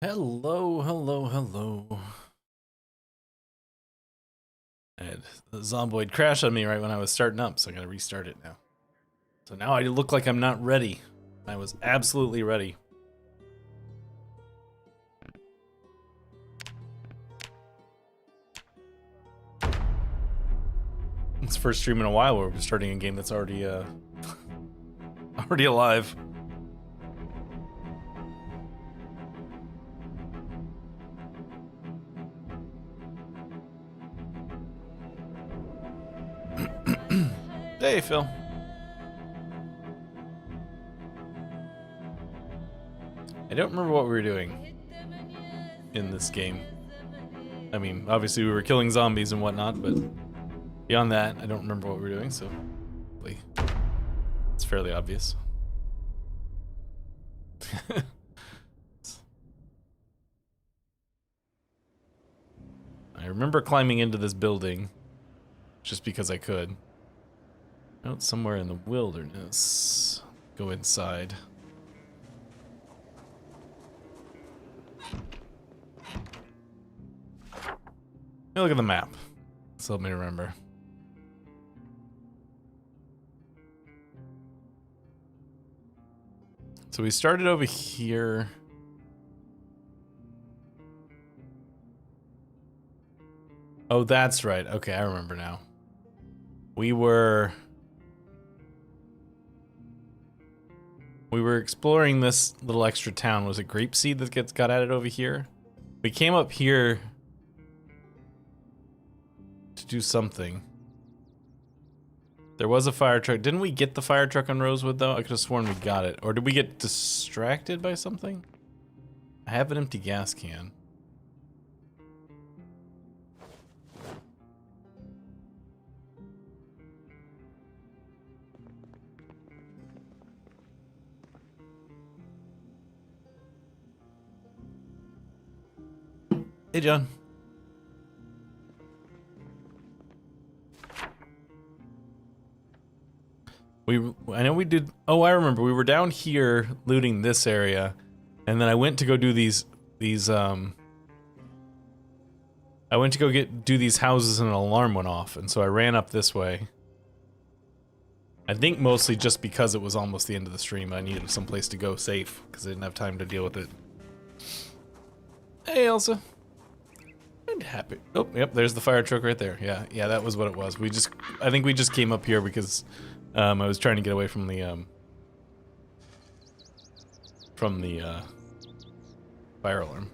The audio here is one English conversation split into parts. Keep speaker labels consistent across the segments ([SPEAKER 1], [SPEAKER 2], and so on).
[SPEAKER 1] Hello, hello, hello. I had the zomboid crash on me right when I was starting up, so I gotta restart it now. So now I look like I'm not ready. I was absolutely ready. It's the first stream in a while where we're starting a game that's already already alive. Hey, Phil. I don't remember what we were doing in this game. I mean, obviously we were killing zombies and whatnot, but beyond that, I don't remember what we were doing, so it's fairly obvious. I remember climbing into this building just because I could. Out somewhere in the wilderness. Go inside. Look at the map. This helped me remember. So we started over here. Oh, that's right. Okay, I remember now. We were exploring this little extra town. Was it Grape that got added over here? We came up here to do something. There was a fire truck. Didn't we get the fire truck on Rosewood, though? I could have sworn we got it. Or did we get distracted by something? I have an empty gas can. Hey, John. I know we did. Oh, I remember. We were down here looting this area, and then I went to go do I went to go do these houses, and an alarm went off, and so I ran up this way. I think mostly just because it was almost the end of the stream. I needed some place to go safe because I didn't have time to deal with it. Hey, Elsa. I'm happy. Oh, yep. There's the fire truck right there. Yeah, that was what it was. I think we just came up here because. I was trying to get away from the fire alarm.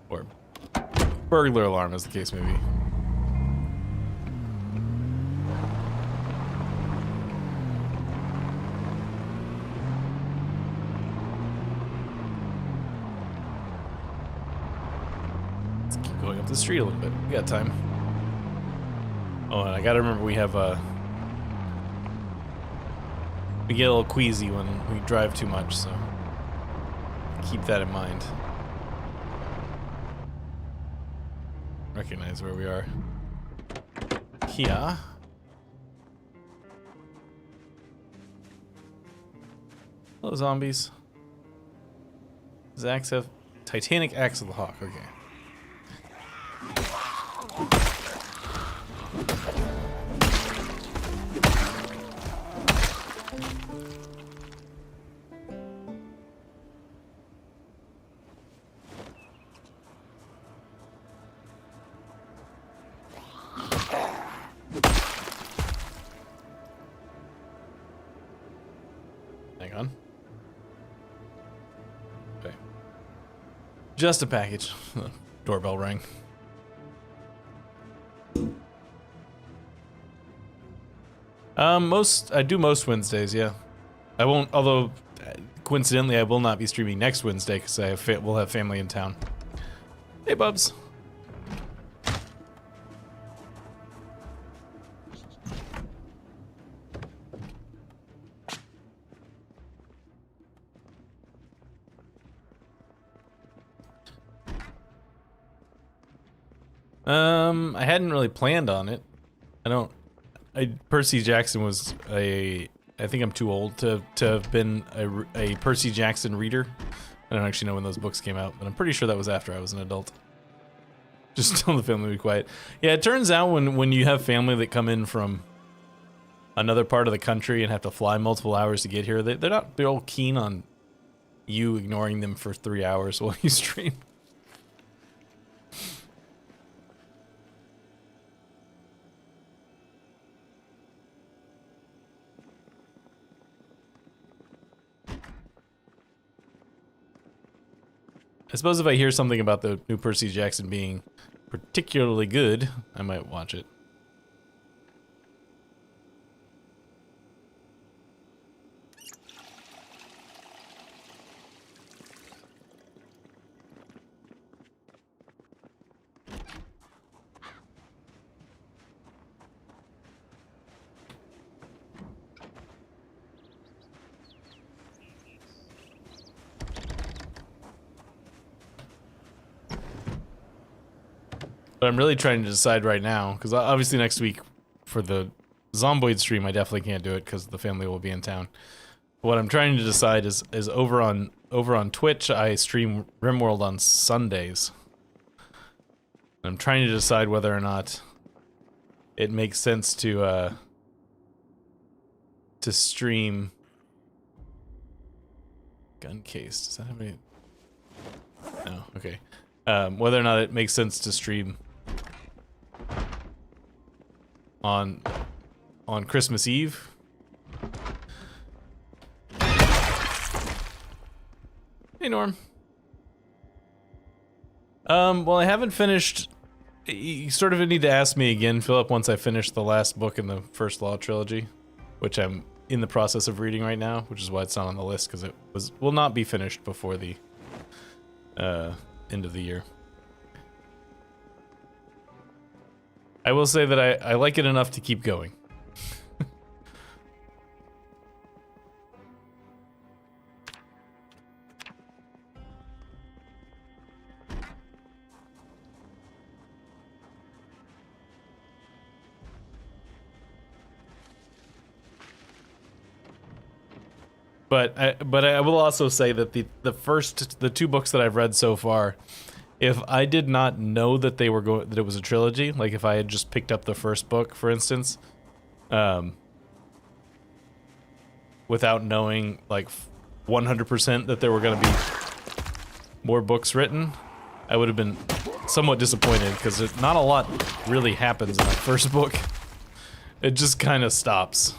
[SPEAKER 1] Or burglar alarm, as the case may be. Going up the street a little bit. We got time. Oh, and I gotta remember we have we get a little queasy when we drive too much, so keep that in mind. Recognize where we are. Here. Hello, zombies. Does Axe have Titanic Axe of the Hawk? Okay. Hang on. Okay. Just a package. Doorbell rang. I do most Wednesdays, yeah. I won't, although coincidentally I will not be streaming next Wednesday because we'll have family in town. Hey, Bubs. I hadn't really planned on it. Percy Jackson was a I think I'm too old to have been a Percy Jackson reader. I don't actually know when those books came out, but I'm pretty sure that was after I was an adult. Just tell the family to be quiet. Yeah, it turns out when you have family that come in from another part of the country and have to fly multiple hours to get here, they're not real keen on you ignoring them for 3 hours while you stream. I suppose if I hear something about the new Percy Jackson being particularly good, I might watch it. But I'm really trying to decide right now, because obviously next week for the Zomboid stream, I definitely can't do it because the family will be in town. What I'm trying to decide is over on Twitch, I stream RimWorld on Sundays. I'm trying to decide whether or not it makes sense to stream gun case. Does that have any? No. Okay. Whether or not it makes sense to stream on Christmas Eve. Hey, Norm. Well, I haven't finished. You sort of need to ask me again, Philip, once I finish the last book in the First Law trilogy, which I'm in the process of reading right now, which is why it's not on the list, because it will not be finished before the end of the year. I will say that I like it enough to keep going. But I will also say that the two books that I've read so far, if I did not know that that it was a trilogy, like if I had just picked up the first book, for instance, without knowing like 100% that there were going to be more books written, I would have been somewhat disappointed because not a lot really happens in that first book. It just kind of stops.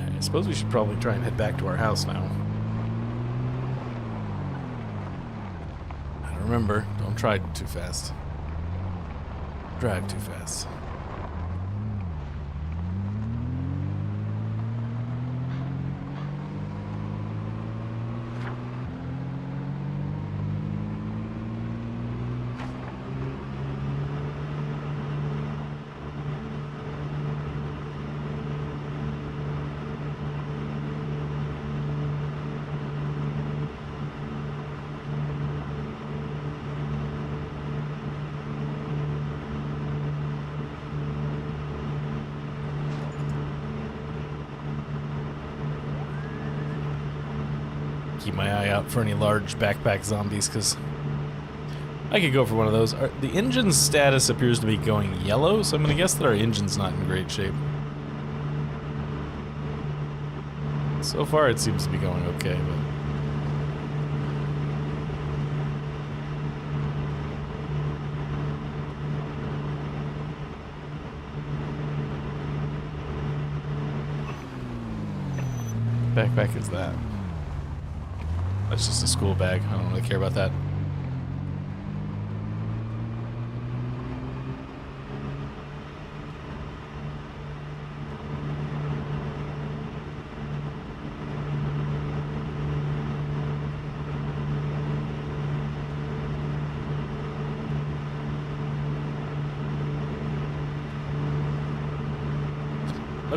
[SPEAKER 1] I suppose we should probably try and head back to our house now. And remember, don't try too fast. Drive too fast. Keep my eye out for any large backpack zombies, because I could go for one of those. The engine's status appears to be going yellow, so I'm going to guess that our engine's not in great shape. So far it seems to be going okay, but... backpack is that? That's just a school bag. I don't really care about that.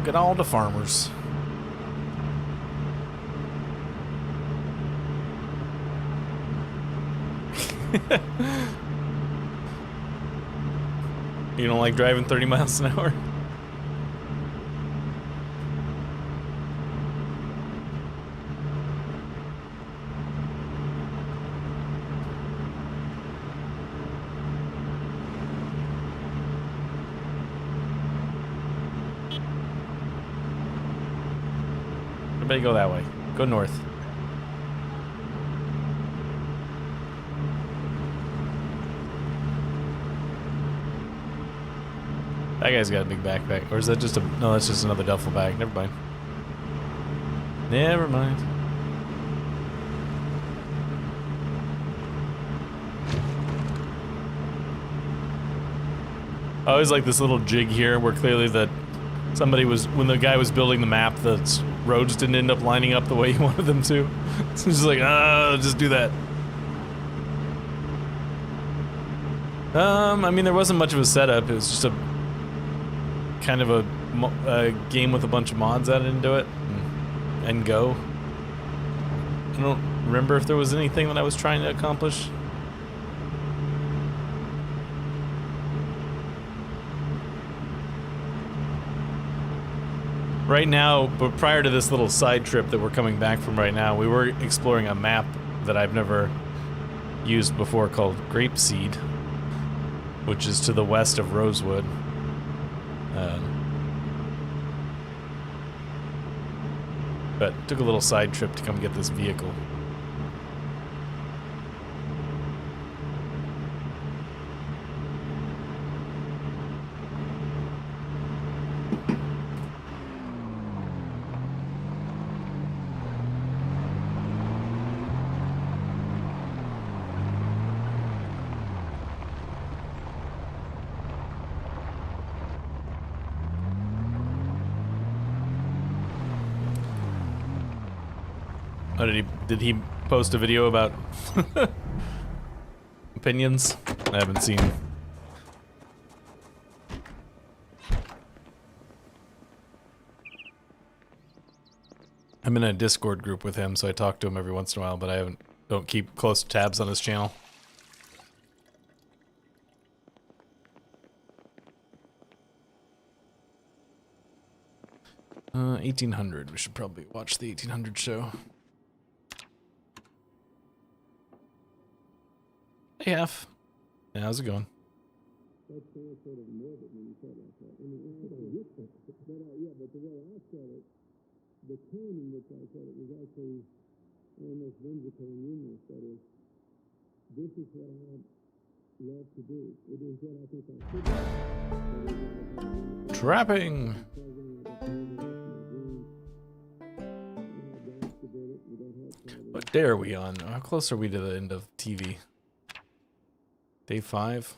[SPEAKER 1] Look at all the farmers. You don't like driving 30 miles an hour? Everybody go that way. Go north. That guy's got a big backpack. Or is that just a... No, that's just another duffel bag. Never mind. Never mind. I always like this little jig here where clearly somebody was... When the guy was building the map, the roads didn't end up lining up the way he wanted them to. So he's just like, just do that. I mean, there wasn't much of a setup. It was just a... kind of a game with a bunch of mods added into it and go. I don't remember if there was anything that I was trying to accomplish. Right now, but prior to this little side trip that we're coming back from right now, we were exploring a map that I've never used before called Grape, which is to the west of Rosewood. But took a little side trip to come get this vehicle. Oh, did he post a video about opinions? I haven't seen. I'm in a Discord group with him, so I talk to him every once in a while, but I don't keep close tabs on his channel. Uh, 1800. We should probably watch the 1800 show. Hey, F. Yeah, how's it going? Yeah, but the way I said it, the tone in which I said it was actually almost whimsical and humorous. That is, this is what I love to do. It is what I think I should do. Trapping! What day are we on? How close are we to the end of TV? Day 5.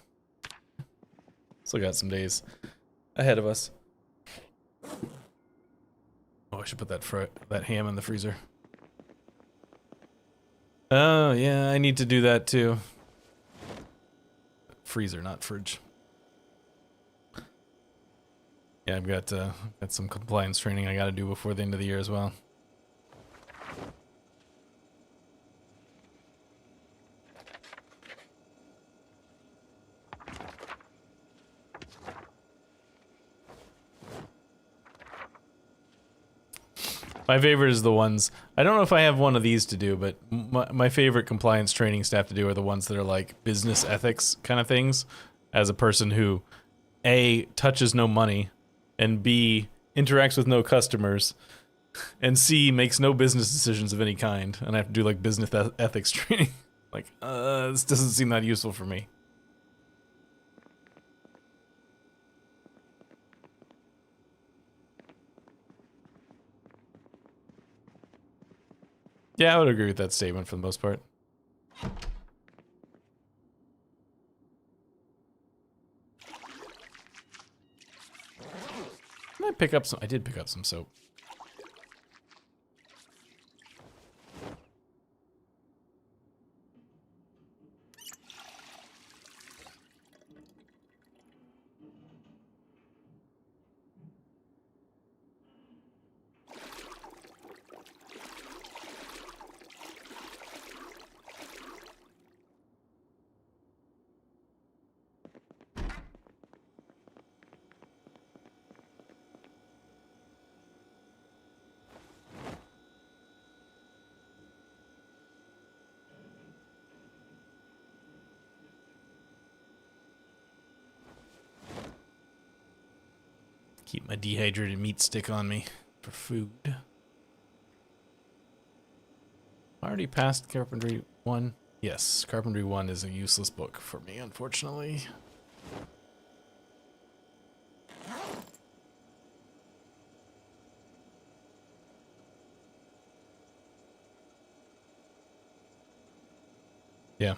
[SPEAKER 1] Still got some days ahead of us. Oh, I should put that ham in the freezer. Oh, yeah, I need to do that too. Freezer, not fridge. Yeah, I've got some compliance training I gotta do before the end of the year as well. My favorite is the ones, I don't know if I have one of these to do, but my favorite compliance training staff to do are the ones that are like business ethics kind of things, as a person who A, touches no money, and B, interacts with no customers, and C, makes no business decisions of any kind, and I have to do like business ethics training. Like, this doesn't seem that useful for me. Yeah, I would agree with that statement for the most part. Did I pick up some? I did pick up some soap. Keep my dehydrated meat stick on me for food. I already passed Carpentry 1. Yes, Carpentry 1 is a useless book for me, unfortunately. Yeah.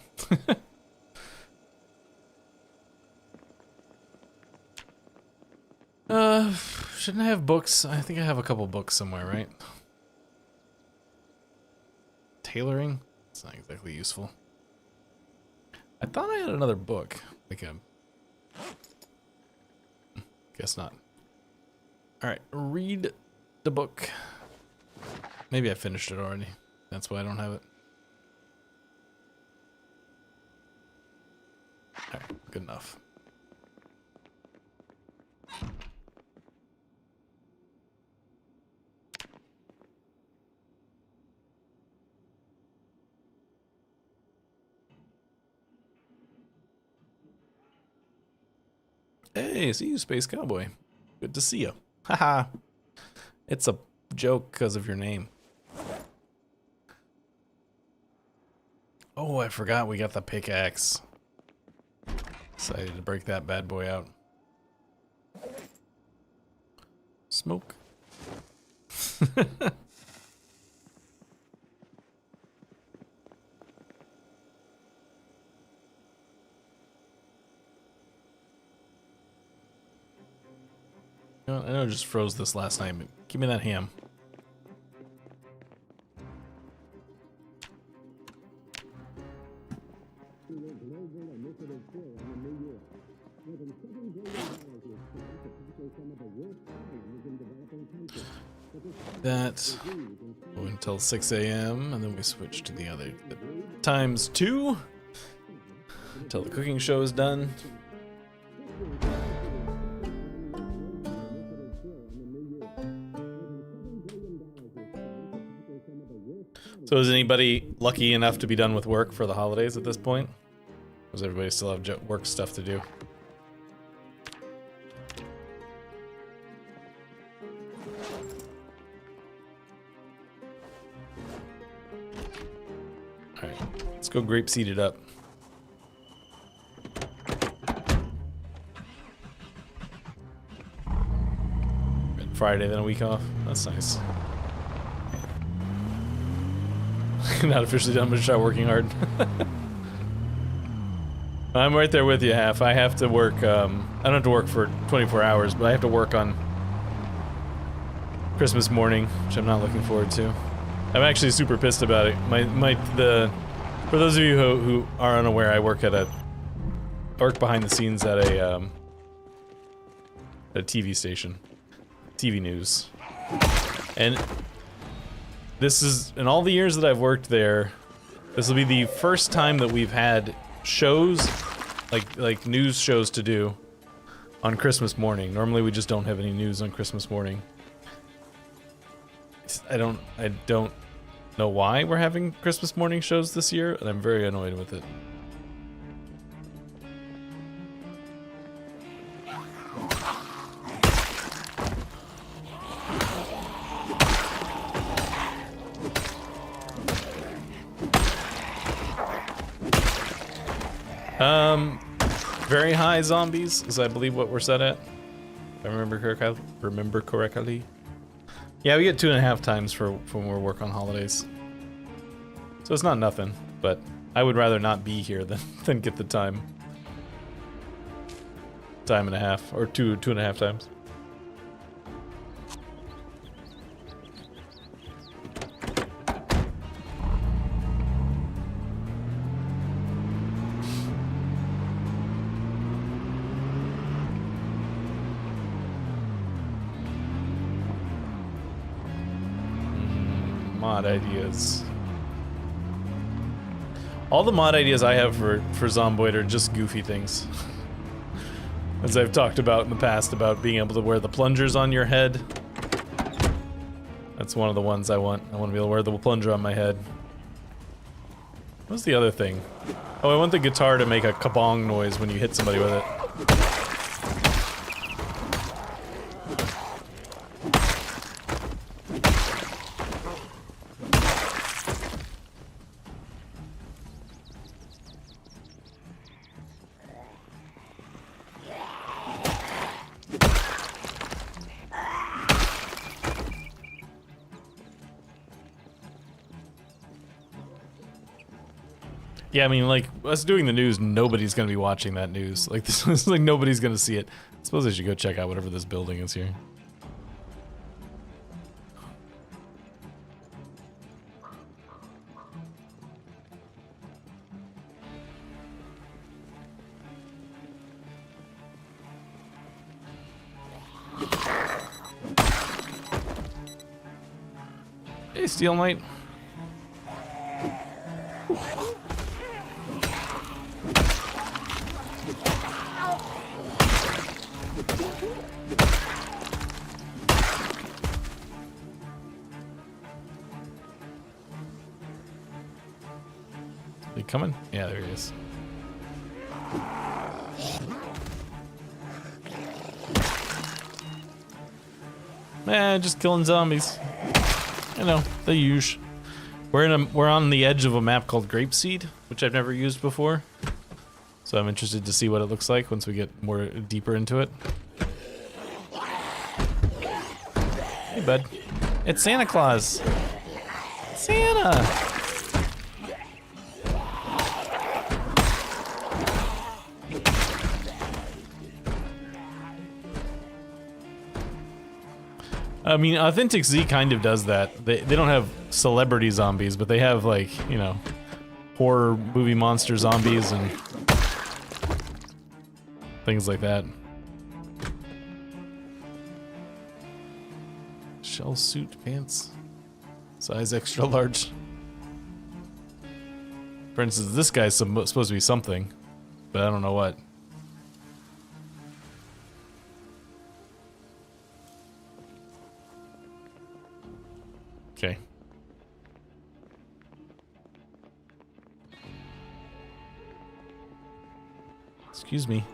[SPEAKER 1] Shouldn't I have books? I think I have a couple books somewhere, right? Tailoring? It's not exactly useful. I thought I had another book. Like a... Guess not. Alright, read the book. Maybe I finished it already. That's why I don't have it. Alright, good enough. Hey, see you, Space Cowboy. Good to see you. Haha. It's a joke because of your name. Oh, I forgot we got the pickaxe. Excited to break that bad boy out. Smoke. I know I just froze this last night, but give me that ham. That until 6 a.m. and then we switch to the other times 2 until the cooking show is done. So is anybody lucky enough to be done with work for the holidays at this point? Or does everybody still have work stuff to do? Alright, let's go grape seed it up. Friday, then a week off. That's nice. Not officially done, but try working hard. I'm right there with you, Half. I have to work, I don't have to work for 24 hours, but I have to work on Christmas morning, which I'm not looking forward to. I'm actually super pissed about it. For those of you who are unaware, I work behind the scenes at a TV station. TV news. And this is, in all the years that I've worked there, this will be the first time that we've had shows, like news shows to do on Christmas morning. Normally we just don't have any news on Christmas morning. I don't know why we're having Christmas morning shows this year, and I'm very annoyed with it. Very high zombies is, I believe, what we're set at. If I remember correctly. Yeah, we get 2.5 times for when we work on holidays. So it's not nothing, but I would rather not be here than get the time and a half, or 2.5 times. Mod ideas. All the mod ideas I have for Zomboid are just goofy things. As I've talked about in the past about being able to wear the plungers on your head. That's one of the ones I want. I want to be able to wear the plunger on my head. What's the other thing? Oh, I want the guitar to make a kabong noise when you hit somebody with it. Yeah, I mean, like, us doing the news, nobody's gonna be watching that news. Like, this is like, nobody's gonna see it. I suppose I should go check out whatever this building is here. Hey, Steel Knight. He coming? Yeah, there he is. Man, just killing zombies. You know, the usual. We're on the edge of a map called Grape, which I've never used before. So I'm interested to see what it looks like once we get more deeper into it. Hey, bud. It's Santa Claus. Santa. I mean, Authentic Z kind of does that. They don't have celebrity zombies, but they have, like, you know, horror movie monster zombies and things like that. Shell suit pants. Size extra large. For instance, this guy's supposed to be something, but I don't know what. Okay. Excuse me.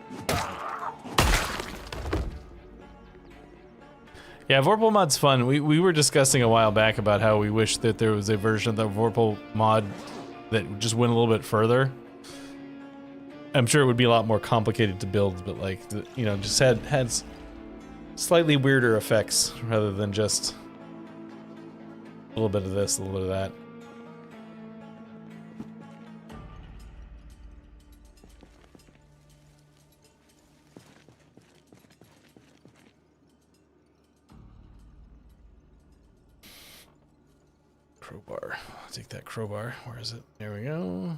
[SPEAKER 1] Yeah, Vorpal mod's fun. We were discussing a while back about how we wish that there was a version of the Vorpal mod that just went a little bit further. I'm sure it would be a lot more complicated to build, but like, you know, just had slightly weirder effects rather than just a little bit of this, a little bit of that. Crowbar. I'll take that crowbar. Where is it? There we go.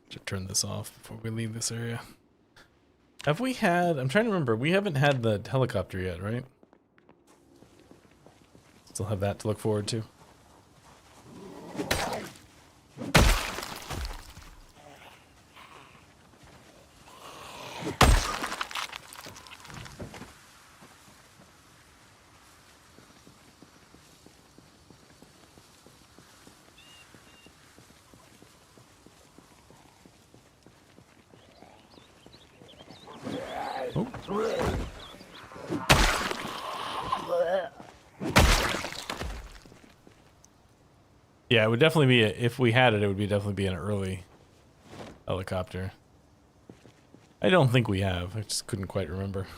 [SPEAKER 1] Should turn this off before we leave this area. Have we had... I'm trying to remember. We haven't had the helicopter yet, right? Still have that to look forward to. Yeah, it would definitely be, if we had it, it would definitely be an early helicopter. I don't think we have. I just couldn't quite remember.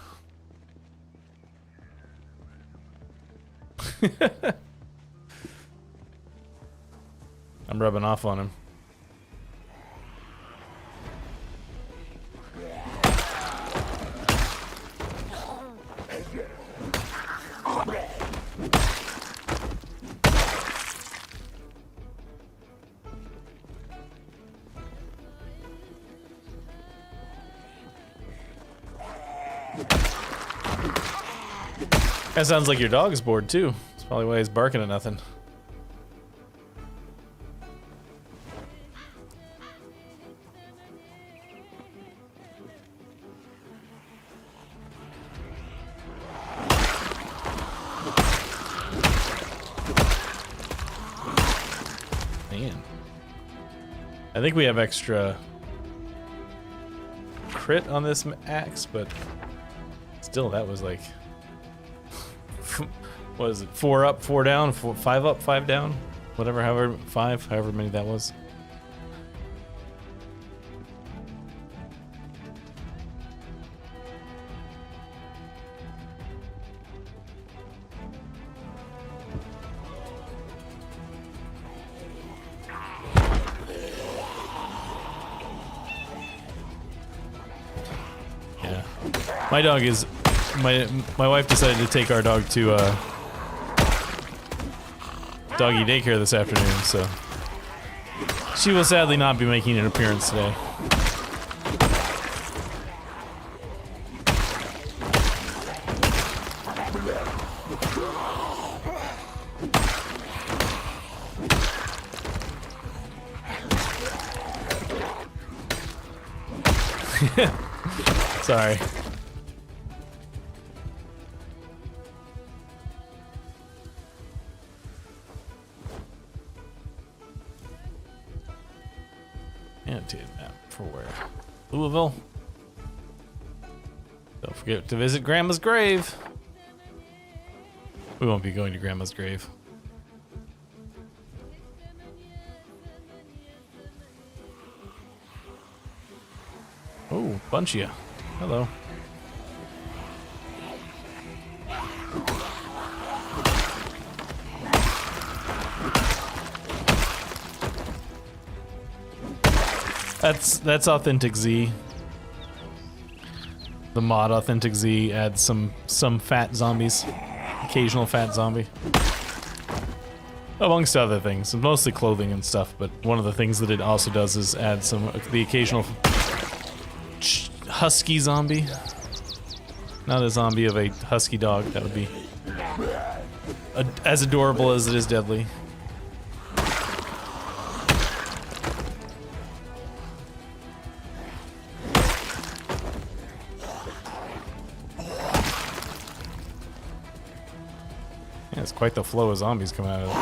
[SPEAKER 1] I'm rubbing off on him. That sounds like your dog's bored too. That's probably why he's barking at nothing. I think we have extra crit on this axe, but still, that was like, what is it? 4 up, 4 down, 5 up, 5 down, whatever, however many that was. My dog is, my wife decided to take our dog to doggy daycare this afternoon, so she will sadly not be making an appearance today. Sorry. Annotated map for where? Louisville. Don't forget to visit Grandma's grave. We won't be going to Grandma's grave. Oh, bunch of you. Hello. That's Authentic Z. The mod Authentic Z adds some fat zombies. Occasional fat zombie. Amongst other things. Mostly clothing and stuff, but one of the things that it also does is add the occasional husky zombie. Not a zombie of a husky dog. That would be as adorable as it is deadly. Yeah, it's quite the flow of zombies coming out of it.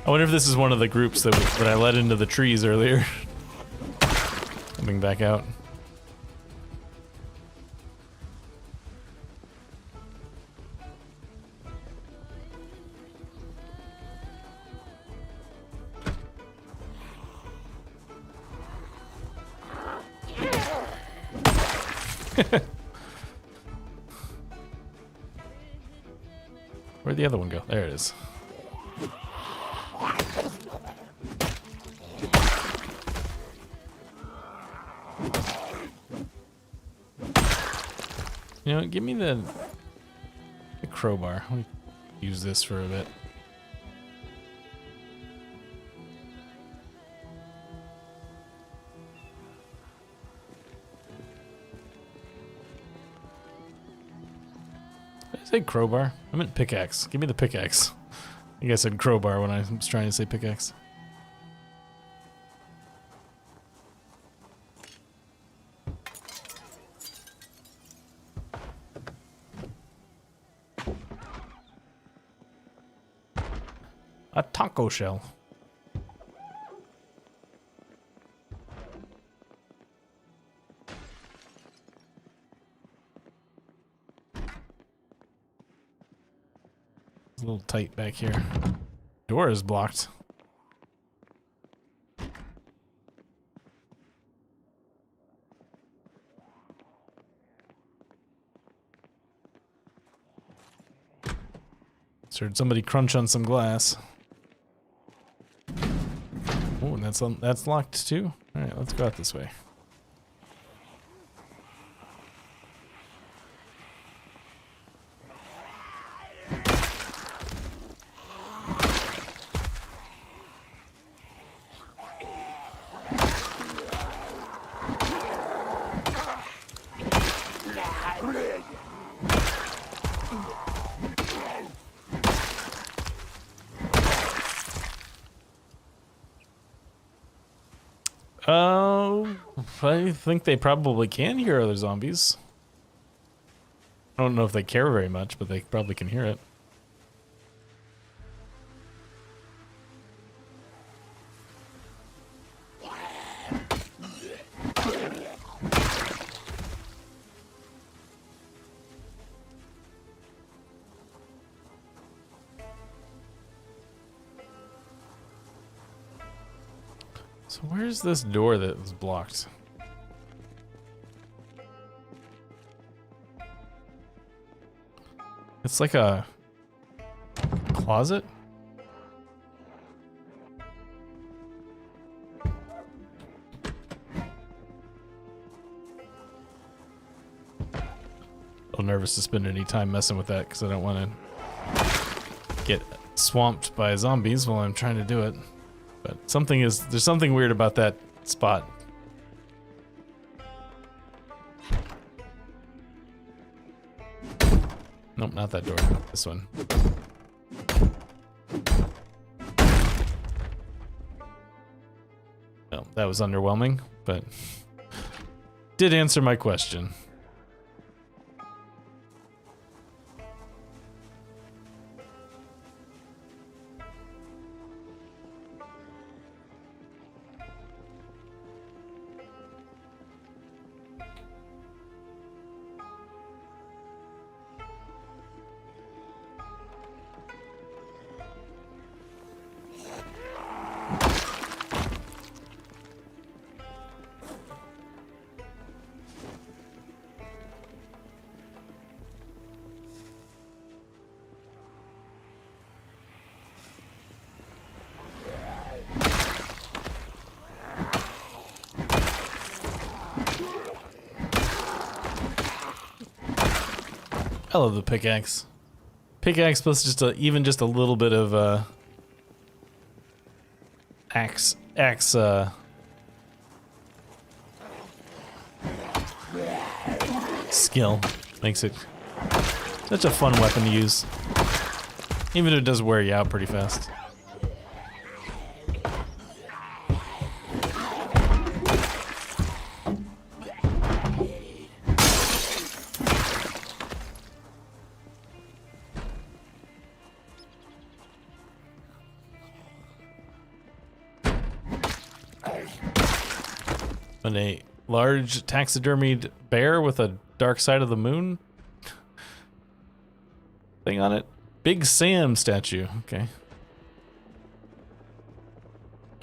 [SPEAKER 1] I wonder if this is one of the groups that I let into the trees earlier. Coming back out. Where'd the other one go? There it is. You know, give me the crowbar. Let me use this for a bit. Did I say crowbar? I meant pickaxe. Give me the pickaxe. I think I said crowbar when I was trying to say pickaxe. A taco shell. It's a little tight back here. Door is blocked. Just heard somebody crunch on some glass. Oh, and that's locked too. All right, let's go out this way. I think they probably can hear other zombies. I don't know if they care very much, but they probably can hear it. So where's this door that was blocked? It's like a closet? A little nervous to spend any time messing with that because I don't want to get swamped by zombies while I'm trying to do it. But there's something weird about that spot. Nope, not that door. This one. Well, that was underwhelming, but did answer my question. I love the pickaxe. Pickaxe plus even just a little bit of axe skill makes it such a fun weapon to use. Even if it does wear you out pretty fast. And a large taxidermied bear with a dark side of the moon thing on it. Big Sam statue. Okay.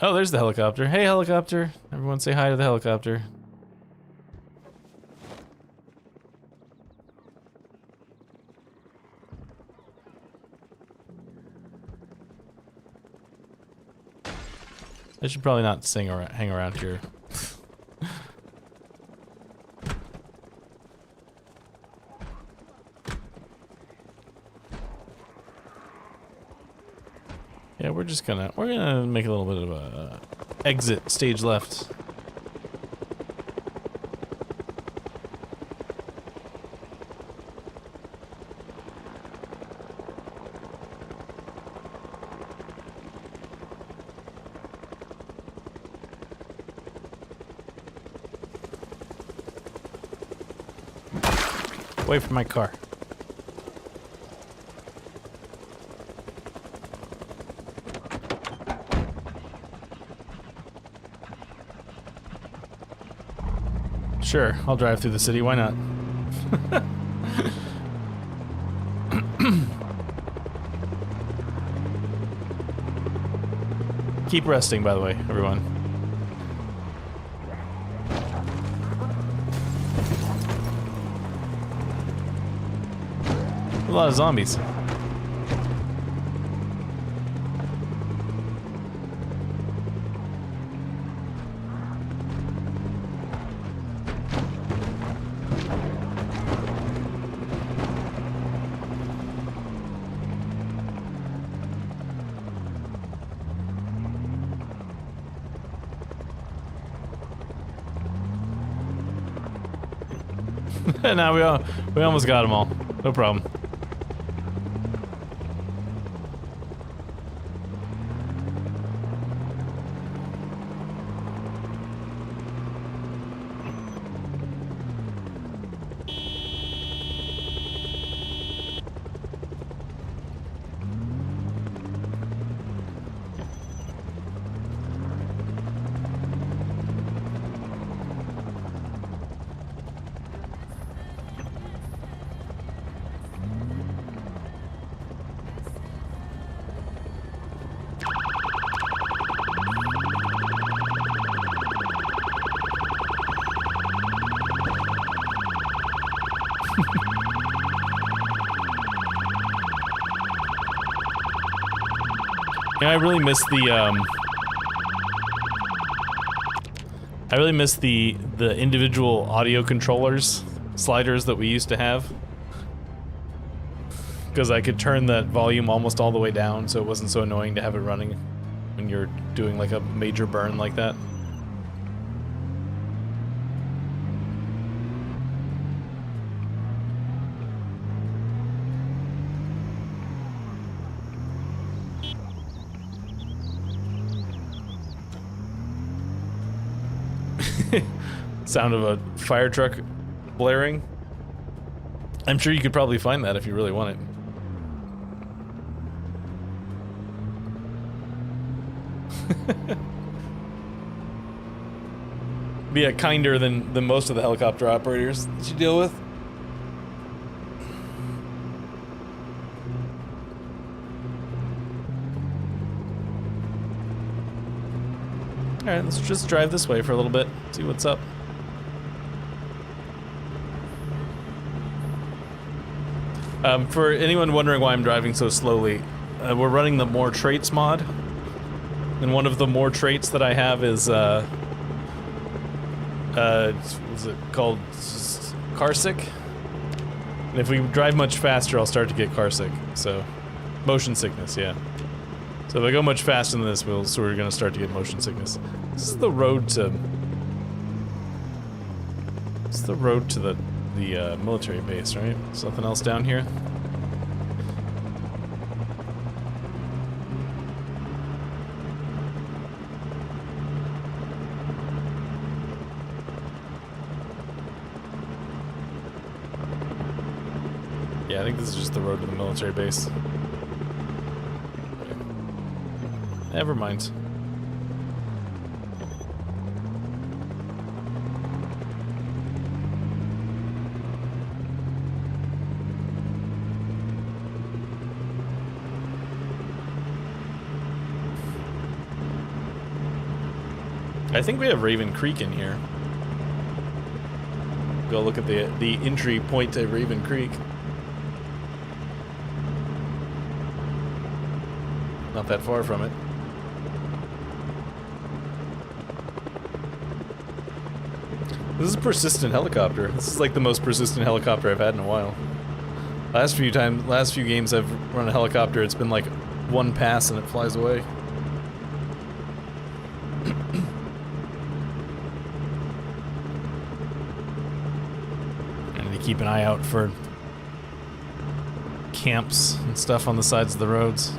[SPEAKER 1] Oh, there's the helicopter. Hey, helicopter. Everyone say hi to the helicopter. I should probably not hang around here. Yeah, we're gonna make a little bit of a exit stage left. Away from my car. Sure, I'll drive through the city, why not? Keep resting, by the way, everyone. A lot of zombies. Now we almost got them all. No problem. Yeah, I really miss the individual audio controllers sliders that we used to have, because I could turn that volume almost all the way down, so it wasn't so annoying to have it running when you're doing like a major burn like that. Sound of a fire truck blaring. I'm sure you could probably find that if you really want it. Be a kinder than most of the helicopter operators that you deal with. Alright, let's just drive this way for a little bit, see what's up. For anyone wondering why I'm driving so slowly, we're running the More Traits mod, and one of the more traits that I have is, what's it called? Car sick? And if we drive much faster, I'll start to get car sick, so... Motion sickness, yeah. So if I go much faster than this, we're gonna start to get motion sickness. This is the road to... It's the road to the military base, right? Something else down here? Yeah, I think this is just the road to the military base. Okay. Never mind. I think we have Raven Creek in here. Go look at the entry point to Raven Creek. Not that far from it. This is a persistent helicopter. This is like the most persistent helicopter I've had in a while. Last few games I've run a helicopter, it's been like one pass and it flies away. Keep an eye out for camps and stuff on the sides of the roads.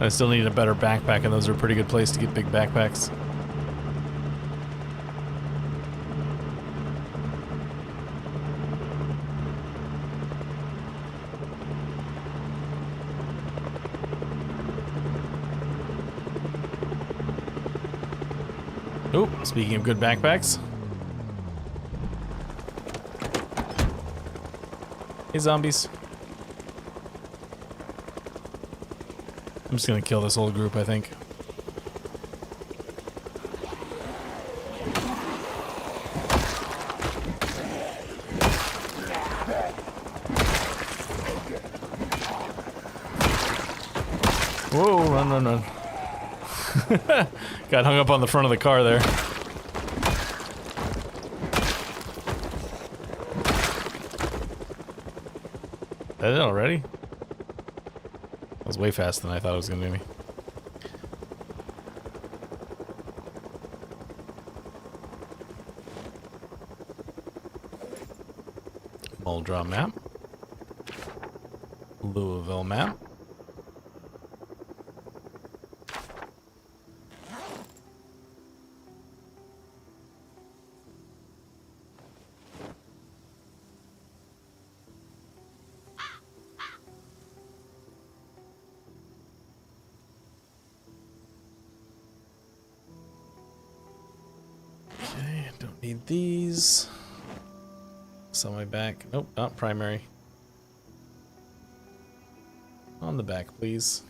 [SPEAKER 1] I still need a better backpack, and those are a pretty good place to get big backpacks. Oh, speaking of good backpacks. Hey, zombies. I'm just gonna kill this whole group, I think. Whoa, run, run, run. Got hung up on the front of the car there. That it already? That was way faster than I thought it was gonna be. Muldra map. Louisville map. Need these. It's on my back. Nope, not primary. On the back, please.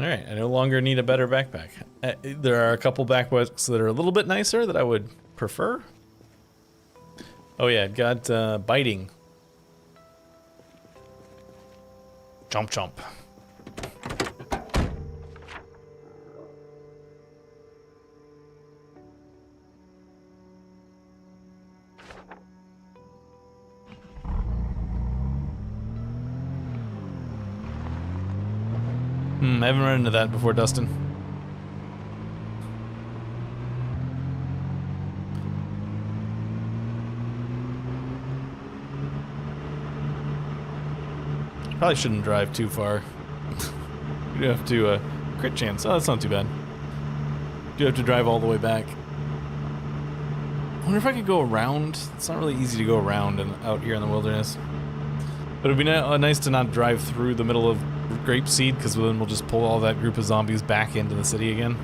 [SPEAKER 1] Alright, I no longer need a better backpack. There are a couple backpacks that are a little bit nicer that I would prefer. Oh yeah, it got biting. Chomp chomp. I haven't run into that before, Dustin. Probably shouldn't drive too far. You do have to, crit chance. Oh, that's not too bad. Do have to drive all the way back. I wonder if I could go around. It's not really easy to go around out here in the wilderness. But it'd be nice to not drive through the middle of Grape Seed, because then we'll just pull all that group of zombies back into the city again.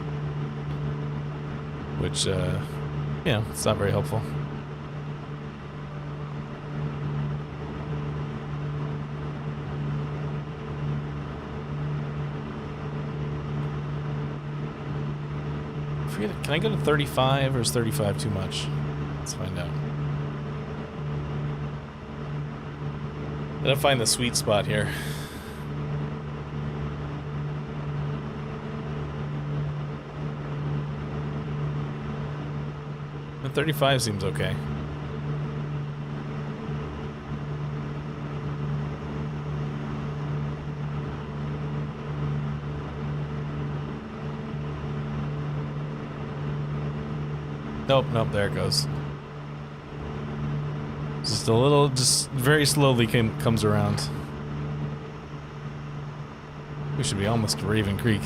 [SPEAKER 1] Which, yeah, it's not very helpful. Can I go to 35, or is 35 too much? Let's find out. Gotta find the sweet spot here. The 35 seems okay. Nope, nope, there it goes. Just a little, just very slowly comes around. We should be almost to Raven Creek.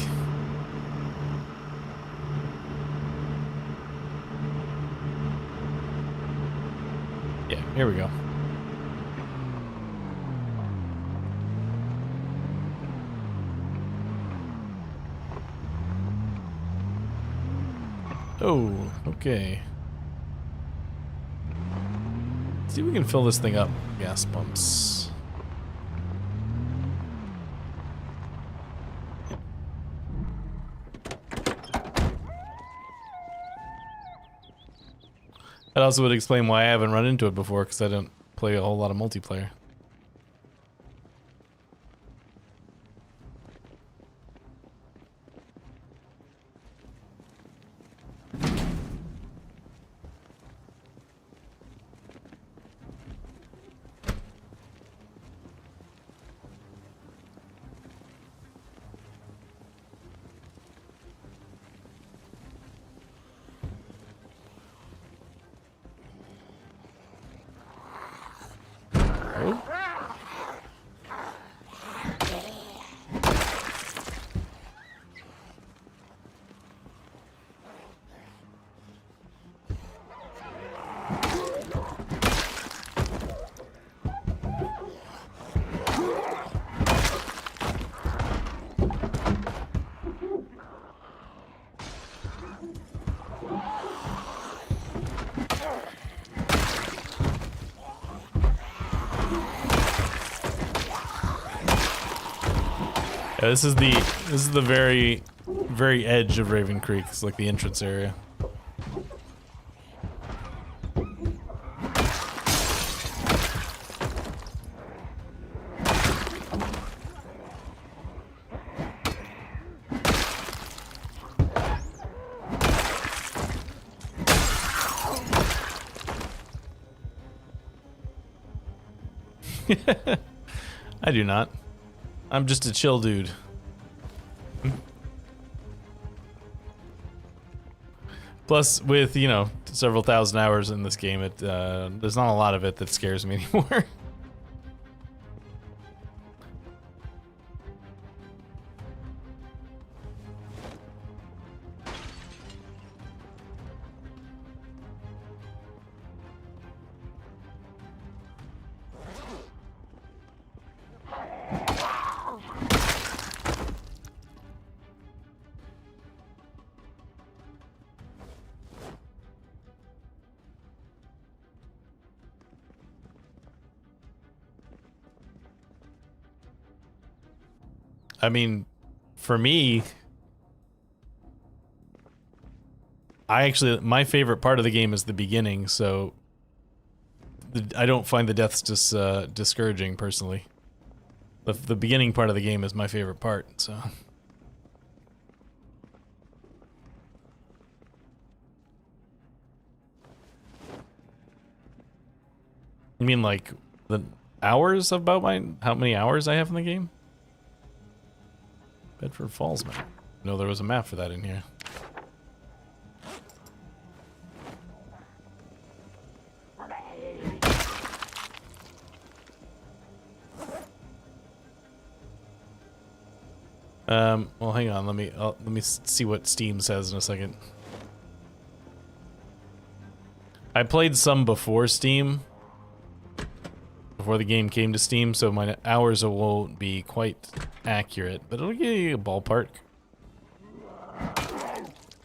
[SPEAKER 1] Yeah, here we go. Oh, okay. Let's see if we can fill this thing up. Gas pumps. That also would explain why I haven't run into it before, because I don't play a whole lot of multiplayer. Yeah, this is the very edge of Raven Creek. It's like the entrance area. I do not. I'm just a chill dude. Plus, with, you know, several thousand hours in this game, there's not a lot of it that scares me anymore. I mean, for me, my favorite part of the game is the beginning, so I don't find the deaths just discouraging personally. The beginning part of the game is my favorite part, so. You mean like the hours about how many hours I have in the game? Bedford Falls map. No, there was a map for that in here. Well, hang on. Let me see what Steam says in a second. I played some before Steam, before the game came to Steam, so my hours won't be quite accurate, but it'll give you a ballpark.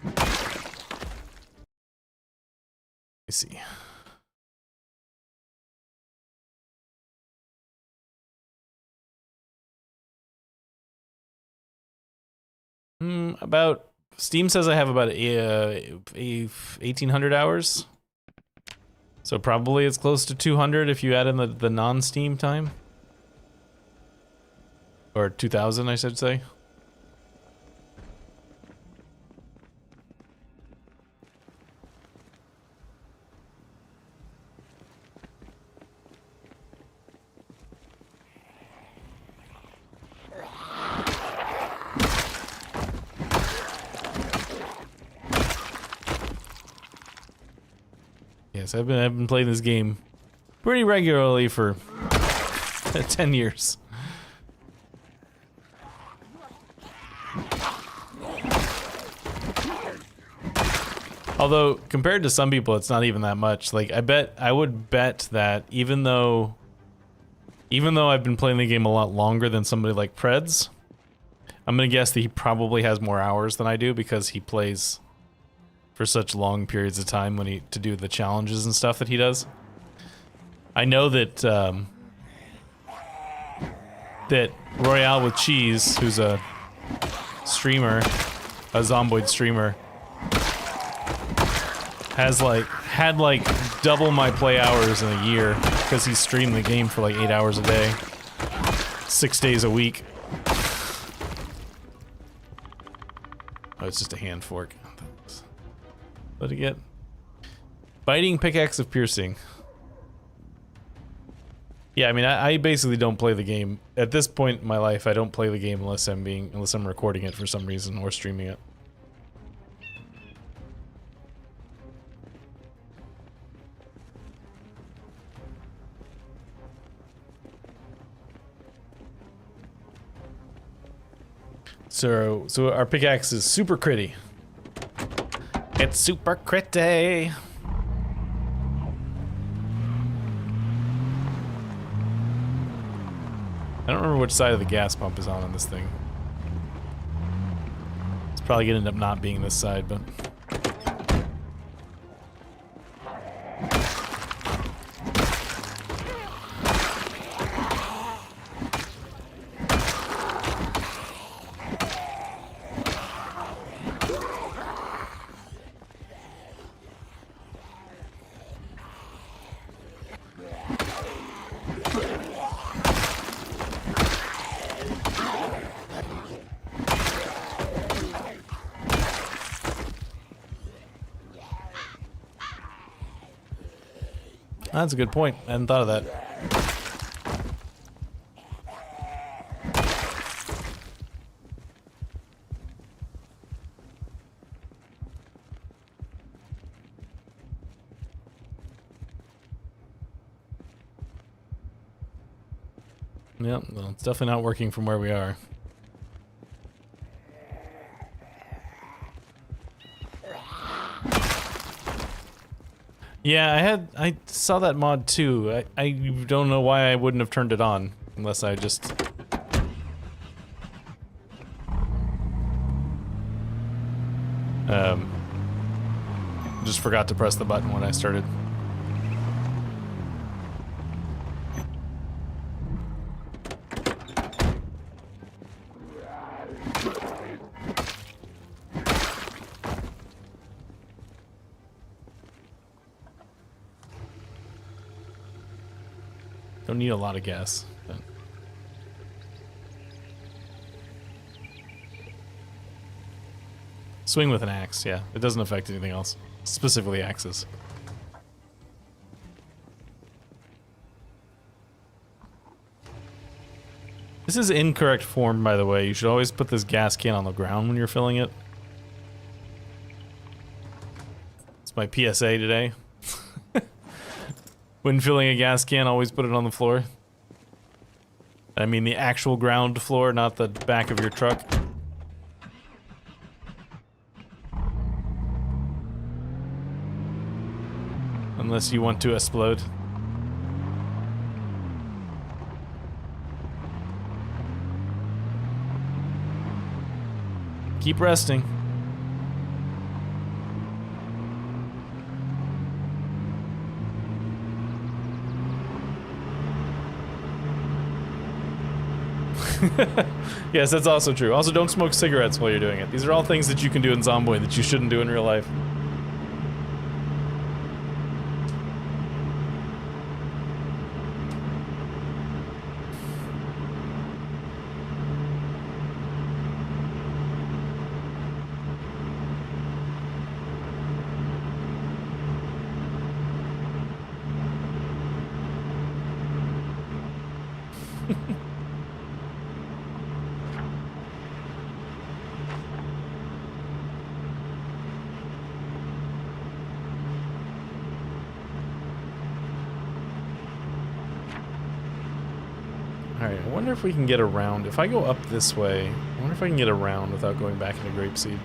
[SPEAKER 1] Let me see. About Steam says I have about 1,800 hours. So probably it's close to 200 if you add in the non-Steam time. Or 2,000, I should say. Yes, I've been playing this game pretty regularly for 10 years. Although compared to some people, it's not even that much. Like I would bet that even though I've been playing the game a lot longer than somebody like Preds, I'm gonna guess that he probably has more hours than I do because he plays for such long periods of time to do the challenges and stuff that he does. I know that that Royale with Cheese, who's a streamer, a Zomboid streamer, had like double my play hours in a year because he streamed the game for like 8 hours a day, 6 days a week. Oh, it's just a hand fork. What did I get? Biting Pickaxe of Piercing. Yeah, I mean, I basically don't play the game. At this point in my life, I don't play the game unless I'm recording it for some reason or streaming it. So our pickaxe is super critty. It's super critty. I don't remember which side of the gas pump is on this thing. It's probably gonna end up not being this side, but... That's a good point. I hadn't thought of that. Yep, well, it's definitely not working from where we are. Yeah, I saw that mod too. I don't know why I wouldn't have turned it on unless I just forgot to press the button when I started. Don't need a lot of gas. But... Swing with an axe, yeah. It doesn't affect anything else. Specifically axes. This is incorrect form, by the way. You should always put this gas can on the ground when you're filling it. It's my PSA today. When filling a gas can, always put it on the floor. I mean the actual ground floor, not the back of your truck. Unless you want to explode. Keep resting. Yes, that's also true. Also, don't smoke cigarettes while you're doing it. These are all things that you can do in Zomboid that you shouldn't do in real life. Alright, I wonder if we can get around. If I go up this way, I wonder if I can get around without going back into Grapeseed.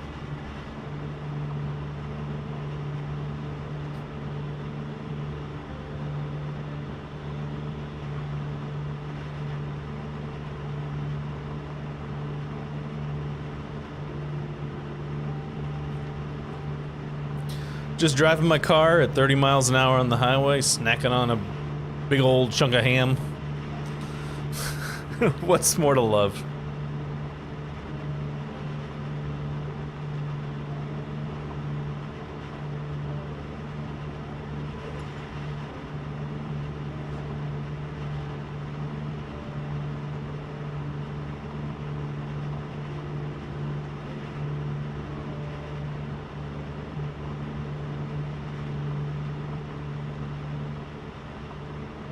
[SPEAKER 1] Just driving my car at 30 miles an hour on the highway, snacking on a big old chunk of ham. What's more to love?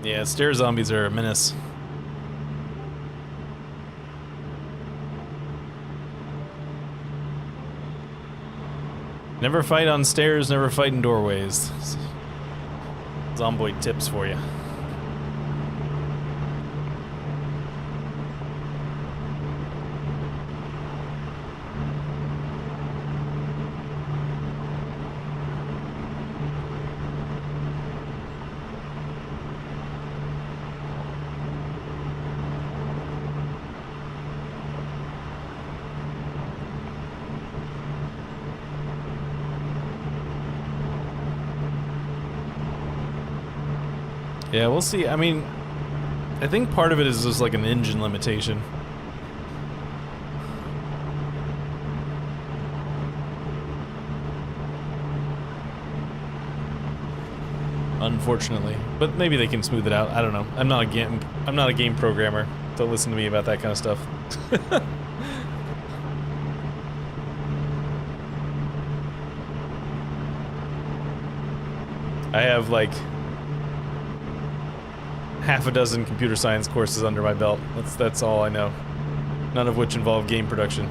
[SPEAKER 1] Yeah, stair zombies are a menace. Never fight on stairs, never fight in doorways. Zomboid tips for you. Yeah, we'll see. I mean, I think part of it is just like an engine limitation. Unfortunately, but maybe they can smooth it out. I don't know. I'm not a game programmer. Don't listen to me about that kind of stuff. I have like half a dozen computer science courses under my belt. That's all I know. None of which involve game production.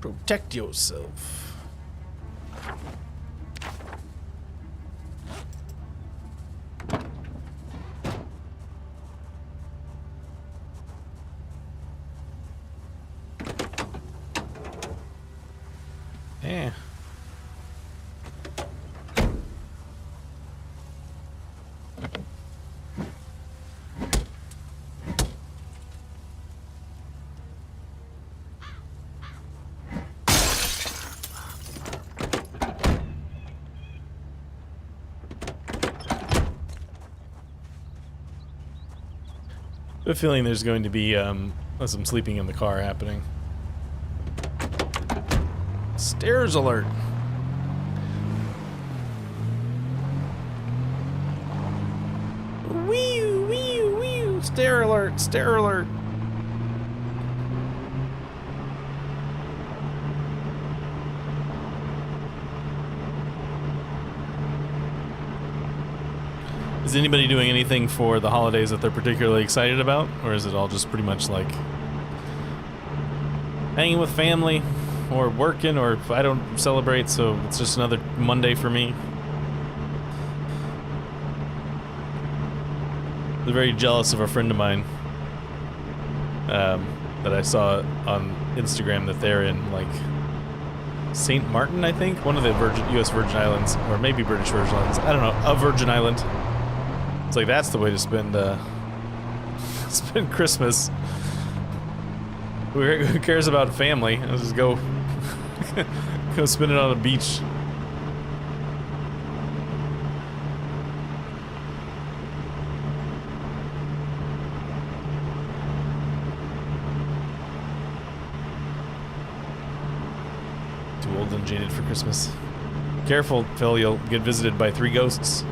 [SPEAKER 1] Protect yourself. Yeah. I have a feeling there's going to be some sleeping in the car happening. Stairs alert. Wee wee wee. Stair alert. Stair alert. Is anybody doing anything for the holidays that they're particularly excited about? Or is it all just pretty much like hanging with family or working, or I don't celebrate, so it's just another Monday for me? I'm very jealous of a friend of mine that I saw on Instagram that they're in like St. Martin, I think, one of the U.S. Virgin Islands, or maybe British Virgin Islands. I don't know, a Virgin Island. It's like that's the way to spend spend Christmas. Who cares about family? Let's just go go spend it on a beach. Too old and jaded for Christmas. Careful, Phil, you'll get visited by 3 ghosts.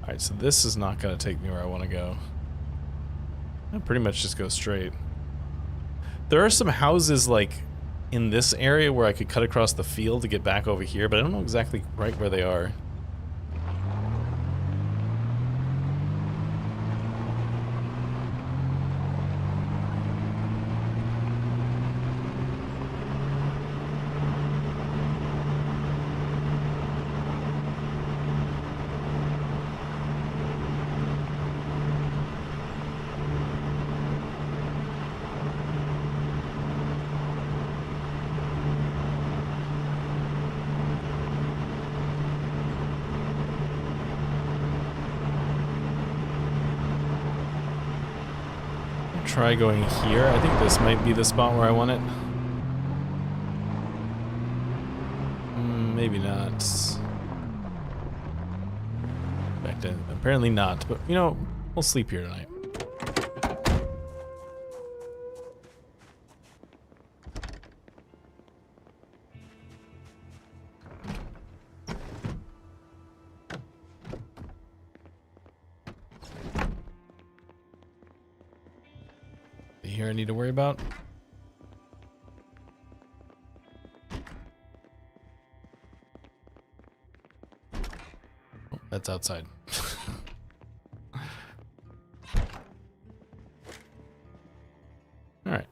[SPEAKER 1] Alright, so this is not going to take me where I want to go. I pretty much just go straight. There are some houses, like, in this area where I could cut across the field to get back over here, but I don't know exactly right where they are. Try going here. I think this might be the spot where I want it. Maybe not. In fact, apparently not. But, you know, we'll sleep here tonight. Here I need to worry about. Oh, that's outside. All right.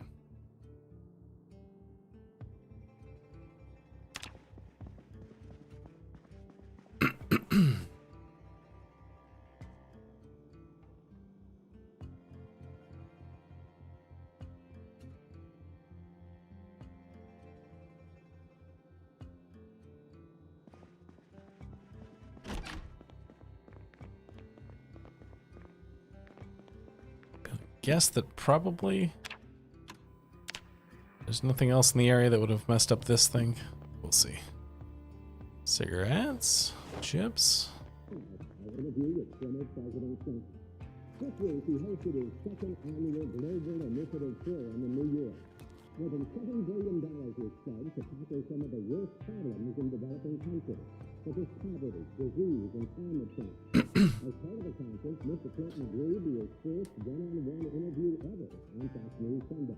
[SPEAKER 1] Guess that probably there's nothing else in the area that would have messed up this thing. We'll see. Cigarettes, chips.
[SPEAKER 2] This week he hosted his second annual Global Initiative Forum in New York. More than $7 billion was spent to tackle some of the worst problems in developing countries, such as poverty, disease, and climate change. As part of the conference, Mr. Clinton agreed to his first one-on-one interview ever on Fox News Sunday.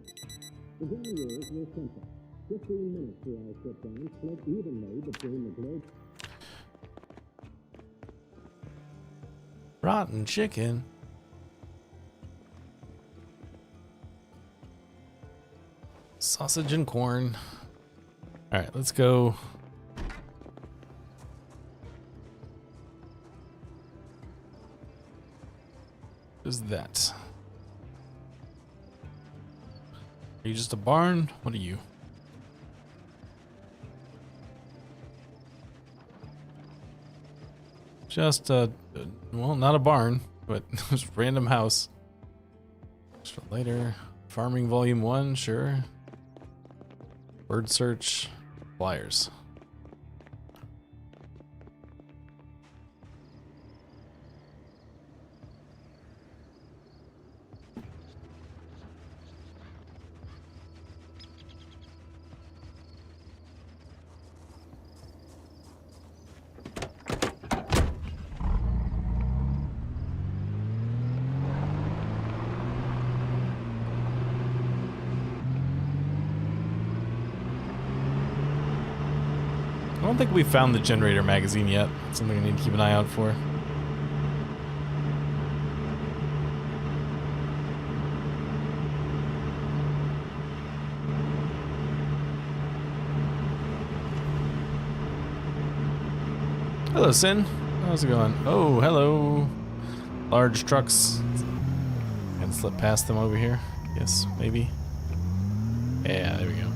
[SPEAKER 2] The ground rules were simple. 15 minutes for our sit-down, split evenly between the globe.
[SPEAKER 1] Rotten chicken. Sausage and corn. All right, let's go. What is that? Are you just a barn? What are you? Just a, well, not a barn, but just random house. for later. Farming volume 1, sure. Word search. Flyers. I don't think we found the generator magazine yet. It's something I need to keep an eye out for. Hello, Sin. How's it going? Oh, hello. Large trucks. Can slip past them over here. Yes, maybe. Yeah, there we go.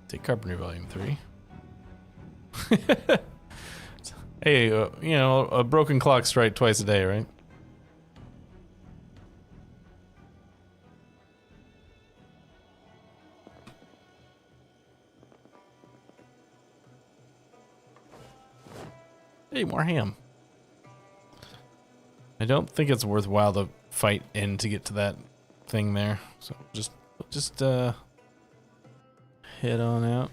[SPEAKER 1] Take Carpenter Volume 3. Hey, you know, a broken clock strikes twice a day, right? Hey, more ham. I don't think it's worthwhile to fight in to get to that thing there. So just head on out.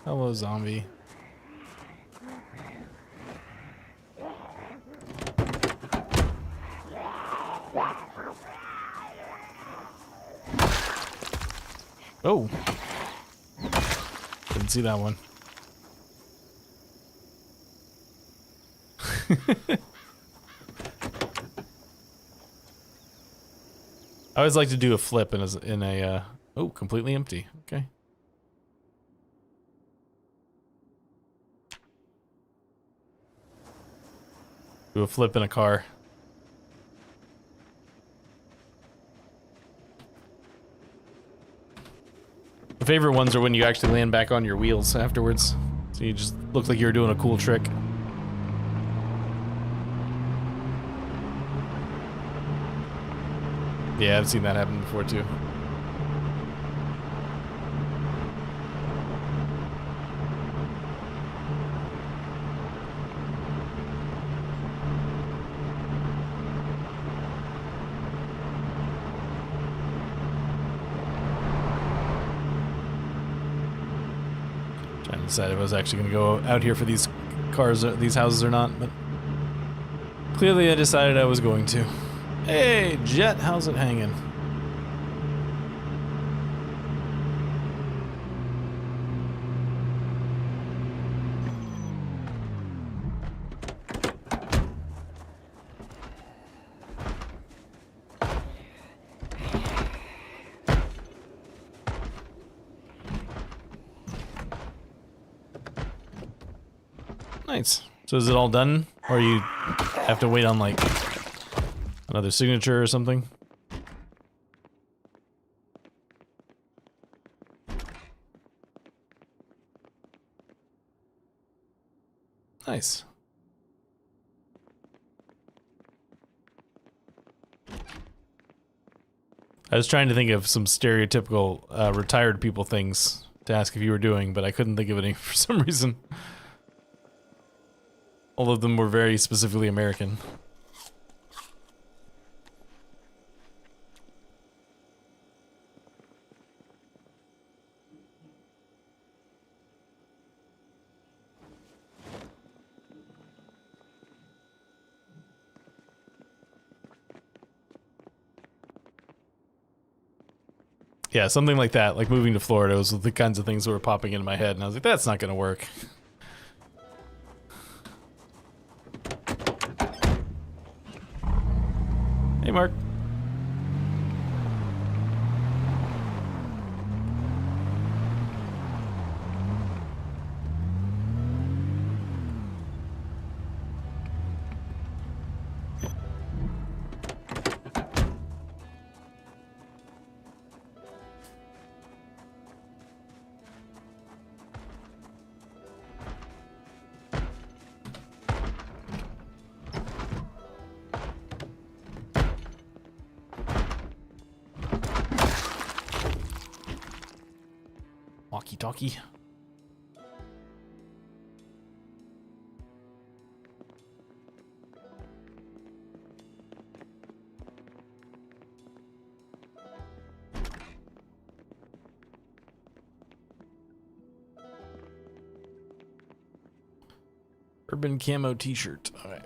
[SPEAKER 1] Hello, zombie. Oh. Didn't see that one. I always like to do a flip in a oh, completely empty. Okay. Do a flip in a car. My favorite ones are when you actually land back on your wheels afterwards. So you just look like you're doing a cool trick. Yeah, I've seen that happen before too. Trying to decide if I was actually going to go out here for these cars, these houses or not, but clearly I decided I was going to. Hey, Jet, how's it hanging? Nice. So is it all done? Or you have to wait on like another signature or something? Nice. I was trying to think of some stereotypical retired people things to ask if you were doing, but I couldn't think of any for some reason. All of them were very specifically American. Yeah, something like that. Like moving to Florida was the kinds of things that were popping into my head, and I was like, that's not gonna work. Hey, Mark. Walkie-talkie. Urban camo t-shirt. All right.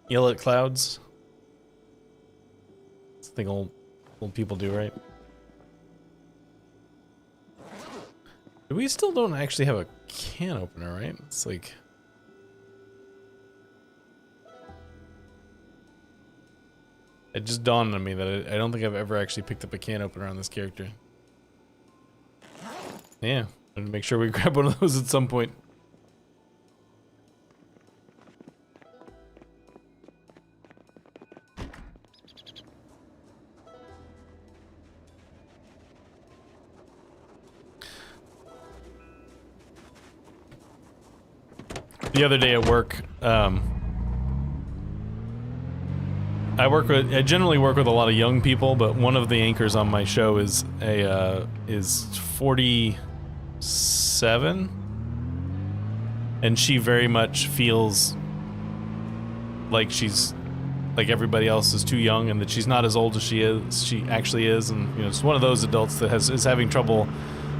[SPEAKER 1] Yell at clouds. It's the thing old people do, right? We still don't actually have a can opener, right? It's like... It just dawned on me that I don't think I've ever actually picked up a can opener on this character. Yeah, I'm gonna make sure we grab one of those at some point. The other day at work, I generally work with a lot of young people, but one of the anchors on my show is 47, and she very much feels like she's like everybody else is too young, and that she's not as old as she actually is, and you know, it's one of those adults that is having trouble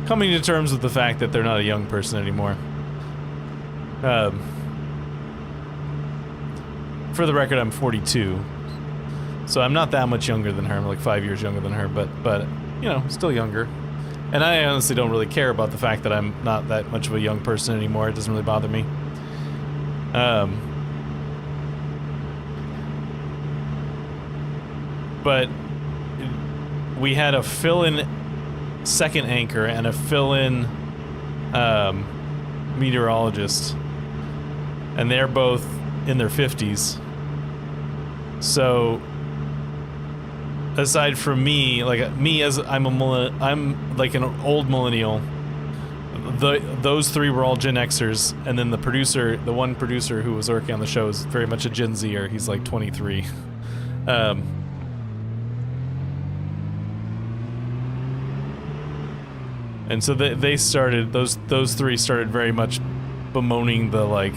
[SPEAKER 1] coming to terms with the fact that they're not a young person anymore. For the record, I'm 42. So I'm not that much younger than her. I'm like 5 years younger than her, but you know, still younger. And I honestly don't really care about the fact that I'm not that much of a young person anymore. It doesn't really bother me. But we had a fill-in second anchor and a fill-in meteorologist, and they're both in their 50s. So aside from me, like me as I'm like an old millennial. Those three were all Gen Xers, and then the one producer who was working on the show is very much a Gen Zer. He's like 23. And so they started, those three started very much bemoaning the like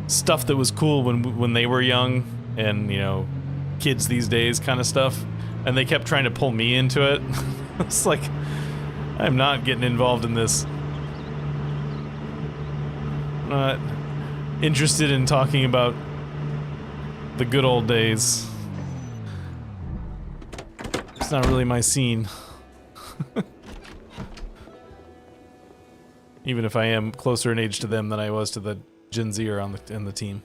[SPEAKER 1] stuff that was cool when they were young, and you know, kids these days kind of stuff, and they kept trying to pull me into it. It's like, I'm not getting involved in this. I'm not interested in talking about the good old days. It's not really my scene. Even if I am closer in age to them than I was to the Gen Zer on the team.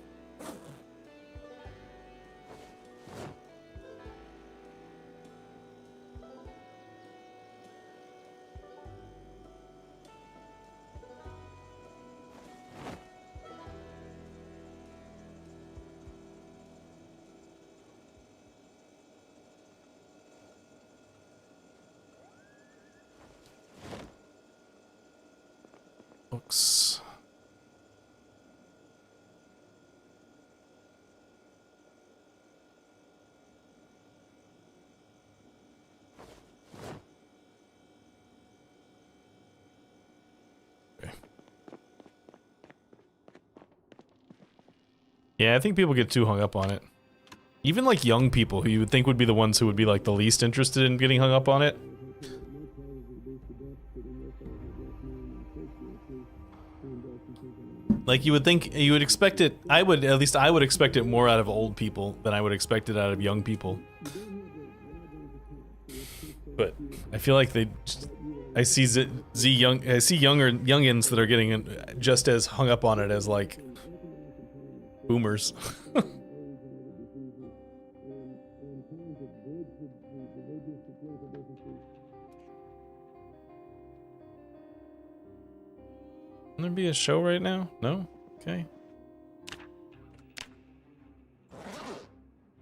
[SPEAKER 1] Books. Okay. Yeah, I think people get too hung up on it. Even like young people who you would think would be the ones who would be like the least interested in getting hung up on it. Like you would think, you would expect it. I would, at least I would expect it more out of old people than I would expect it out of young people. But I feel like I see youngins that are getting just as hung up on it as like boomers. Can there be a show right now? No? Okay.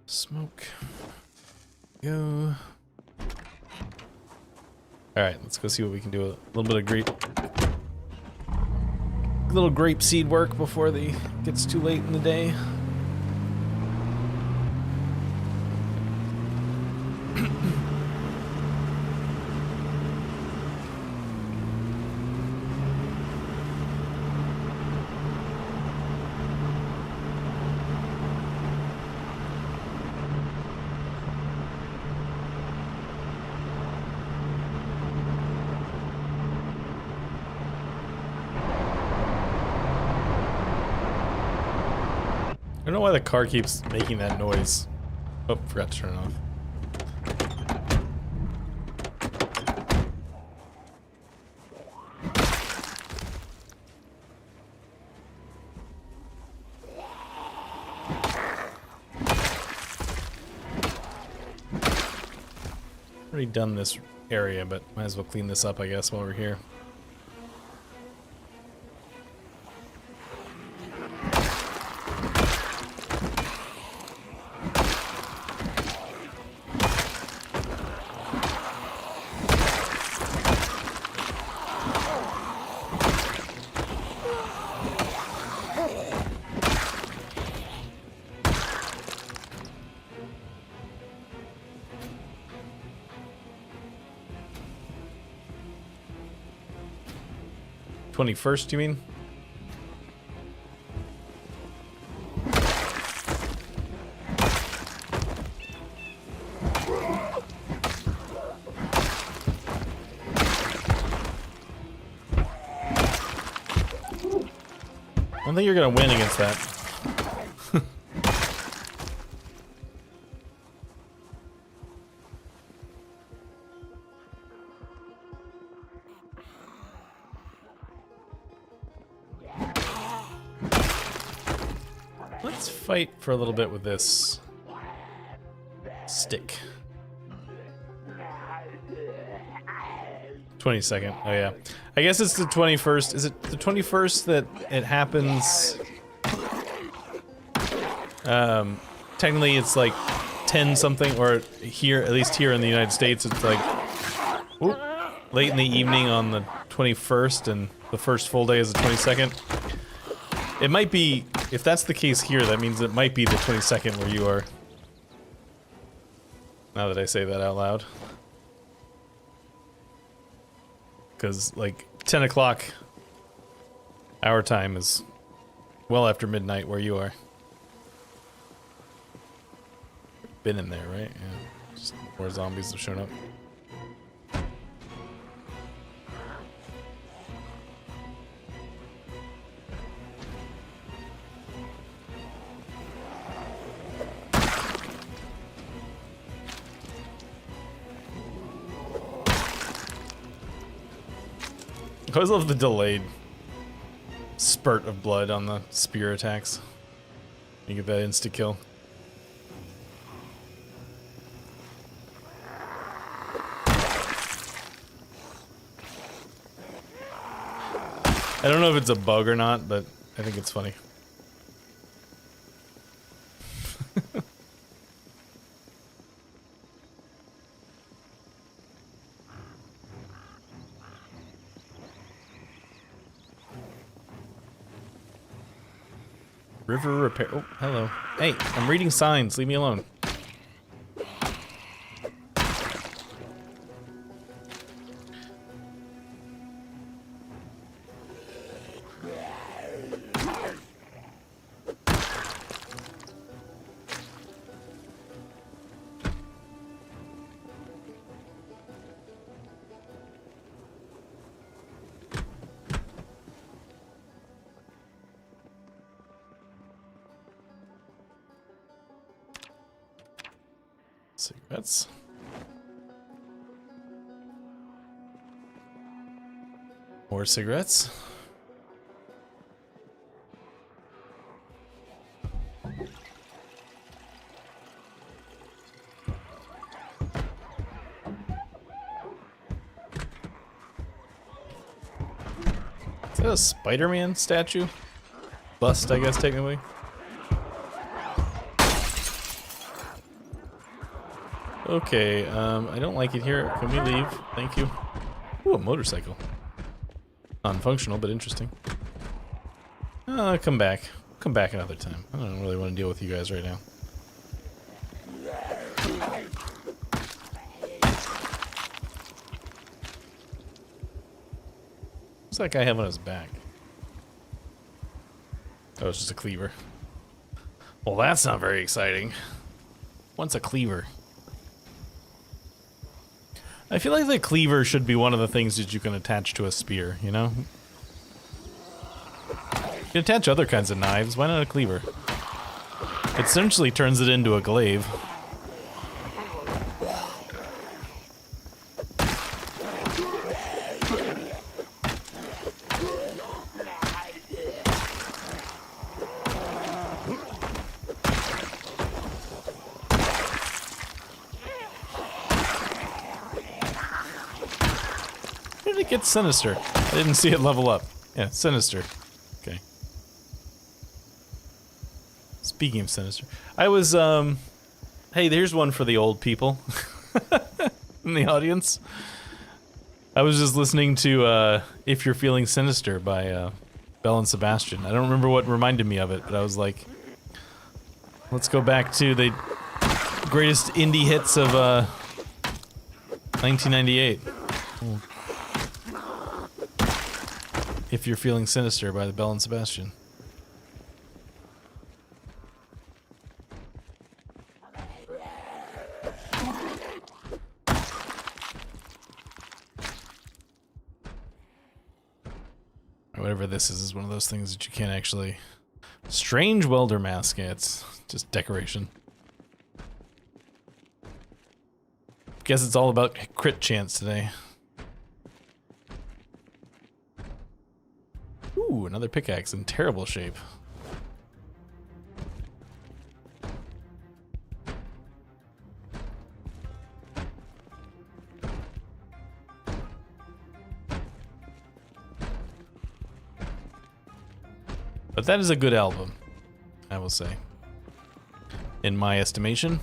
[SPEAKER 1] Smoke. Go. Alright, let's go see what we can do. A little bit of grape. A little grape seed work before it gets too late in the day. I don't know why the car keeps making that noise. Oh, forgot to turn it off. Already done this area, but might as well clean this up, I guess, while we're here. "21st, you mean?" I don't think you're gonna win against that. Let's fight for a little bit with this stick. 22nd. Oh yeah. I guess it's the 21st. Is it the 21st that it happens? Technically it's like 10 something, or here, at least here in the United States, it's like whoop, late in the evening on the 21st, and the first full day is the 22nd. It might be, if that's the case here, that means it might be the 22nd where you are. Now that I say that out loud. Because, like, 10 o'clock our time is well after midnight where you are. Been in there, right? Yeah. Just more zombies have shown up. I always love the delayed spurt of blood on the spear attacks. You get that insta-kill. I don't know if it's a bug or not, but I think it's funny. River repair. Oh, hello. Hey, I'm reading signs. Leave me alone. Cigarettes. More cigarettes. Is that a Spider-Man statue? Bust, I guess, technically. Okay, I don't like it here. Can we leave? Thank you. Ooh, a motorcycle. Non-functional, but interesting. Come back. Come back another time. I don't really want to deal with you guys right now. What's that guy have on his back? Oh, it's just a cleaver. Well, that's not very exciting. What's a cleaver? I feel like the cleaver should be one of the things that you can attach to a spear, you know? You can attach other kinds of knives, why not a cleaver? It essentially turns it into a glaive. Where did it get sinister? I didn't see it level up. Yeah, sinister. Okay. Speaking of sinister, I was, hey, there's one for the old people in the audience. I was just listening to, If You're Feeling Sinister by, Belle and Sebastian. I don't remember what reminded me of it, but I was like, let's go back to the greatest indie hits of, 1998. Ooh. If You're Feeling Sinister by the Belle and Sebastian. Whatever this is one of those things that you can't actually... Strange welder mask, yeah, it's just decoration. Guess it's all about crit chance today. Ooh, another pickaxe in terrible shape. But that is a good album, I will say. In my estimation.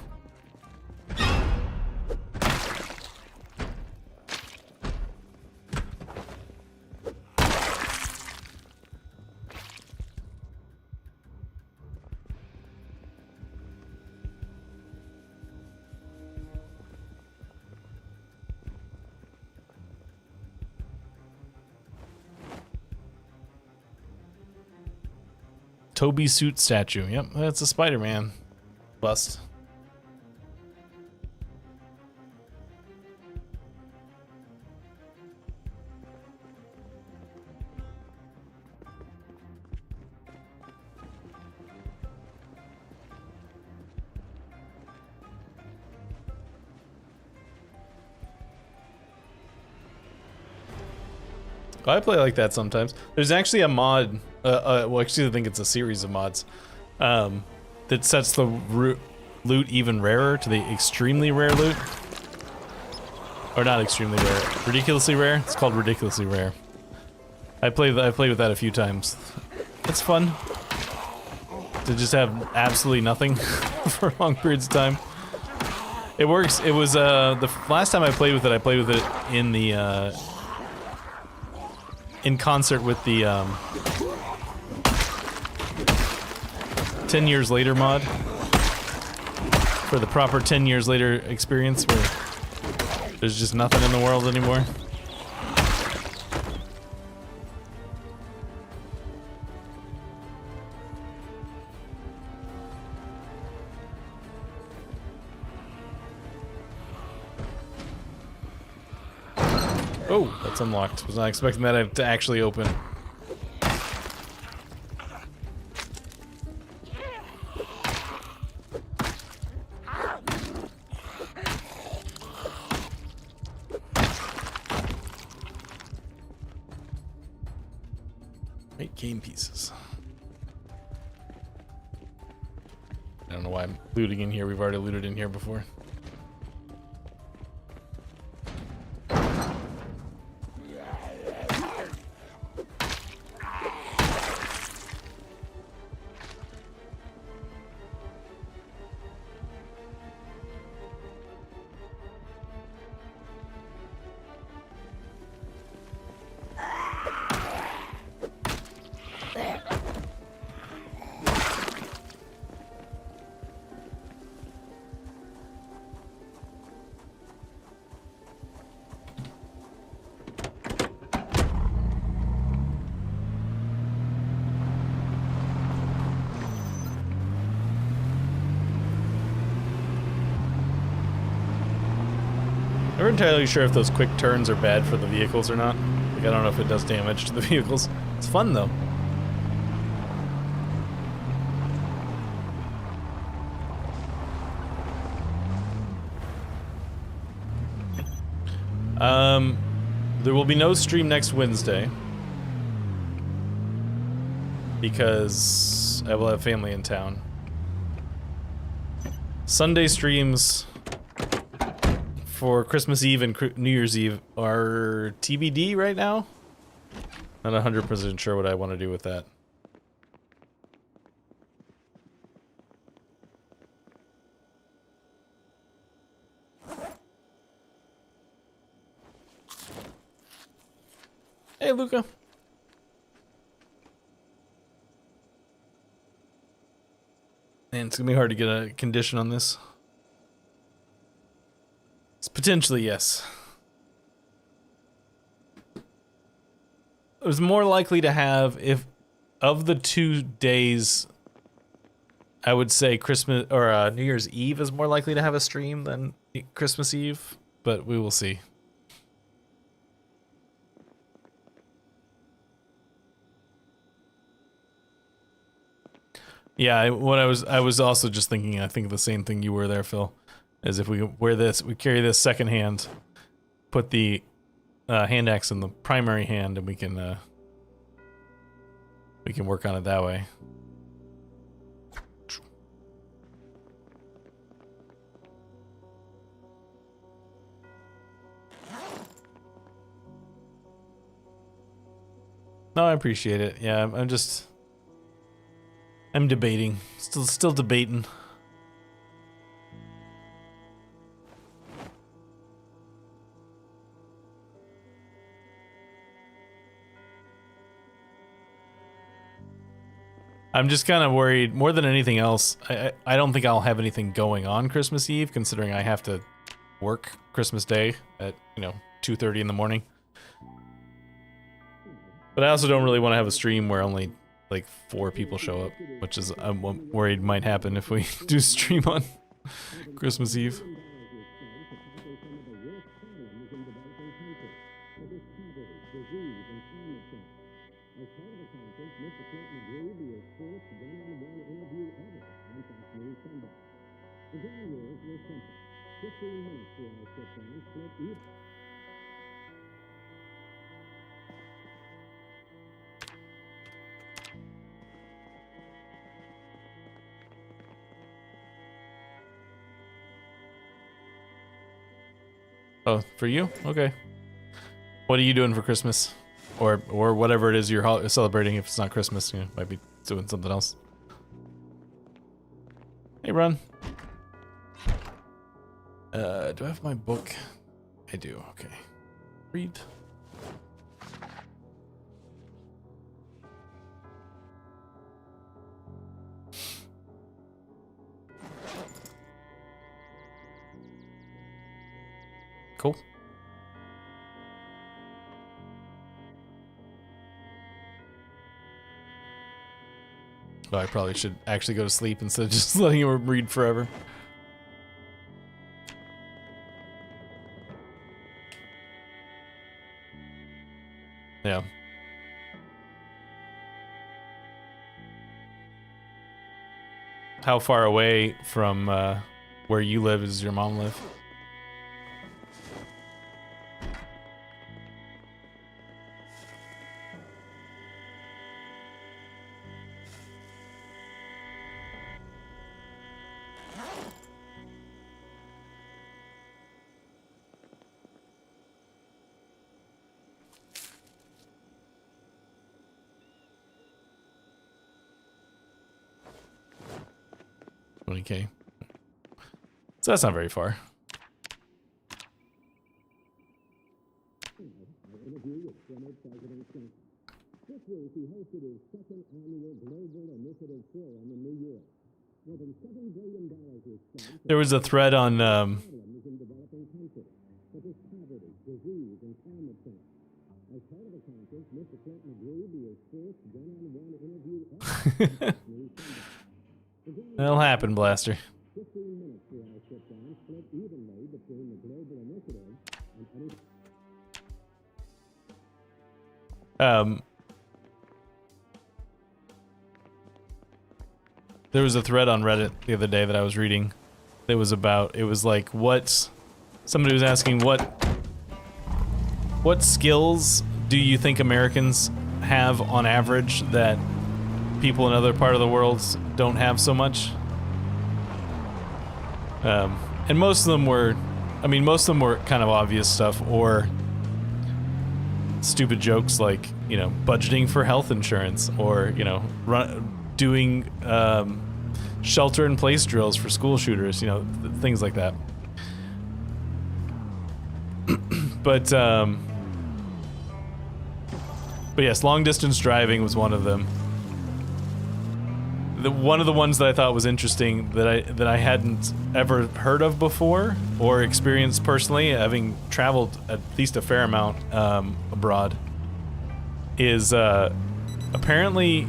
[SPEAKER 1] Toby suit statue. Yep, that's a Spider-Man bust. I play like that sometimes. There's actually a mod, well actually I think it's a series of mods, that sets the loot even rarer to the extremely rare loot. Or not extremely rare, ridiculously rare? It's called ridiculously rare. I played with that a few times. It's fun to just have absolutely nothing for long periods of time. It works. It was, the last time I played with it in the, in concert with the 10 years later mod for the proper 10 years later experience where there's just nothing in the world anymore. Oh, that's unlocked. Was not expecting that to actually open. Great game pieces. I don't know why I'm looting in here. We've already looted in here before. Never entirely sure if those quick turns are bad for the vehicles or not. Like, I don't know if it does damage to the vehicles. It's fun though. There will be no stream next Wednesday because I will have family in town. Sunday streams for Christmas Eve and New Year's Eve are TBD right now. Not 100% sure what I want to do with that. Hey, Luca. Man, it's gonna be hard to get a condition on this. It's potentially yes. It was more likely to have, if of the 2 days, I would say Christmas or New Year's Eve is more likely to have a stream than Christmas Eve, but we will see. Yeah, I was also just thinking, I think the same thing you were there, Phil. As if we wear this, we carry this second hand, put the hand axe in the primary hand, and we can work on it that way. No, I appreciate it. Yeah, I'm debating. Still debating. I'm just kind of worried, more than anything else. I don't think I'll have anything going on Christmas Eve, considering I have to work Christmas Day at, 2:30 in the morning. But I also don't really want to have a stream where only, like, 4 people show up, which is, I'm worried might happen if we do stream on Christmas Eve. Oh, for you? Okay. What are you doing for Christmas? Or whatever it is you're celebrating. If it's not Christmas, might be doing something else. Hey, Ron. Do I have my book? I do, okay. Read. Cool. Oh, I probably should actually go to sleep instead of just letting him read forever. Yeah. How far away from where you live does your mom live? 20K. So that's not very far.
[SPEAKER 2] This week, he hosted his second annual Global Initiative Forum in New York. More than $7 billion was spent
[SPEAKER 1] There was a thread on
[SPEAKER 2] problems in developing countries, such as poverty, disease, and climate change. As part of the conference, Mr. Clinton agreed to his first one-on-one interview ever.
[SPEAKER 1] That'll happen, Blaster.
[SPEAKER 2] 15 minutes for our sit-down, split evenly between the Global Initiative and any...
[SPEAKER 1] There was a thread on Reddit the other day that I was reading. It was like somebody was asking what skills do you think Americans have on average that people in other part of the world don't have so much? And most of them were kind of obvious stuff or stupid jokes like, you know, budgeting for health insurance or, you know, doing shelter-in-place drills for school shooters, you know, things like that. But yes, long-distance driving was one of them. One of the ones that I thought was interesting that I hadn't ever heard of before or experienced personally, having traveled at least a fair amount abroad, is apparently,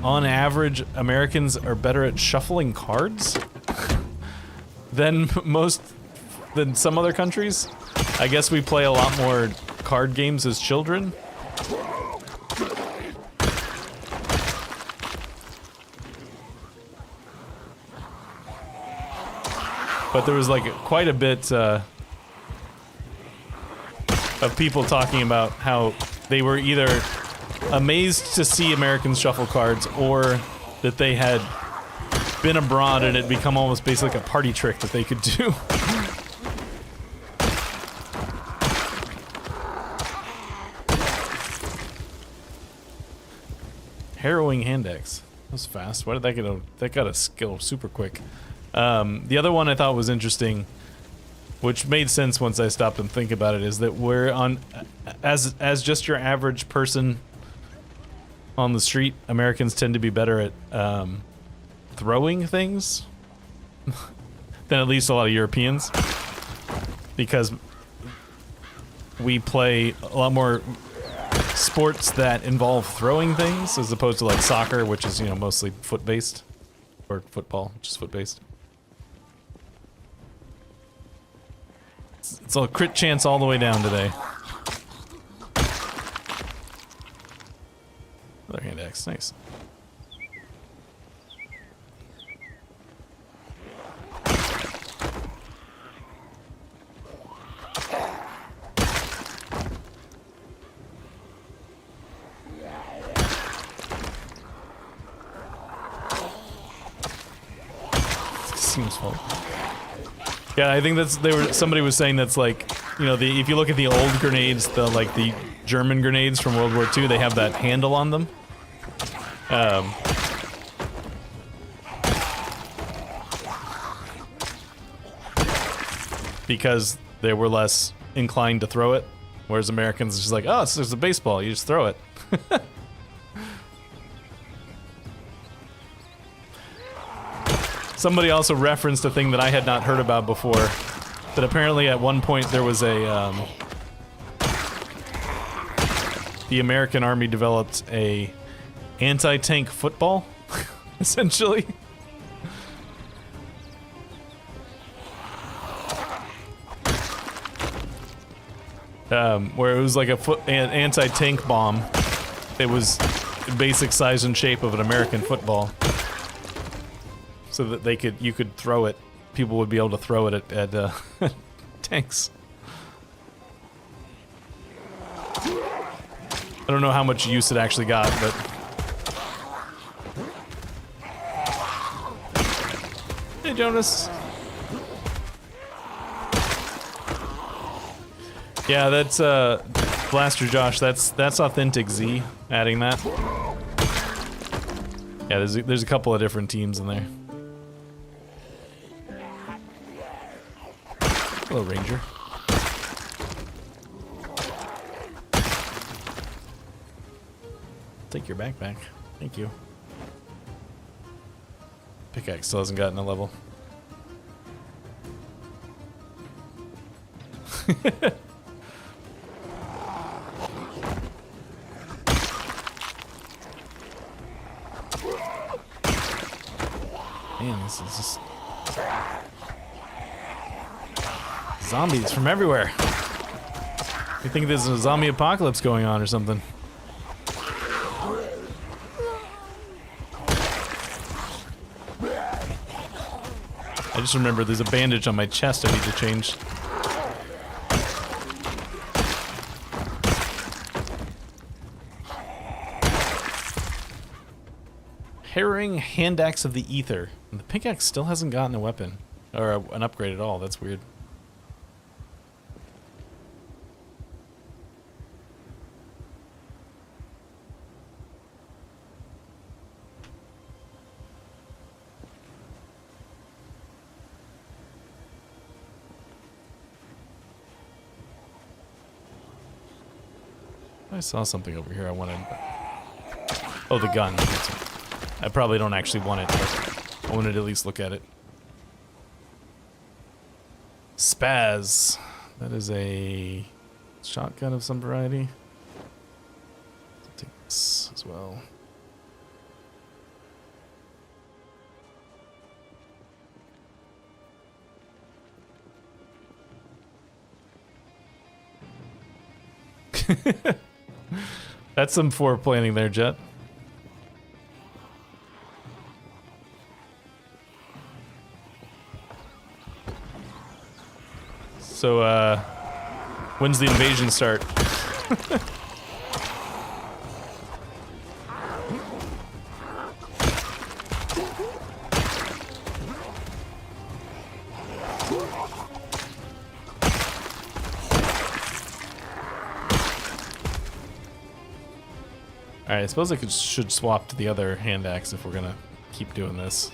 [SPEAKER 1] on average, Americans are better at shuffling cards than some other countries. I guess we play a lot more card games as children. But there was like quite a bit of people talking about how they were either amazed to see Americans shuffle cards or that they had been abroad and it become almost basically like a party trick that they could do. Harrowing hand axe. That was fast. Why did that get that got a skill super quick. The other one I thought was interesting, which made sense once I stopped and think about it, is that we're on, as just your average person on the street, Americans tend to be better at throwing things than at least a lot of Europeans, because we play a lot more sports that involve throwing things as opposed to like soccer, which is, you know, mostly foot-based, or football, which is foot-based. It's a crit chance all the way down today. Another hand axe, nice. Seems full. Yeah, I think somebody was saying that's like, you know, if you look at the old grenades, the German grenades from World War II, they have that handle on them. Because they were less inclined to throw it, whereas Americans are just like, oh, it's just a baseball, you just throw it. Somebody also referenced a thing that I had not heard about before, that apparently at one point there was the American Army developed a anti-tank football, essentially. Where it was like an anti-tank bomb. It was basic size and shape of an American football. So that you could throw it. People would be able to throw it at tanks. I don't know how much use it actually got, but hey, Jonas. Yeah, that's Blaster Josh. That's Authentic Z adding that. Yeah, there's a couple of different teams in there. Hello, Ranger. Take your backpack. Thank you. Pickaxe still hasn't gotten a level. Man, this is just zombies from everywhere. You think there's a zombie apocalypse going on or something? I just remember there's a bandage on my chest I need to change. Harrowing hand axe of the ether. And the pickaxe still hasn't gotten a weapon. Or an upgrade at all. That's weird. I saw something over here I wanted. Oh, the gun. I probably don't actually want it, but I wanted to at least look at it. Spaz. That is a shotgun of some variety. I'll take this as well. That's some foreplanning there, Jet. So, when's the invasion start? Alright, I suppose I should swap to the other hand axe if we're gonna keep doing this.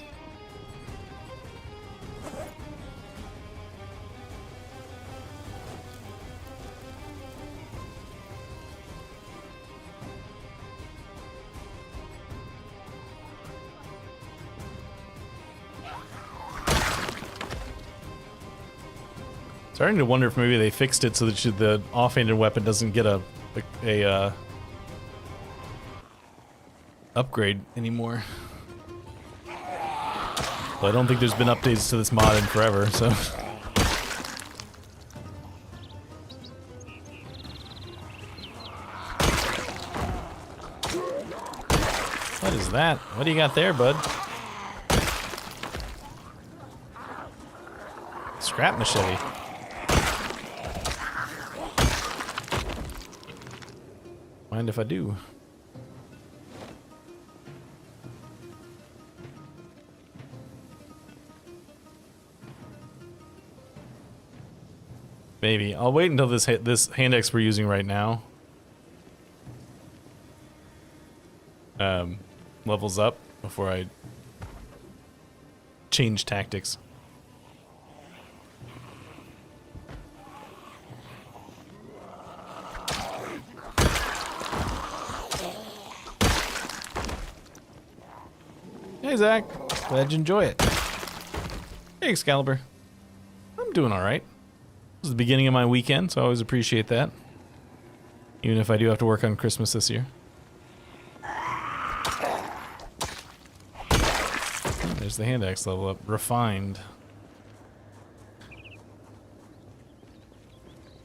[SPEAKER 1] Starting to wonder if maybe they fixed it so that the offhanded weapon doesn't get a upgrade anymore. Well, I don't think there's been updates to this mod in forever, so. What is that? What do you got there, bud? Scrap machete. Mind if I do? Maybe. I'll wait until this hand axe we're using right now levels up before I change tactics. Hey Zach, glad you enjoy it. Hey Excalibur, I'm doing all right. This is the beginning of my weekend, so I always appreciate that. Even if I do have to work on Christmas this year. Oh, there's the hand axe level up. Refined.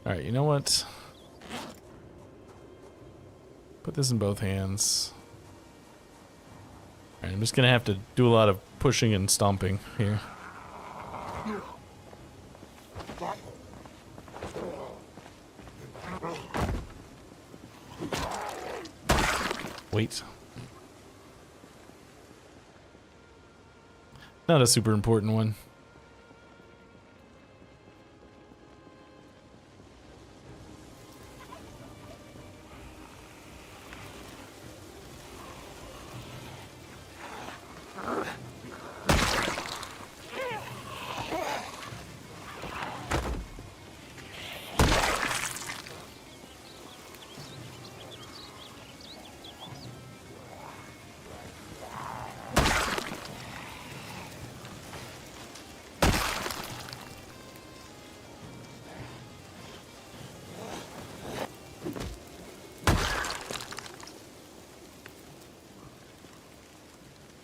[SPEAKER 1] Alright, you know what? Put this in both hands. Alright, I'm just gonna have to do a lot of pushing and stomping here. Wait. Not a super important one.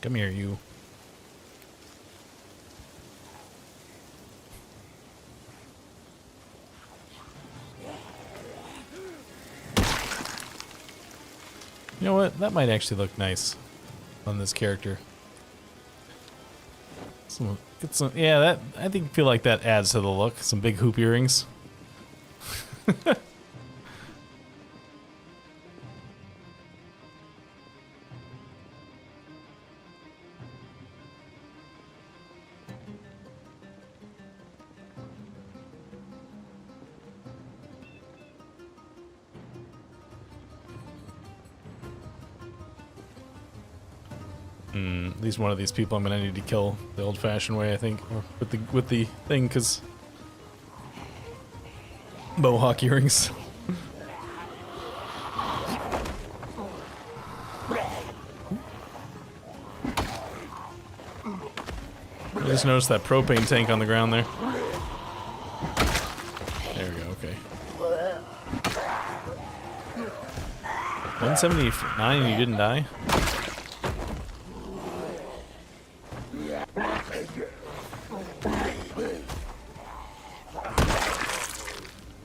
[SPEAKER 1] Come here, you. You know what? That might actually look nice on this character. Get some, yeah, that I feel like that adds to the look. Some big hoop earrings. At least one of these people I'm gonna need to kill the old-fashioned way, I think, or with the thing, because mohawk earrings. I just noticed that propane tank on the ground there. There we go. Okay. 179 and you didn't die?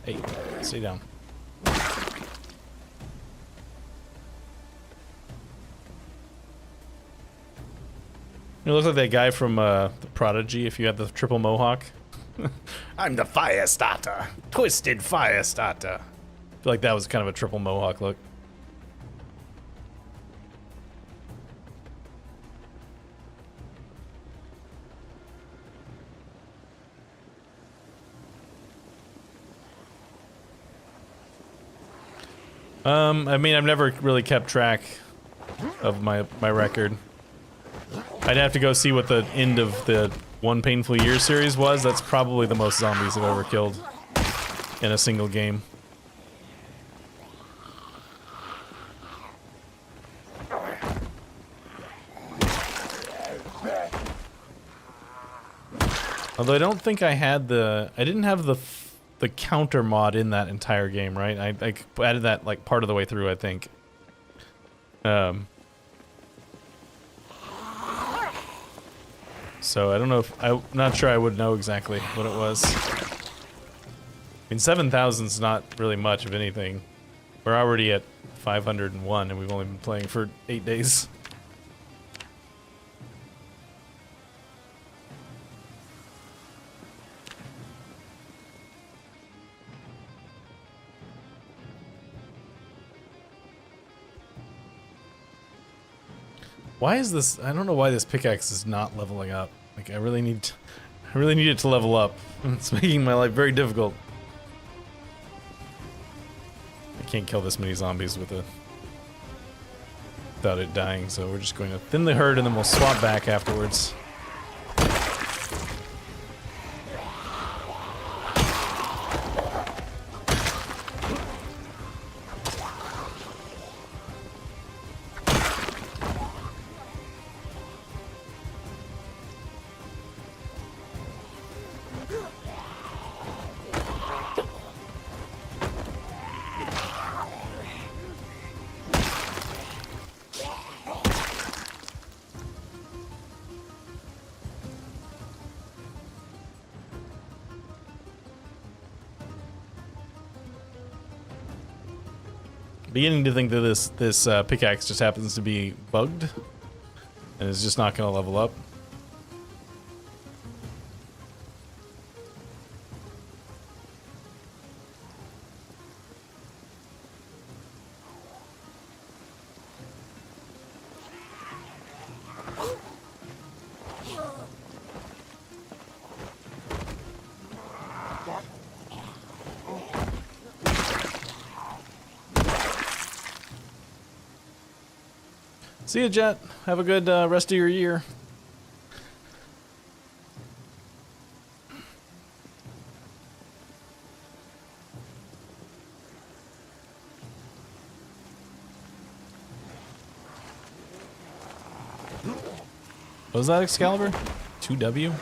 [SPEAKER 1] Hey, stay down. You look like that guy from the Prodigy if you had the triple mohawk. I'm the fire starter. Twisted fire starter. I feel like that was kind of a triple mohawk look. I mean, I've never really kept track of my record. I'd have to go see what the end of the One Painful Year series was. That's probably the most zombies I've ever killed in a single game. Although I don't think I had I didn't have the counter mod in that entire game, right? I added that like part of the way through, I think. So I don't know if I'm not sure I would know exactly what it was. I mean, 7,000's not really much of anything. We're already at 501 and we've only been playing for 8 days. Why is this? I don't know why this pickaxe is not leveling up. Like I really need it to level up. It's making my life very difficult. I can't kill this many zombies without it dying, so we're just going to thin the herd and then we'll swap back afterwards. Beginning to think that this pickaxe just happens to be bugged and is just not going to level up. See ya, Jet. Have a good rest of your year. What was that, Excalibur? 2W?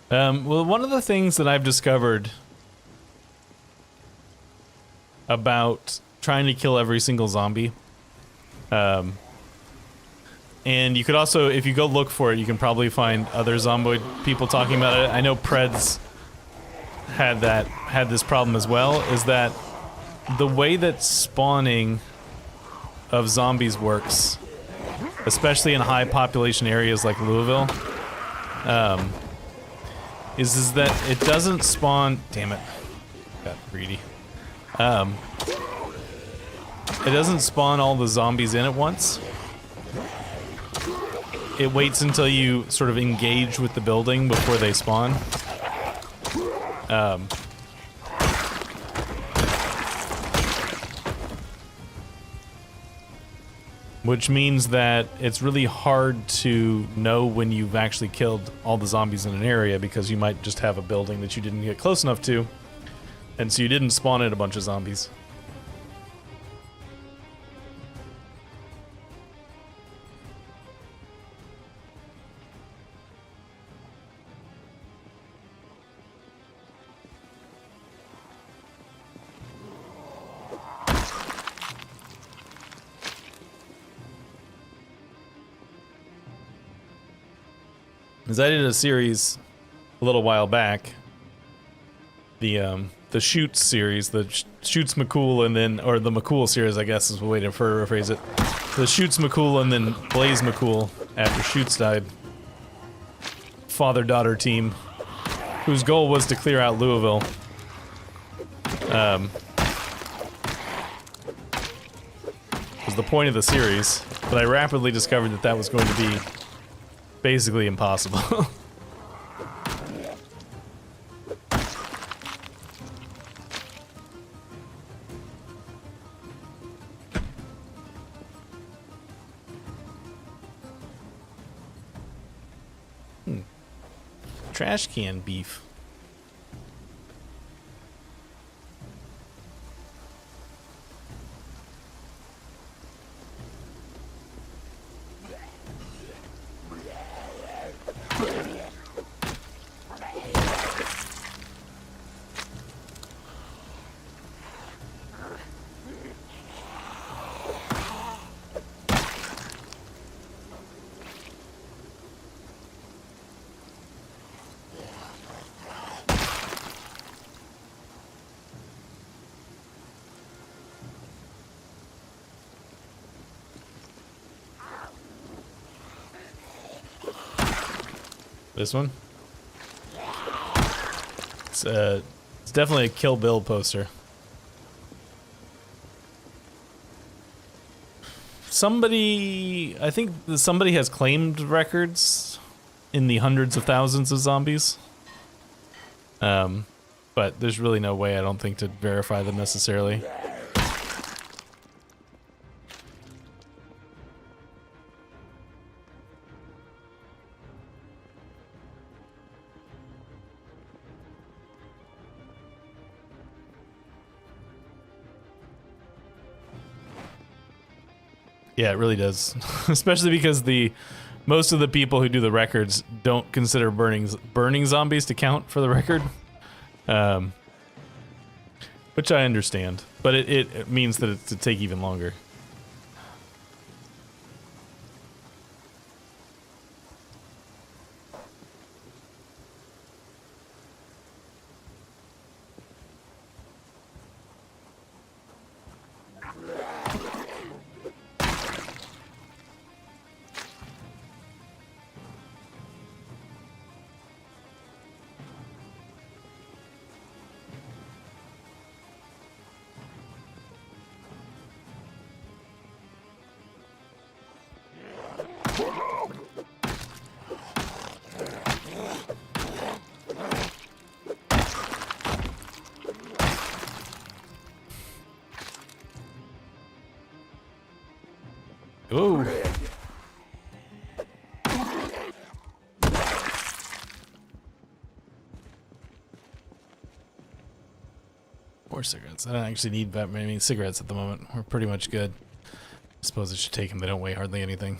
[SPEAKER 1] Well, one of the things that I've discovered about trying to kill every single zombie, and you could also, if you go look for it, you can probably find other zomboid people talking about it. I know Preds had this problem as well, is that the way that spawning of zombies works, especially in high population areas like Louisville, is that it doesn't spawn. Damn it, got greedy. It doesn't spawn all the zombies in at once. It waits until you sort of engage with the building before they spawn. Which means that it's really hard to know when you've actually killed all the zombies in an area, because you might just have a building that you didn't get close enough to, and so you didn't spawn in a bunch of zombies. Because I did a series a little while back, the Shoots series, the Shoots McCool, and then, or the McCool series, I guess is the way to rephrase it. The Shoots McCool and then Blaze McCool after Shoots died. Father-daughter team, whose goal was to clear out Louisville. Was the point of the series, but I rapidly discovered that that was going to be basically impossible. Trash can beef. This one? It's definitely a Kill Bill poster. Somebody, I think somebody has claimed records in the hundreds of thousands of zombies. But there's really no way, I don't think, to verify them necessarily. Yeah, it really does. Especially because most of the people who do the records don't consider burning zombies to count for the record. Which I understand, but it means that it to take even longer. Ooh. More cigarettes. I don't actually need that many cigarettes at the moment. We're pretty much good. I suppose I should take them. They don't weigh hardly anything.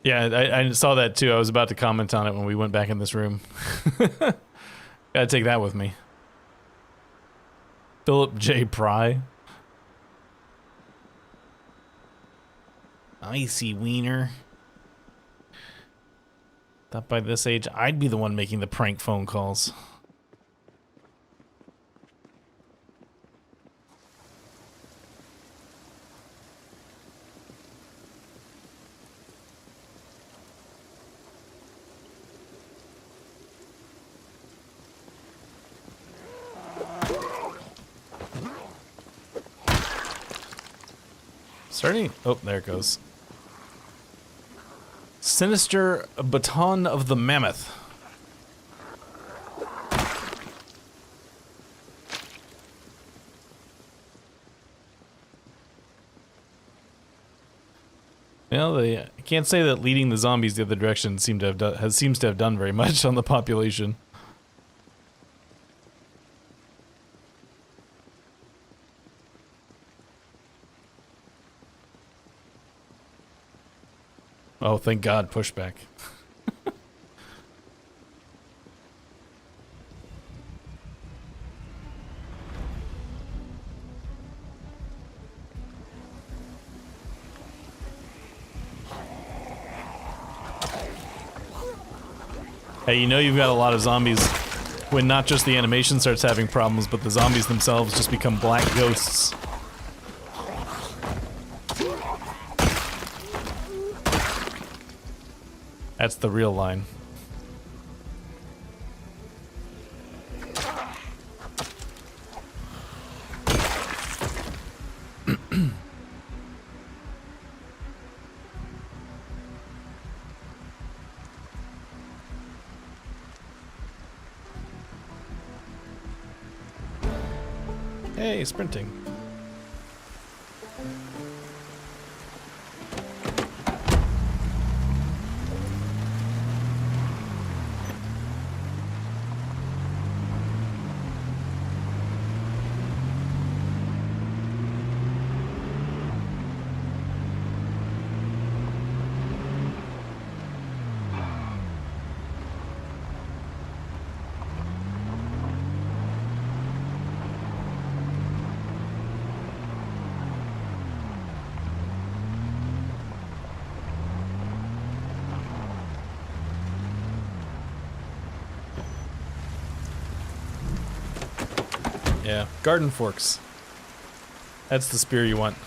[SPEAKER 1] Yeah, I saw that too. I was about to comment on it when we went back in this room. Gotta take that with me. Philip J. Pry. Icy wiener. Thought by this age, I'd be the one making the prank phone calls. Starting. Oh, there it goes. Sinister Baton of the Mammoth. Well, I can't say that leading the zombies the other direction seems to have done very much on the population. Oh, thank God, pushback. Hey, you know you've got a lot of zombies when not just the animation starts having problems, but the zombies themselves just become black ghosts. That's the real line. Hey, sprinting. Yeah, garden forks. That's the spear you want.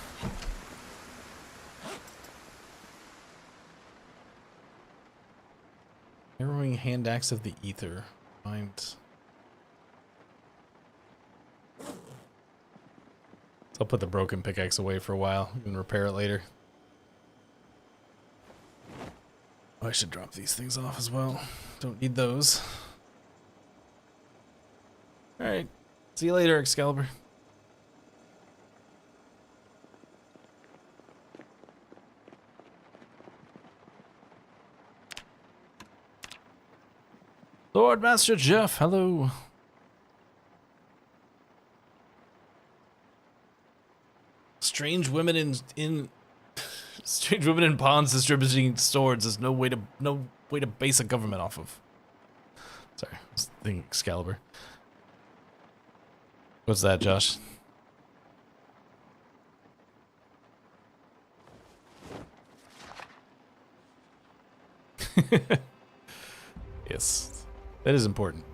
[SPEAKER 1] Harrowing hand axe of the ether. Find. So I'll put the broken pickaxe away for a while and repair it later. Oh, I should drop these things off as well. Don't need those. Alright. See you later, Excalibur. Lord Master Jeff, hello. Strange women in strange women in ponds distributing swords is no way to base a government off of. Sorry, I was thinking Excalibur. What's that, Josh? Yes, that is important.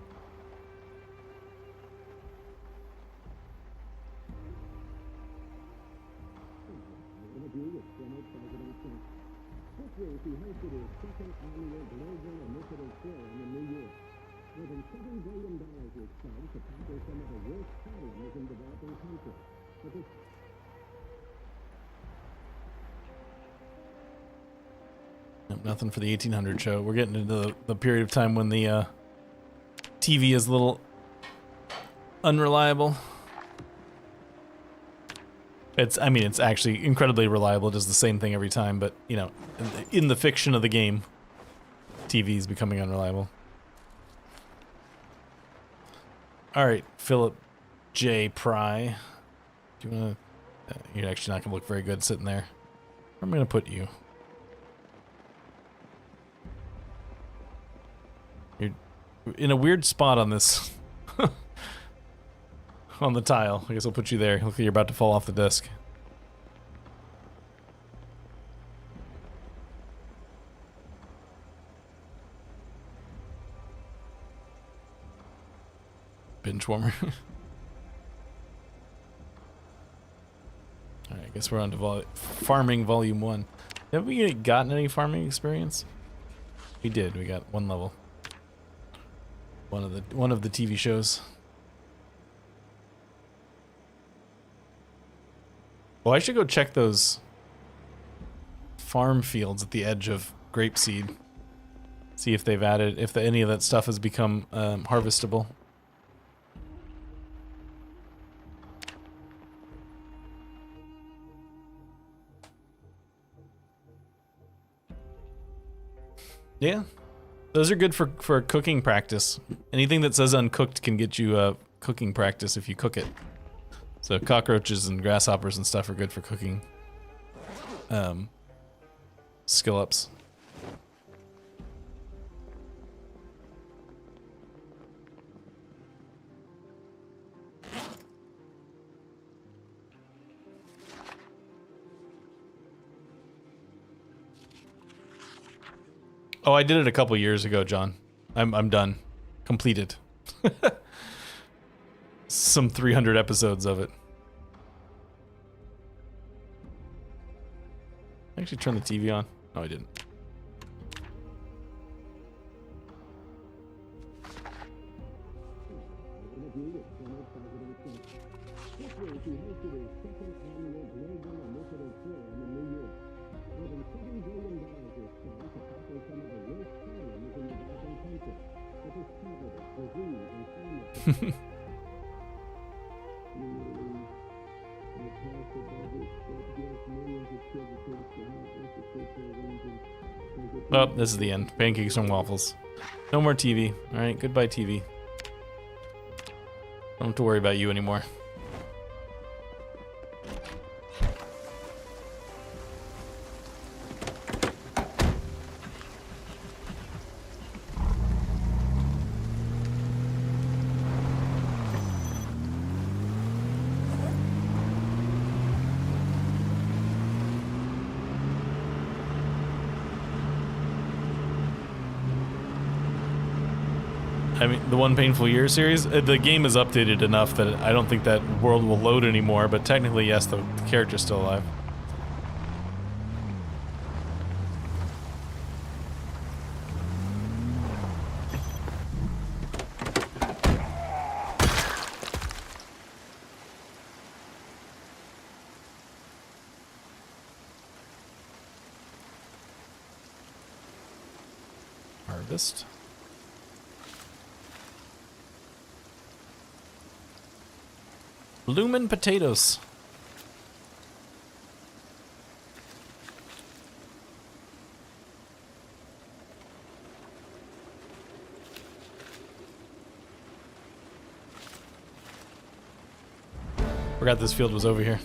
[SPEAKER 1] Nothing for the 1800 show. We're getting into the period of time when the TV is a little unreliable. I mean, it's actually incredibly reliable. It does the same thing every time, but, you know, in the fiction of the game, TV is becoming unreliable. Alright, Philip J. Pry. Do you want to... You're actually not going to look very good sitting there. Where am I going to put you? in a weird spot on this. On the tile. I guess I'll put you there. Look like you're about to fall off the desk. Bench warmer. Alright, I guess we're on to farming volume 1. Have we gotten any farming experience? We did. We got one level. One of the TV shows. Well, I should go check those farm fields at the edge of Grapeseed. See if they've added, if any of that stuff has become harvestable. Yeah, those are good for cooking practice. Anything that says uncooked can get you cooking practice if you cook it. So cockroaches and grasshoppers and stuff are good for cooking. Skill ups. Oh, I did it a couple years ago, John. I'm done. Completed. Some 300 episodes of it. I actually turned the TV on. No, I didn't. Oh, this is the end. Pancakes and waffles. No more TV. Alright, goodbye TV. Don't have to worry about you anymore. I mean, the One Painful Year series, the game is updated enough that I don't think that world will load anymore, but technically, yes, the character's still alive. Harvest. Bloomin' potatoes. Forgot this field was over here.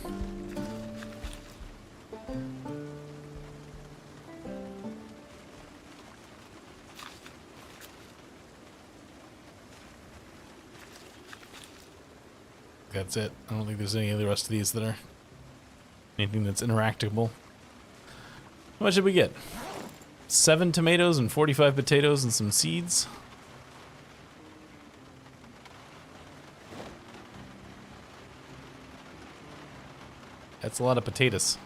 [SPEAKER 1] That's it. I don't think there's any of the rest of these that are anything that's interactable. How much did we get? 7 tomatoes and 45 potatoes and some seeds. That's a lot of potatoes.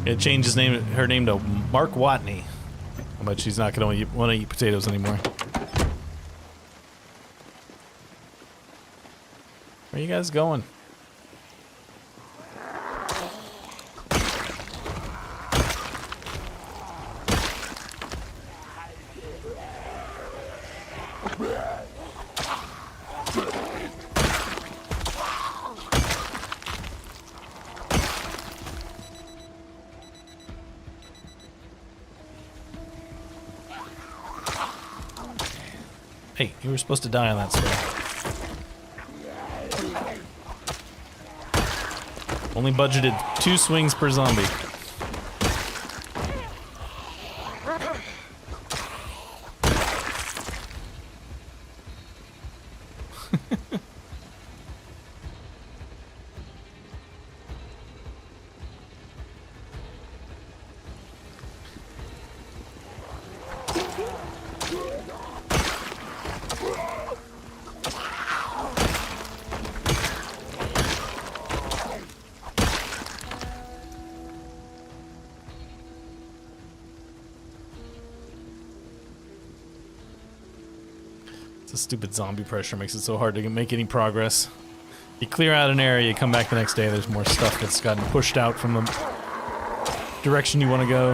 [SPEAKER 1] It changed her name to Mark Watney. But she's not going to want to eat potatoes anymore. Where are you guys going? Hey, you were supposed to die on that swing. Only budgeted 2 swings per zombie. The stupid zombie pressure makes it so hard to make any progress. You clear out an area, you come back the next day, there's more stuff that's gotten pushed out from the direction you want to go.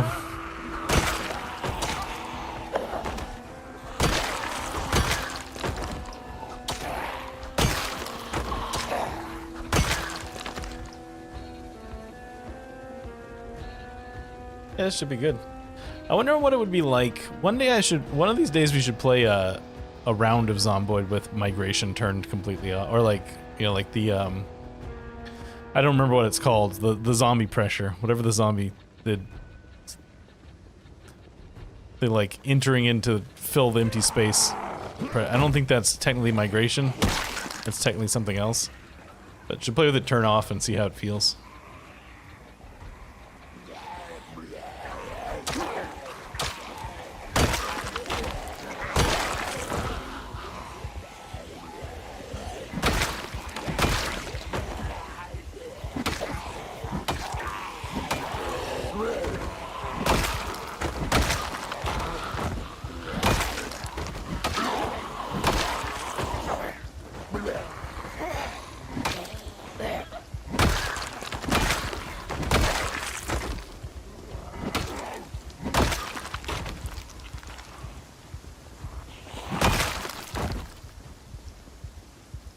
[SPEAKER 1] Yeah, this should be good. I wonder what it would be like. One of these days we should play a round of Zomboid with migration turned completely off, or like, you know, like the I don't remember what it's called, the zombie pressure, whatever the zombie did. They like entering into fill the empty space. I don't think that's technically migration. It's technically something else. But should play with it turn off and see how it feels.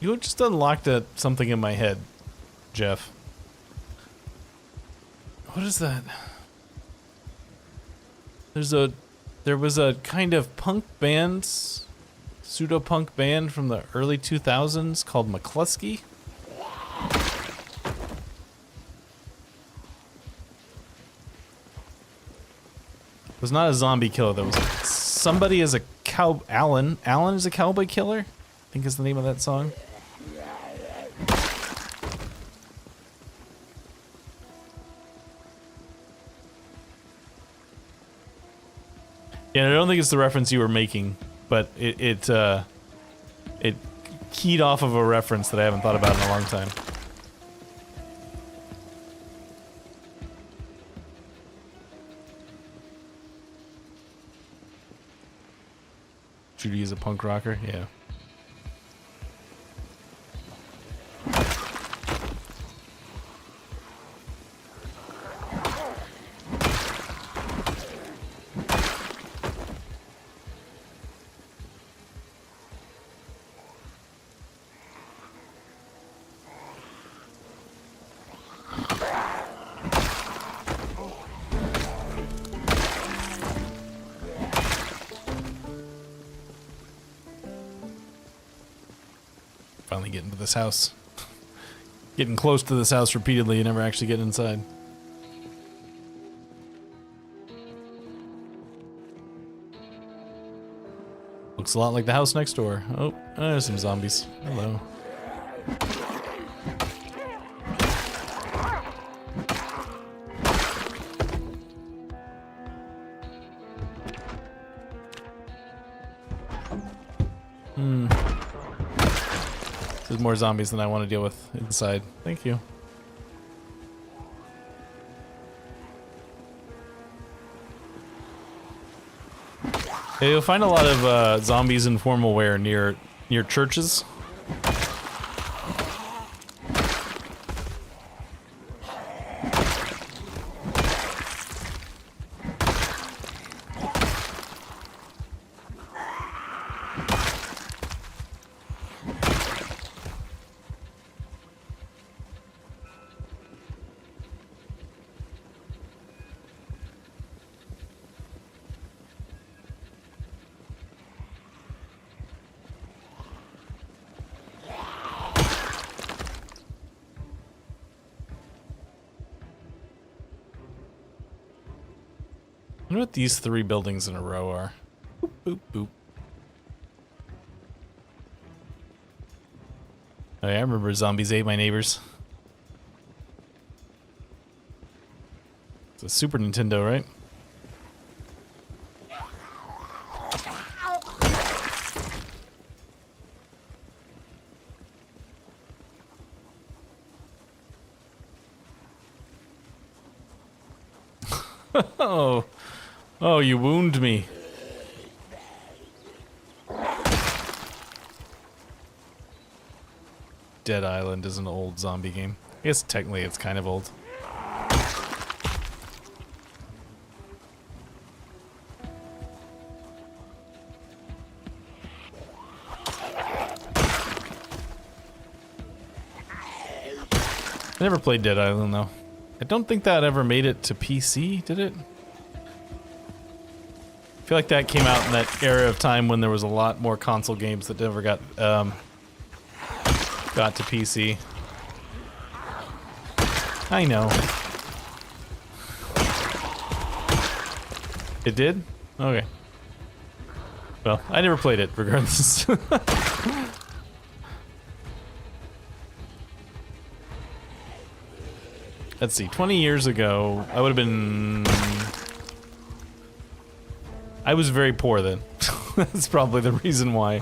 [SPEAKER 1] You just unlocked something in my head, Jeff. What is that? There was a kind of punk band, pseudo-punk band from the early 2000s called McCluskey. It was not a zombie killer, there was somebody as a Alan is a cowboy killer, I think is the name of that song. Yeah, I don't think it's the reference you were making, but it keyed off of a reference that I haven't thought about in a long time. Judy is a punk rocker, yeah. Finally getting to this house. Getting close to this house repeatedly and never actually getting inside. Looks a lot like the house next door. Oh, there's some zombies. Hello. There's more zombies than I want to deal with inside. Thank you. Yeah, you'll find a lot of zombies in formal wear near churches. wonder what these 3 buildings in a row are. Boop, boop, boop. Oh yeah, I remember Zombies Ate My Neighbors. It's a Super Nintendo, right? Oh, oh, you wound me. Dead Island is an old zombie game. I guess technically it's kind of old. I never played Dead Island though. I don't think that ever made it to PC, did it? I feel like that came out in that era of time when there was a lot more console games that never got to PC. I know. It did? Okay. Well, I never played it, regardless. Let's see, 20 years ago, I would have been... I was very poor then. That's probably the reason why.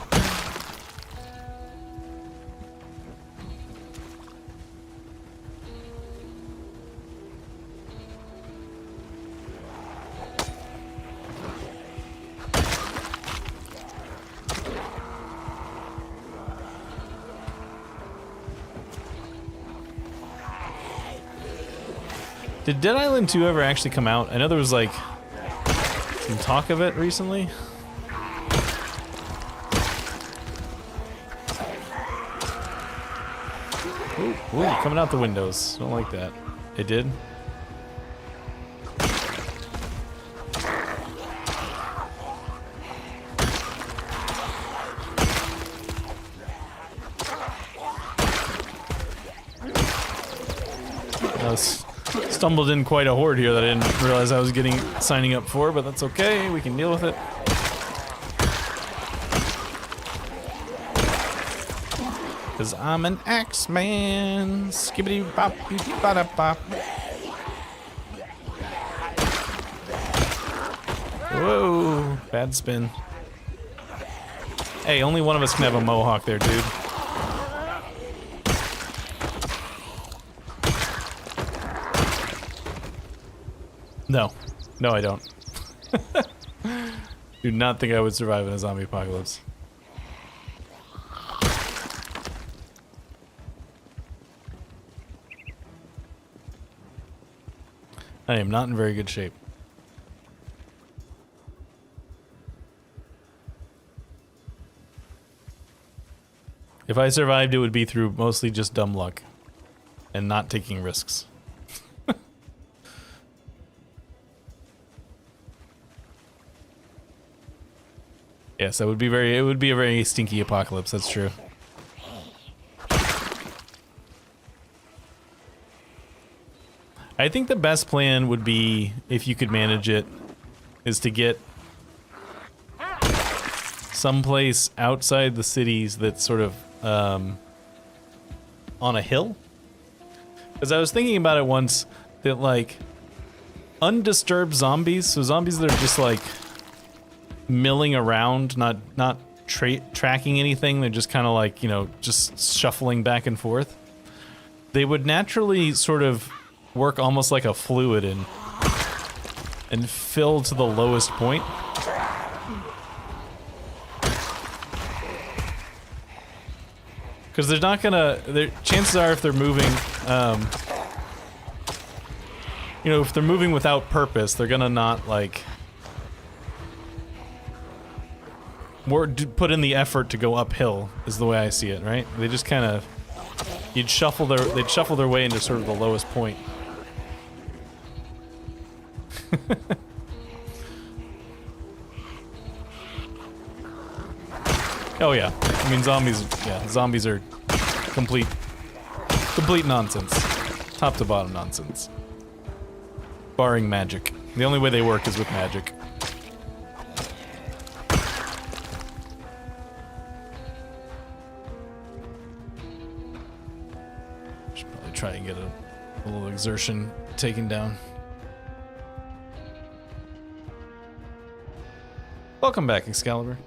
[SPEAKER 1] Did Dead Island 2 ever actually come out? I know there was like some talk of it recently. Ooh, ooh, coming out the windows. Don't like that. It did? Stumbled in quite a horde here that I didn't realize I was signing up for, but that's okay, we can deal with it. Cause I'm an Axeman. Skibbity bop beep bada bop. Whoa, bad spin. Hey, only one of us can have a mohawk there, dude. No. No, I don't. Do not think I would survive in a zombie apocalypse. I am not in very good shape. If I survived, it would be through mostly just dumb luck and not taking risks. Yes, it would be a very stinky apocalypse, that's true. I think the best plan would be, if you could manage it, is to get someplace outside the cities that's sort of on a hill. Because I was thinking about it once, that like undisturbed zombies, so zombies that are just like milling around, not tracking anything, they're just kind of like, you know, just shuffling back and forth. They would naturally sort of work almost like a fluid and fill to the lowest point. Because they're not gonna, chances are if they're moving, you know, if they're moving without purpose, they're gonna not like put in the effort to go uphill, is the way I see it, right? They just kind of, they'd shuffle their way into sort of the lowest point. Oh yeah, I mean zombies are complete nonsense, top to bottom nonsense, barring magic. The only way they work is with magic. Should probably try and get a little exertion taken down. Welcome back, Excalibur.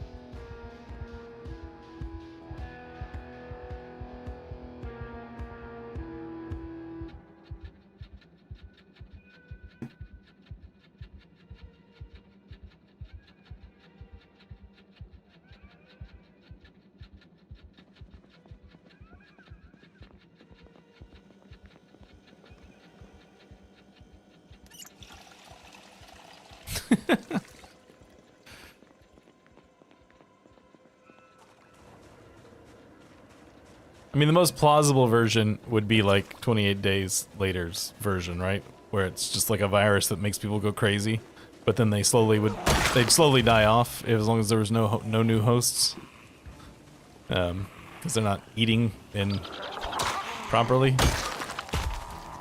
[SPEAKER 1] I mean, the most plausible version would be like 28 days later's version, right? Where it's just like a virus that makes people go crazy, but then they'd slowly die off as long as there was no new hosts, because they're not eating properly,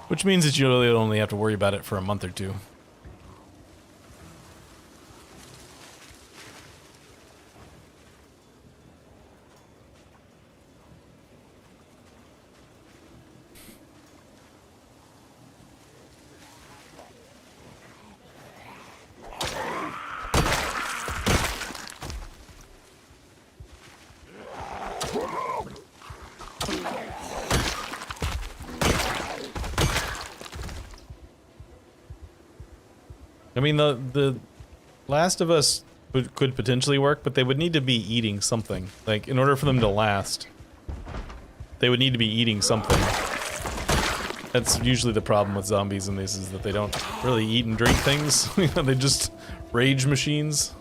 [SPEAKER 1] which means that you really only have to worry about it for a month or two. I mean, the Last of Us could potentially work, but they would need to be eating something. Like, in order for them to last, they would need to be eating something. That's usually the problem with zombies in this, is that they don't really eat and drink things. They just rage machines.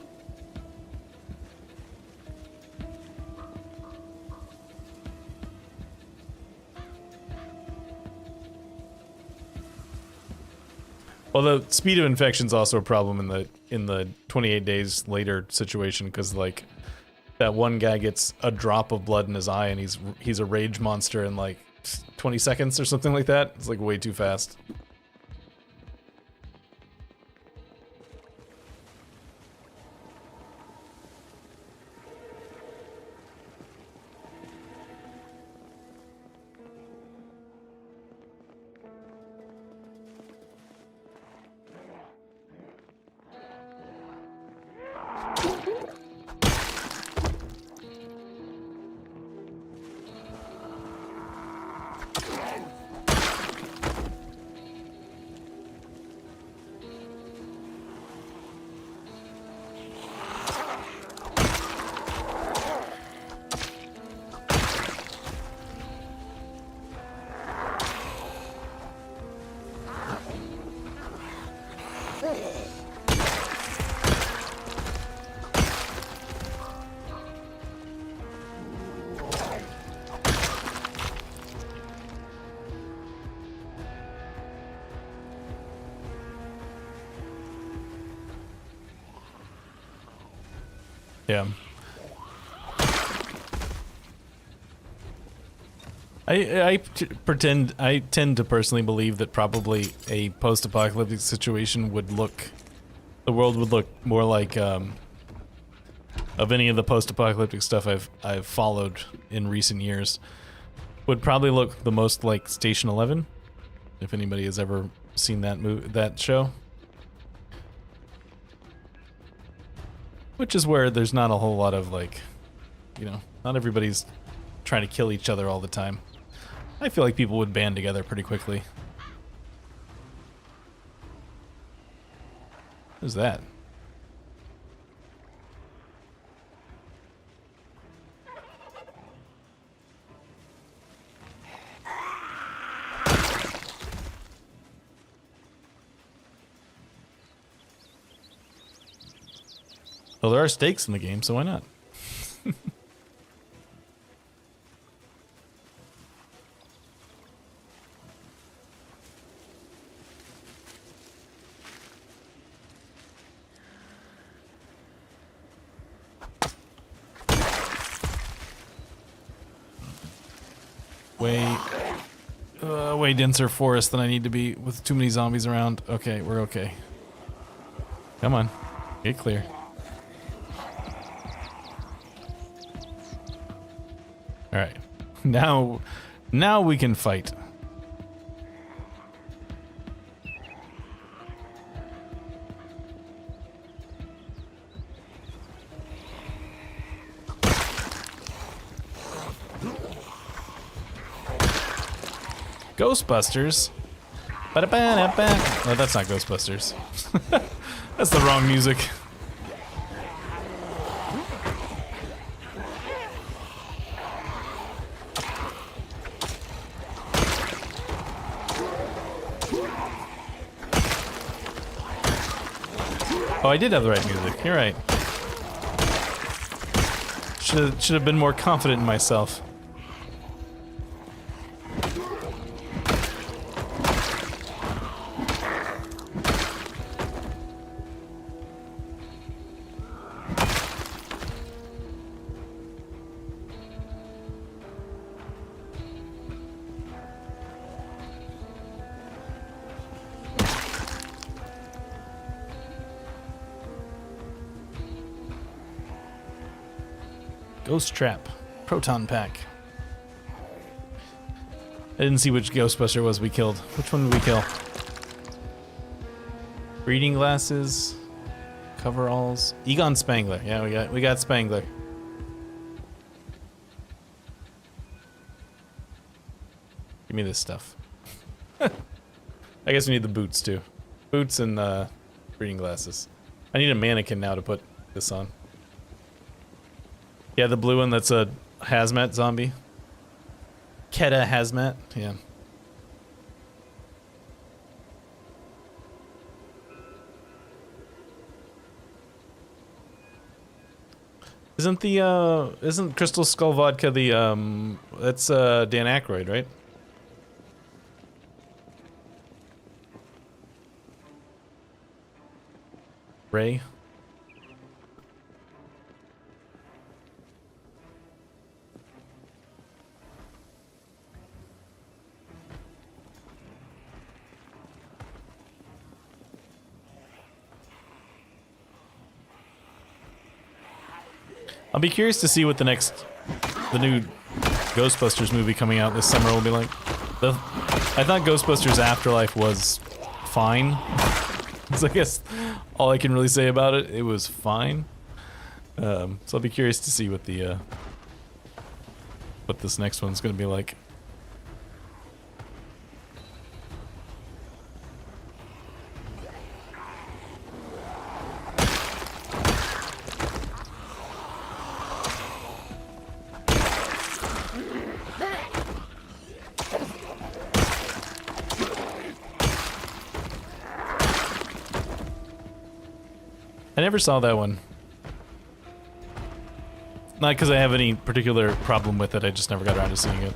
[SPEAKER 1] Well, the speed of infection is also a problem in the 28 days later situation, because like that one guy gets a drop of blood in his eye and he's a rage monster in like 20 seconds or something like that. It's like way too fast. Yeah. I tend to personally believe that probably a post-apocalyptic situation would look, the world would look more like of any of the post-apocalyptic stuff I've followed in recent years, would probably look the most like Station 11, if anybody has ever seen that show. Which is where there's not a whole lot of, like, you know, not everybody's trying to kill each other all the time. I feel like people would band together pretty quickly. Who's that? Well, there are stakes in the game, so why not? Way denser forest than I need to be with too many zombies around. Okay, we're okay. Come on. Get clear. Alright. Now we can fight. Ghostbusters? Ba-da-ba-da-ba. Oh, that's not Ghostbusters. That's the wrong music. Oh, I did have the right music. You're right. Should have been more confident in myself. Ghost Trap. Proton Pack. I didn't see which Ghostbuster was we killed. Which one did we kill? Reading glasses. Coveralls. Egon Spangler. Yeah, we got Spangler. Give me this stuff. I guess we need the boots too. Boots and reading glasses. I need a mannequin now to put this on. Yeah, the blue one, that's a hazmat zombie. Keta hazmat, yeah. Isn't Crystal Skull Vodka the, that's Dan Aykroyd, right? Ray? I'll be curious to see what the new Ghostbusters movie coming out this summer will be like. I thought Ghostbusters Afterlife was fine. So I guess all I can really say about it, it was fine. So I'll be curious to see what what this next one's gonna be like. I never saw that one. Not because I have any particular problem with it, I just never got around to seeing it.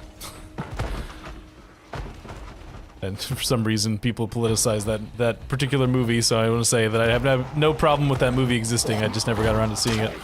[SPEAKER 1] And for some reason, people politicize that particular movie, so I want to say that I have no problem with that movie existing, I just never got around to seeing it.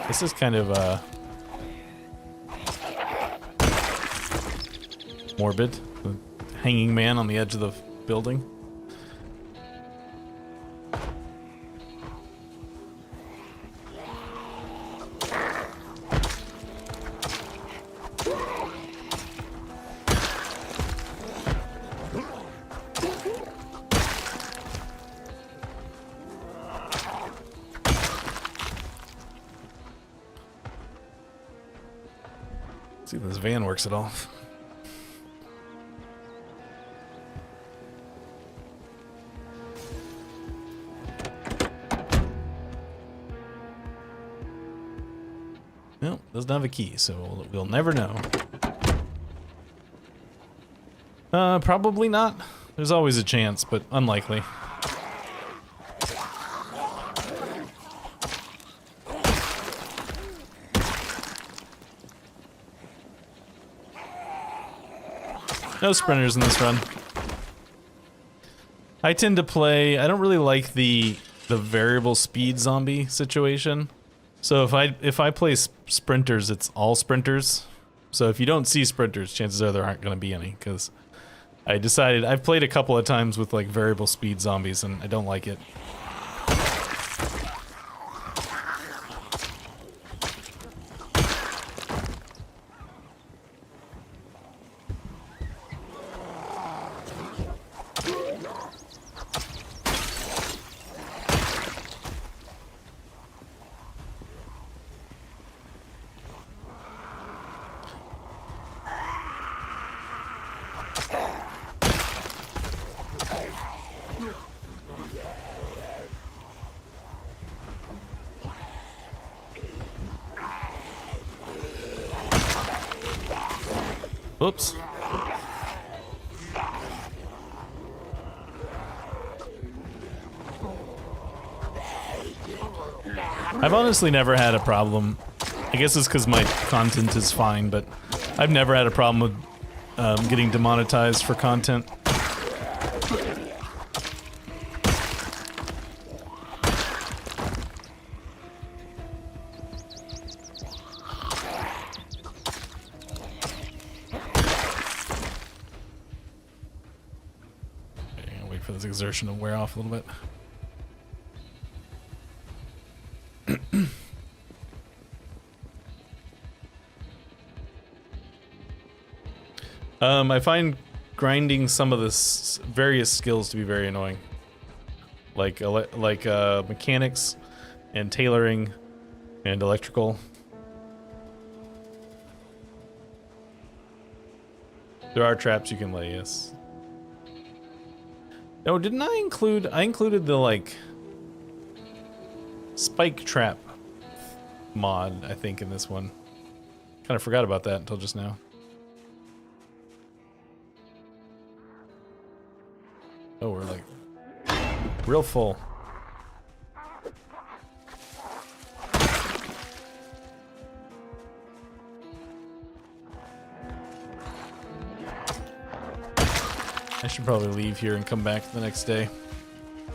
[SPEAKER 1] This is kind of morbid. The hanging man on the edge of the building. See if this van works at all. No, doesn't have a key, so we'll never know. Probably not. There's always a chance, but unlikely. No sprinters in this run. I tend to play... I don't really like the variable speed zombie situation. So if I play sprinters, it's all sprinters. So if you don't see sprinters, chances are there aren't going to be any, because I decided... I've played a couple of times with like variable speed zombies, and I don't like it. Oops. I've honestly never had a problem. I guess it's because my content is fine, but I've never had a problem with getting demonetized for content. For this exertion to wear off a little bit. I find grinding some of the various skills to be very annoying, like mechanics and tailoring and electrical. There are traps you can lay, yes. No, didn't I include... I included the, like... spike trap mod, I think, in this one. Kind of forgot about that until just now. Oh, we're, like... real full. I should probably leave here and come back the next day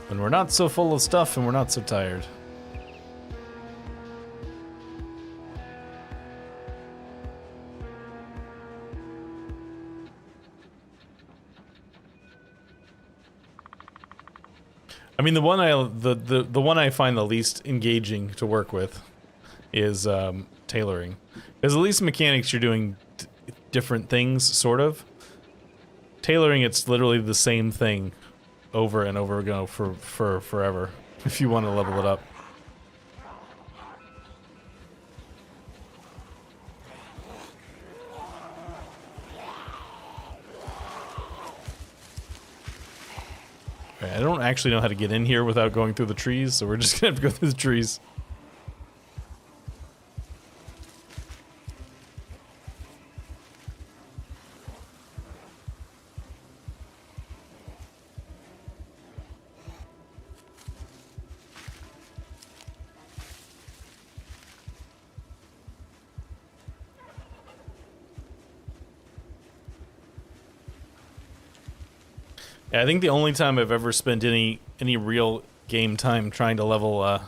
[SPEAKER 1] when we're not so full of stuff and we're not so tired. I mean, the one I find the least engaging to work with is tailoring, because at least mechanics you're doing different things, sort of. Tailoring, it's literally the same thing over and over again for forever if you want to level it up. Right, I don't actually know how to get in here without going through the trees, so we're just gonna have to go through the trees. Yeah, I think the only time I've ever spent any real game time trying to level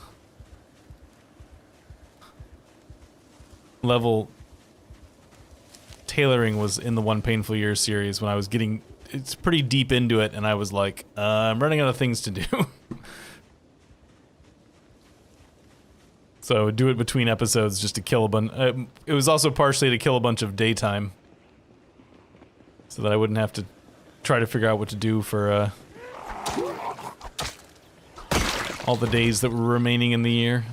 [SPEAKER 1] tailoring was in the One Painful Year series when I was getting it's pretty deep into it and I was like, I'm running out of things to do. So I would do it between episodes just to kill a bunch. It was also partially to kill a bunch of daytime so that I wouldn't have to try to figure out what to do for all the days that were remaining in the year.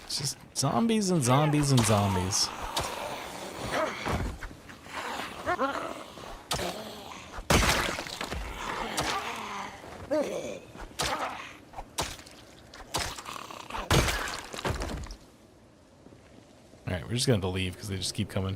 [SPEAKER 1] It's just zombies and zombies and zombies. Alright, we're just gonna have to leave because they just keep coming.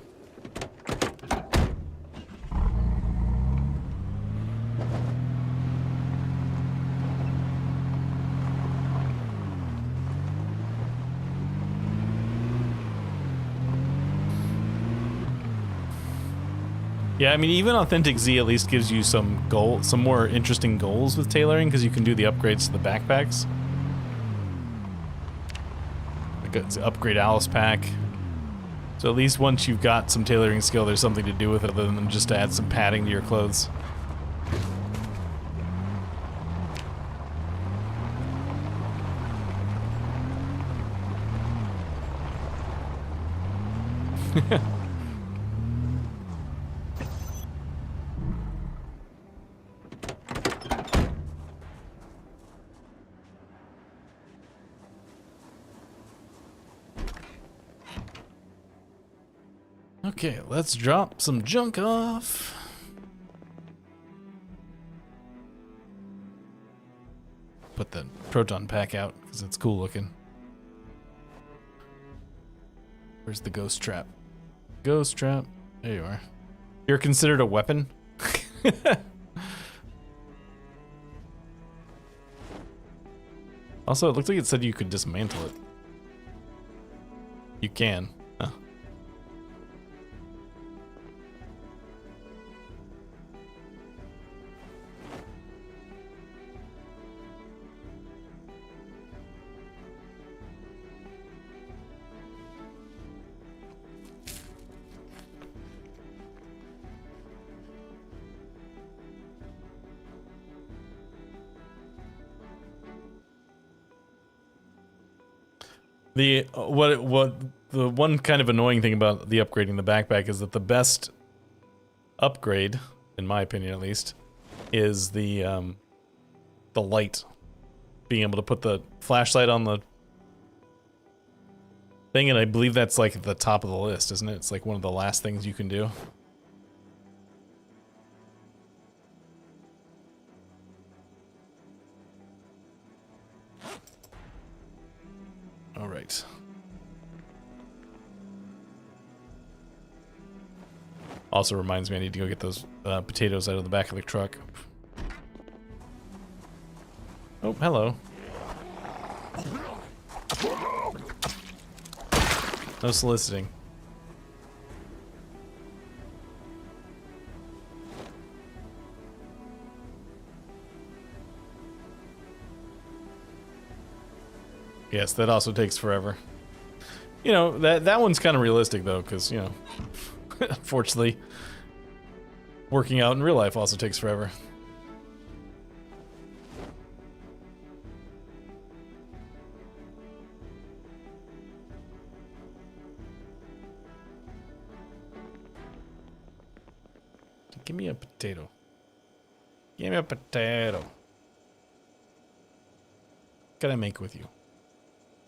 [SPEAKER 1] Yeah, I mean, even Authentic Z at least gives you some more interesting goals with tailoring, because you can do the upgrades to the backpacks. Like it's upgrade Alice pack. So at least once you've got some tailoring skill, there's something to do with it other than just to add some padding to your clothes. Okay, let's drop some junk off. Put the proton pack out because it's cool looking. Where's the ghost trap? Ghost trap. There you are. You're considered a weapon? Also, it looked like it said you could dismantle it. You can. Huh. The the one kind of annoying thing about the upgrading the backpack is that the best upgrade, in my opinion at least, is the light. Being able to put the flashlight on the thing, and I believe that's like at the top of the list, isn't it? It's like one of the last things you can do. All right. Also reminds me I need to go get those potatoes out of the back of the truck. Oh, hello. No soliciting. Yes, that also takes forever. You know, that one's kind of realistic though, because, you know, unfortunately, working out in real life also takes forever. Give me a potato. Give me a potato. What can I make with you?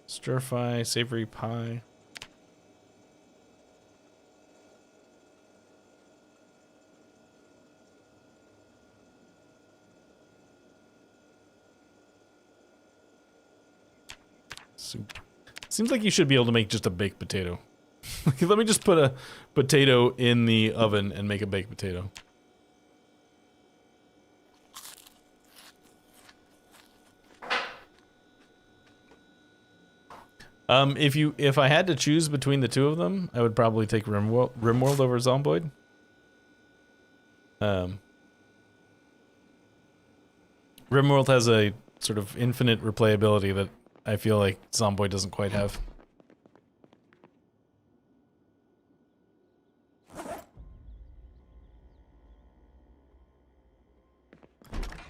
[SPEAKER 1] Stir fry, savory pie. Soup. Seems like you should be able to make just a baked potato. Let me just put a potato in the oven and make a baked potato. If I had to choose between the two of them, I would probably take Rimworld over Zomboid. Rimworld has a sort of infinite replayability that I feel like Zomboid doesn't quite have. Do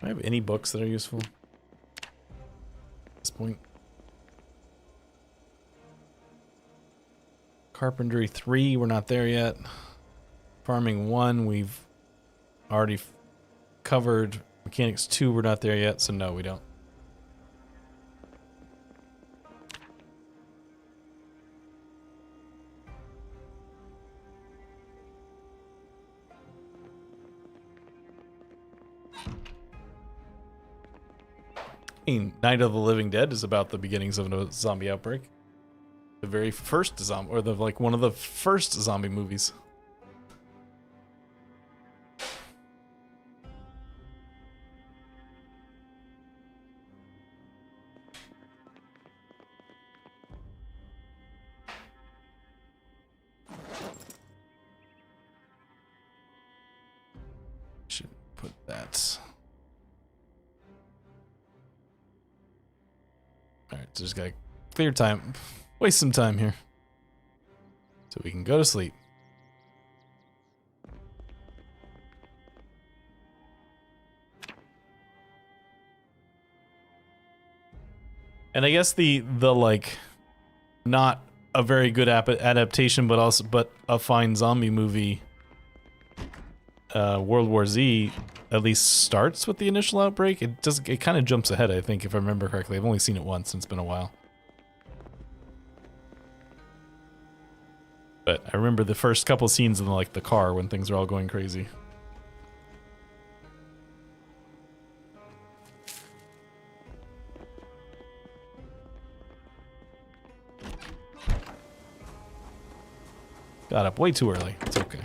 [SPEAKER 1] I have any books that are useful at this point? Carpentry 3, we're not there yet. Farming 1, we've already covered. Mechanics 2, we're not there yet, so no, we don't. I mean, Night of the Living Dead is about the beginnings of a zombie outbreak. The very first zombie, or like one of the first zombie movies. put that? Alright, so just gotta clear time. Waste some time here. So we can go to sleep. And I guess the like not a very good adaptation, but a fine zombie movie. World War Z at least starts with the initial outbreak. It kind of jumps ahead, I think, if I remember correctly. I've only seen it once, and it's been a while. But I remember the first couple scenes in like the car when things are all going crazy. Got up way too early. It's okay.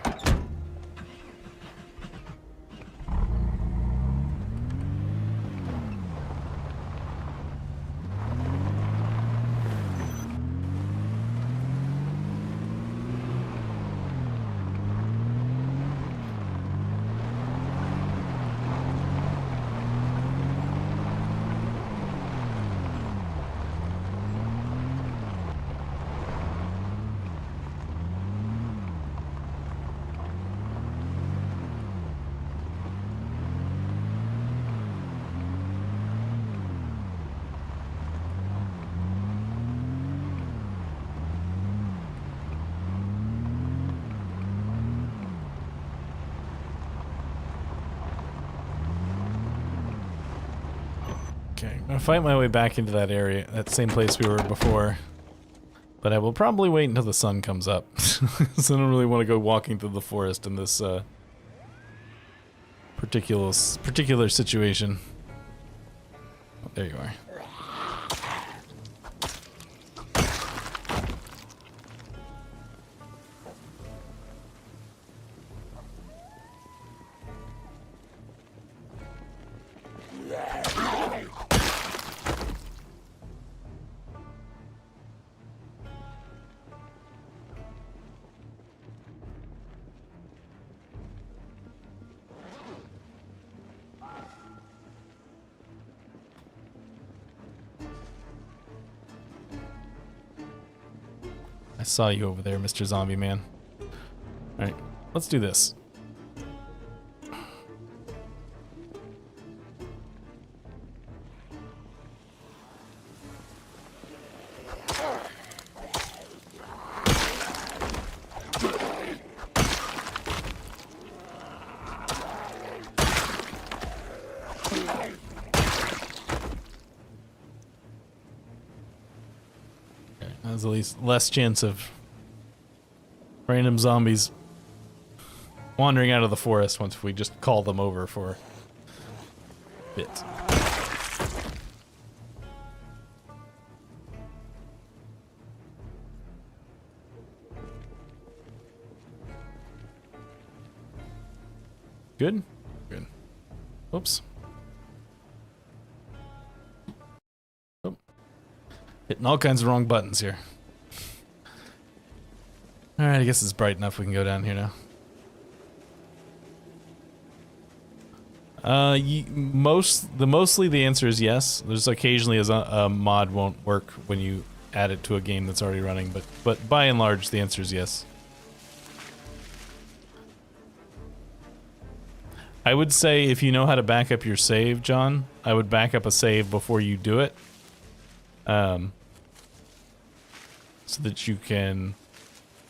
[SPEAKER 1] Okay, I'm gonna fight my way back into that area, that same place we were before. But I will probably wait until the sun comes up. So I don't really want to go walking through the forest in this particular situation. Oh, there you are. I saw you over there, Mr. Zombie Man. Alright, let's do this. There's at least less chance of random zombies wandering out of the forest once we just call them over for a bit. Good? Good. Oops. Hitting all kinds of wrong buttons here. Alright, I guess it's bright enough we can go down here now. Mostly the answer is yes. There's occasionally a mod won't work when you add it to a game that's already running, but by and large the answer is yes. I would say if you know how to back up your save, John, I would back up a save before you do it. So that you can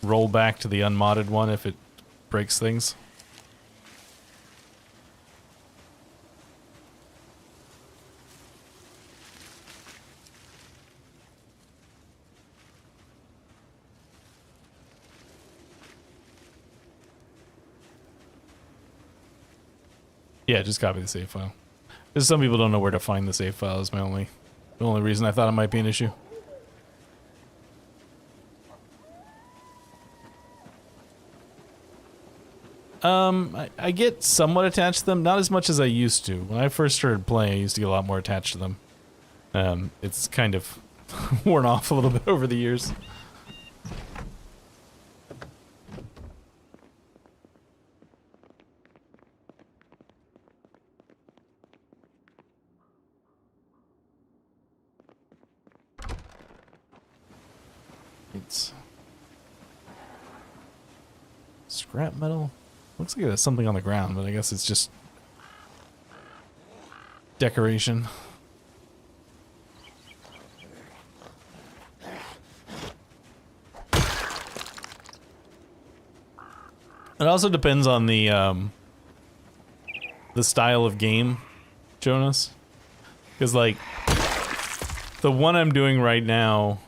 [SPEAKER 1] roll back to the unmodded one if it breaks things. Yeah, just copy the save file. Because some people don't know where to find the save file is the only reason I thought it might be an issue. I get somewhat attached to them, not as much as I used to. When I first started playing, I used to get a lot more attached to them. It's kind of worn off a little bit over the years. Scrap metal? Looks like there's something on the ground, but I guess it's just decoration. It also depends on the style of game, Jonas. Because, like, the one I'm doing right now,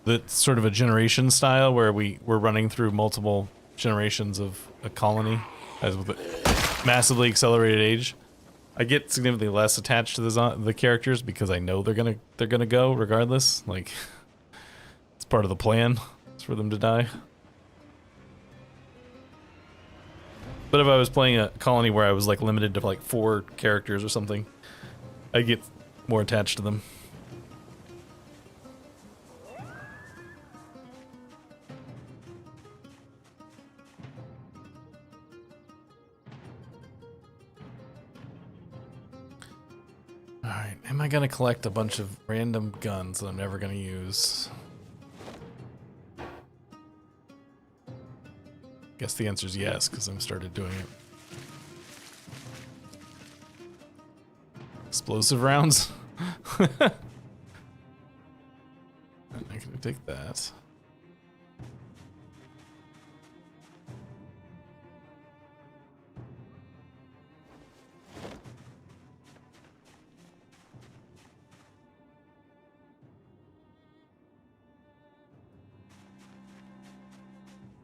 [SPEAKER 1] that's sort of a generation style where we're running through multiple generations of a colony as with a massively accelerated age. I get significantly less attached to the characters because I know they're gonna go regardless. Like, it's part of the plan. It's for them to die. But if I was playing a colony where I was like limited to like 4 characters or something, I get more attached to them. Alright, am I gonna collect a bunch of random guns that I'm never gonna use? Guess the answer is yes, because I've started doing it. Explosive rounds? I'm not gonna take that.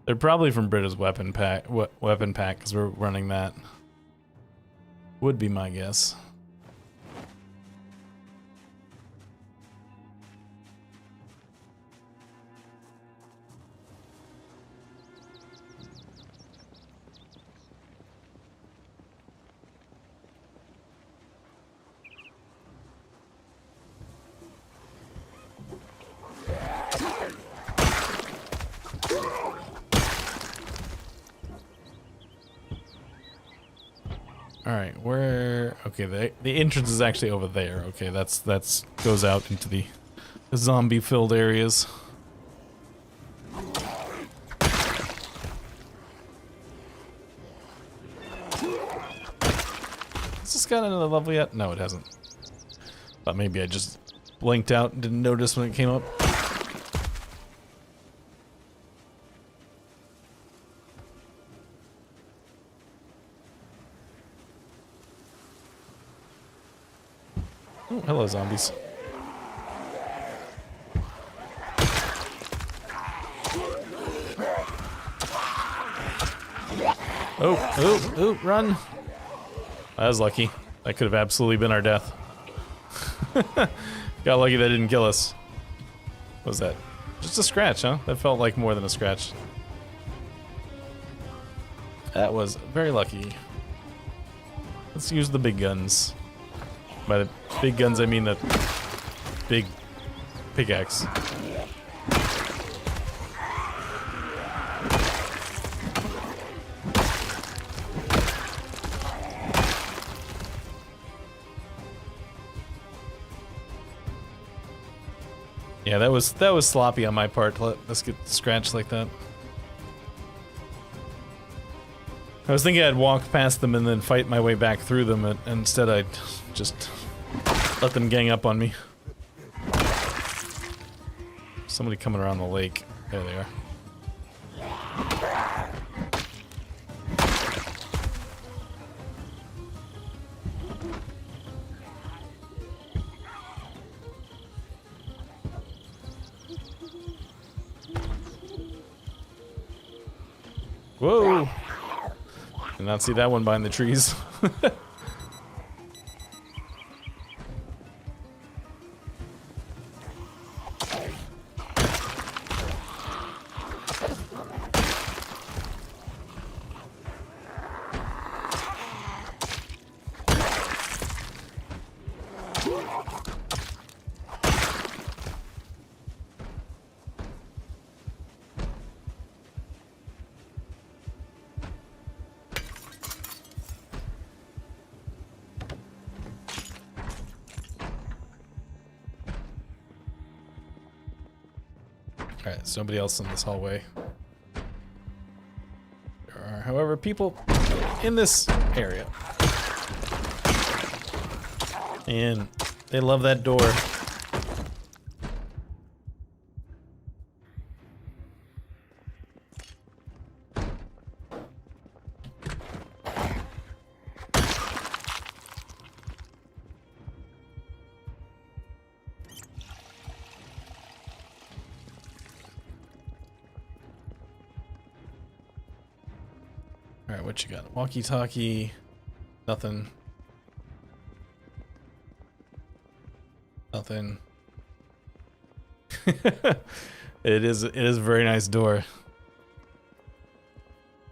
[SPEAKER 1] They're probably from Brita's weapon pack, because we're running that. Would be my guess. Alright, where... Okay, the entrance is actually over there. Okay, that's goes out into the zombie-filled areas. Has this got another level yet? No, it hasn't. Thought maybe I just blinked out and didn't notice when it came up. Oh, hello, zombies. Oh, run! I was lucky. That could have absolutely been our death. Got lucky that didn't kill us. What was that? Just a scratch, huh? That felt like more than a scratch. That was very lucky. Let's use the big guns. By the big guns, I mean the big pickaxe. Yeah, that was sloppy on my part to let us get scratched like that. I was thinking I'd walk past them and then fight my way back through them, and instead I just let them gang up on me. Somebody coming around the lake. There they are. Whoa! Did not see that one behind the trees. Alright, there's nobody else in this hallway. are people in this area. And they love that door. Alright, what you got? Walkie-talkie. Nothing. Nothing. It is a very nice door.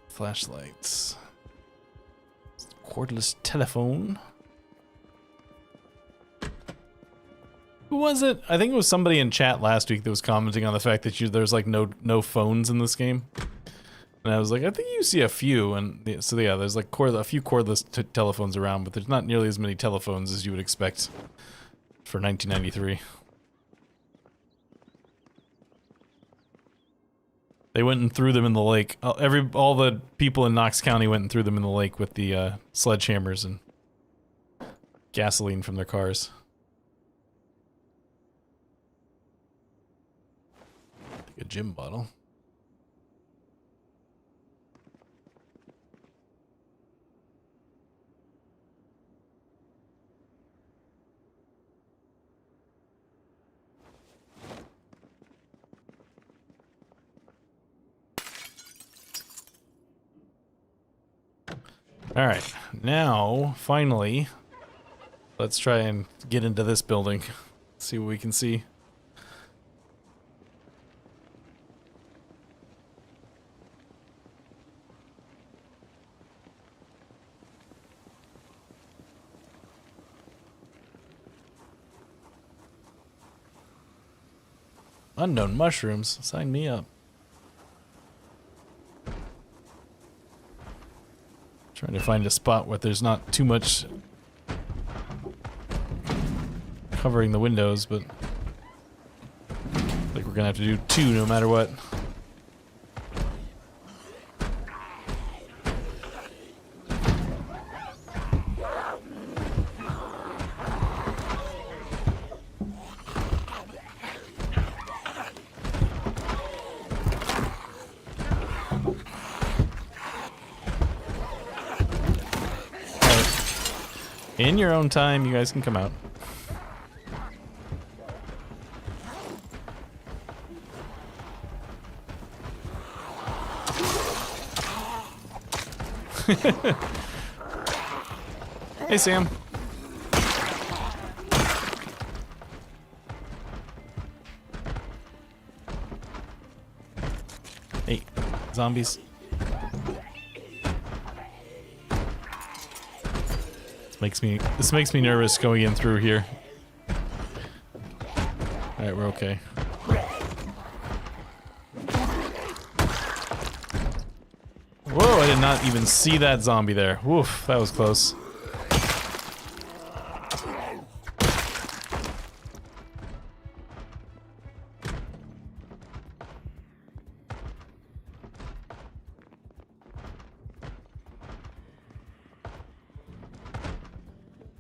[SPEAKER 1] Flashlights. Cordless telephone. Who was it? I think it was somebody in chat last week that was commenting on the fact that there's like no phones in this game. And I was like, I think you see a few, and so yeah, there's like a few cordless telephones around, but there's not nearly as many telephones as you would expect for 1993. They went and threw them in the lake. All the people in Knox County went and threw them in the lake with the sledgehammers and gasoline from their cars. Take a gym bottle. Alright, now, finally, let's try and get into this building. See what we can see. Unknown mushrooms, sign me up. Trying to find a spot where there's not too much covering the windows, but I think we're gonna have to do two no matter what. In your own time, you guys can come out. Hey, Sam. Hey, zombies. This makes me nervous going in through here. Alright, we're okay. Whoa, I did not even see that zombie there. Woof, that was close.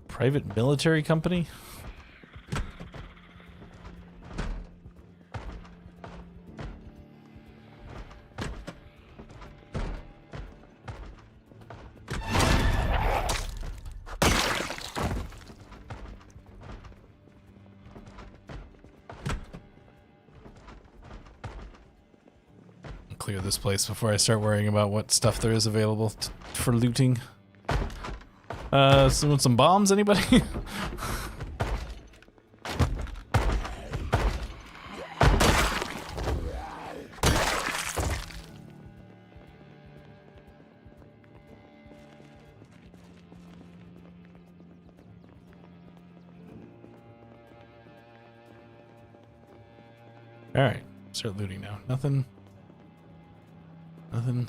[SPEAKER 1] Private military company? Clear this place before I start worrying about what stuff there is available for looting. Some bombs, anybody? Alright, start looting now. Nothing. Nothing.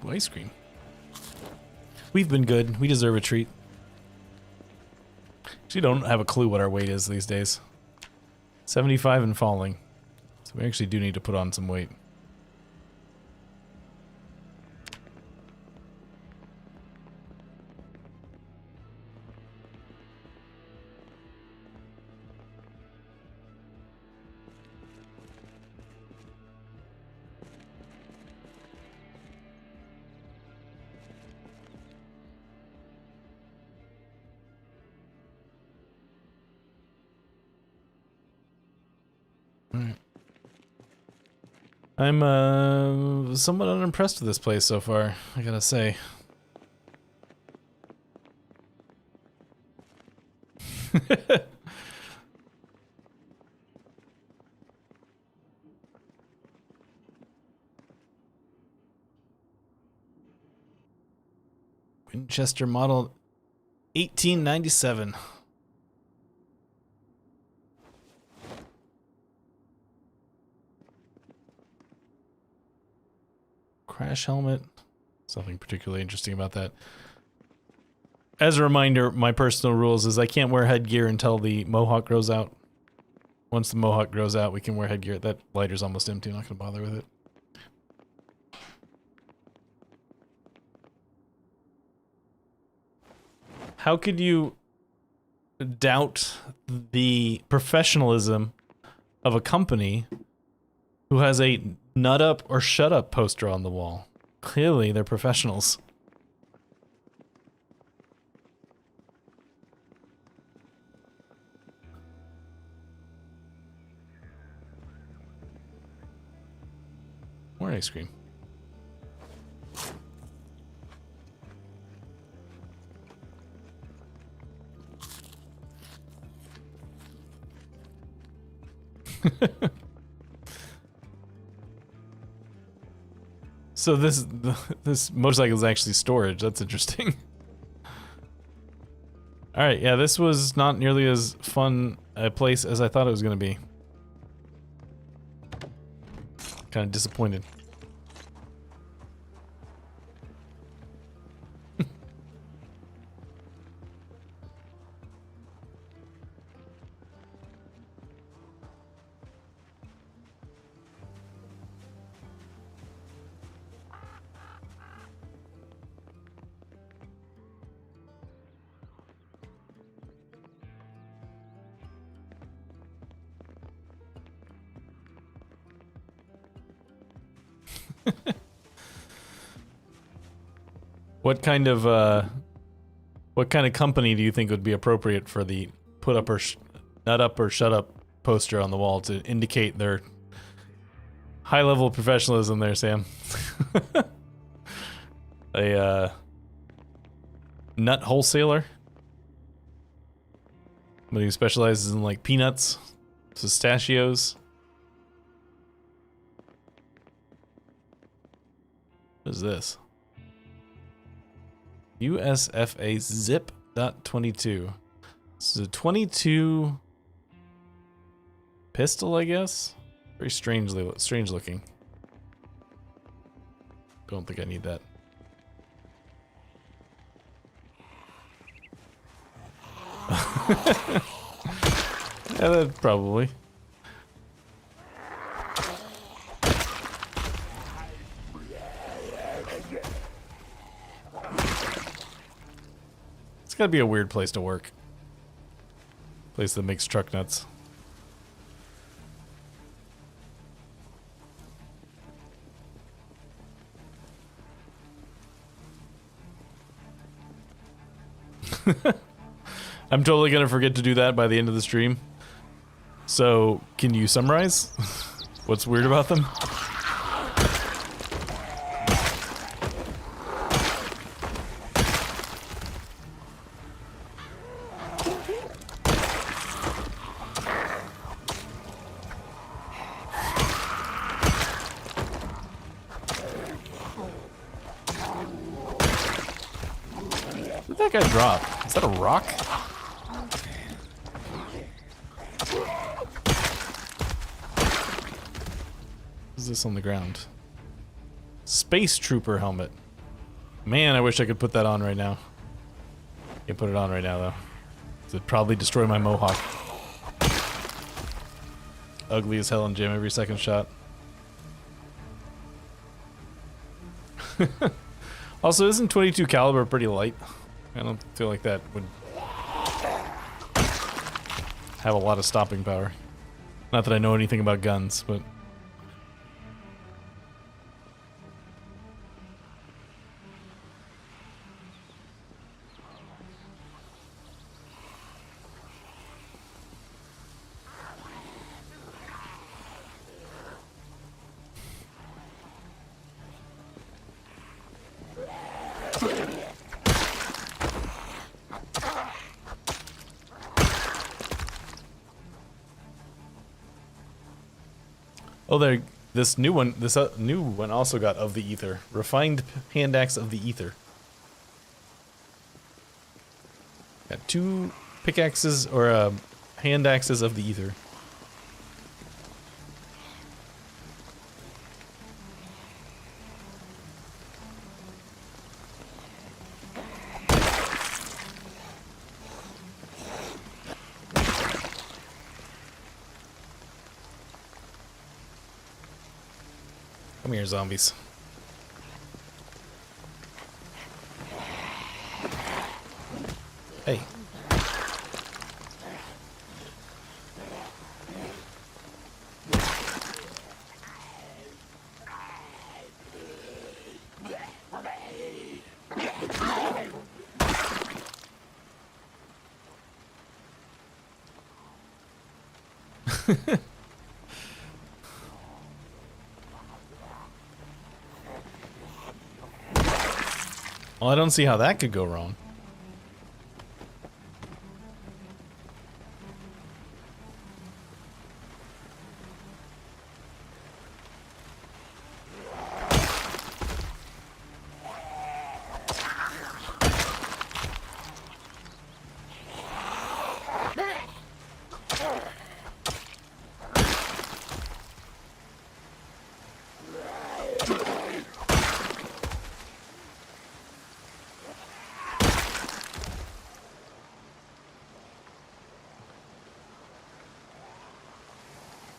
[SPEAKER 1] Ooh, ice cream. We've been good. We deserve a treat. Actually, don't have a clue what our weight is these days. 75 and falling. So we actually do need to put on some weight. I'm somewhat unimpressed with this place so far, I gotta say. Winchester model 1897. Crash helmet. Something particularly interesting about that. As a reminder, my personal rules is I can't wear headgear until the mohawk grows out. Once the mohawk grows out, we can wear headgear. That lighter's almost empty. I'm not going to bother with it. How could you doubt the professionalism of a company who has a nut up or shut up poster on the wall? Clearly, they're professionals. More ice cream. So this motorcycle is actually storage. That's interesting. All right, yeah, this was not nearly as fun a place as I thought it was going to be. Kind of disappointed. What kind of company do you think would be appropriate for the put up or nut up or shut up poster on the wall to indicate their high level of professionalism there, Sam? A nut wholesaler? Somebody who specializes in like peanuts, pistachios. What is this? USFA zip.22. This is a 22 pistol, I guess. Very strange looking. Don't think I need that. Yeah, that probably. It's gotta be a weird place to work. Place that makes truck nuts. I'm totally gonna forget to do that by the end of the stream. So, can you summarize what's weird about them? What did that guy drop? Is that a rock? What is this on the ground? Space Trooper helmet. Man, I wish I could put that on right now. Can't put it on right now, though. It'd probably destroy my mohawk. ugly as hell and jam every second shot. Also, isn't 22 caliber pretty light? I don't feel like that would have a lot of stopping power. Not that I know anything about guns, but... Oh, there. This new one also got of the ether. Refined hand axe of the ether. Got 2 pickaxes or hand axes of the ether. Come here, zombies. Hey. Well, I don't see how that could go wrong.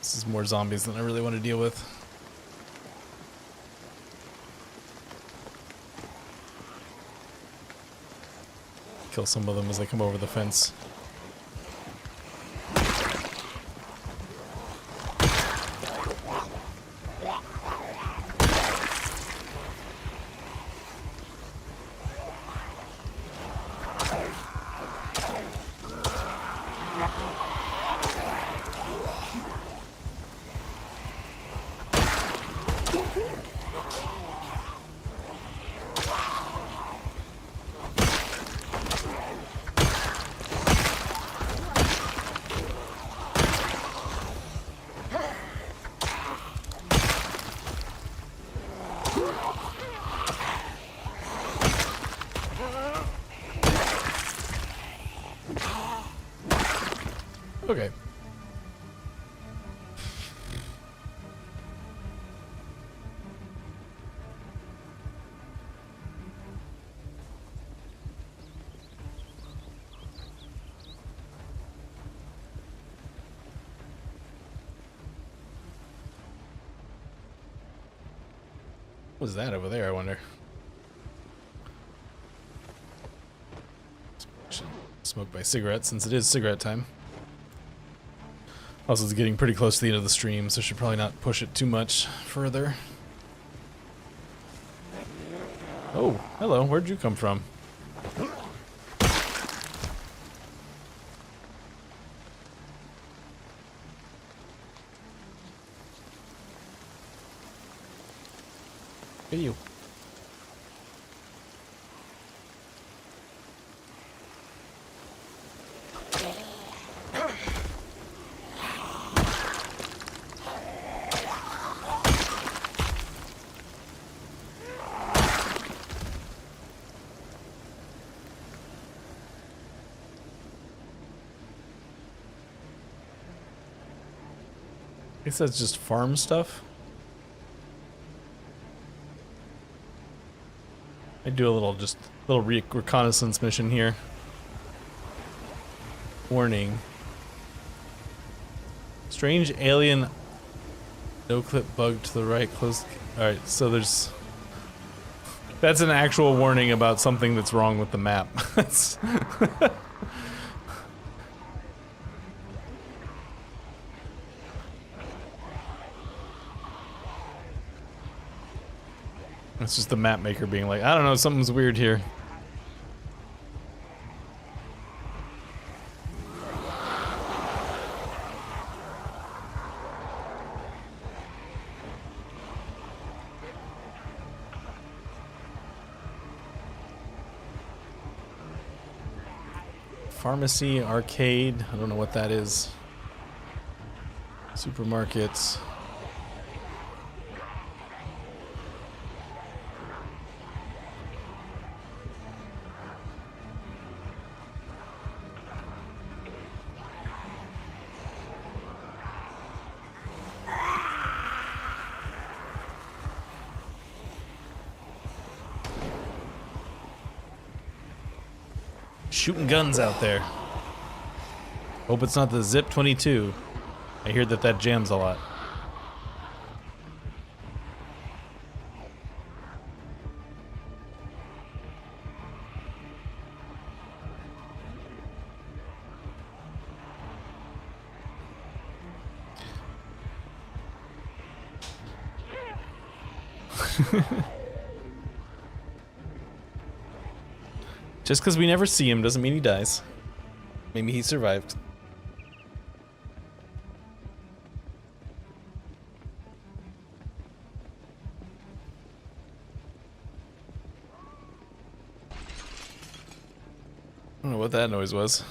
[SPEAKER 1] This is more zombies than I really want to deal with. Kill some of them as they come over the fence. Okay. What's that over there, I wonder? Smoke my cigarette since it is cigarette time. Also, it's getting pretty close to the end of the stream, so I should probably not push it too much further. Oh, hello. Where'd you come from? Hey, you. I guess that's just farm stuff. I do a little reconnaissance mission here. Warning. Strange alien no clip bug to the right. Close. Alright, so there's... That's an actual warning about something that's wrong with the map. That's It's just the map maker being like, I don't know, something's weird here. Pharmacy, arcade, I don't know what that is. Supermarkets. Shooting guns out there. Hope it's not the Zip 22. I hear that jams a lot. Just because we never see him doesn't mean he dies. Maybe he survived. I don't know what that noise was.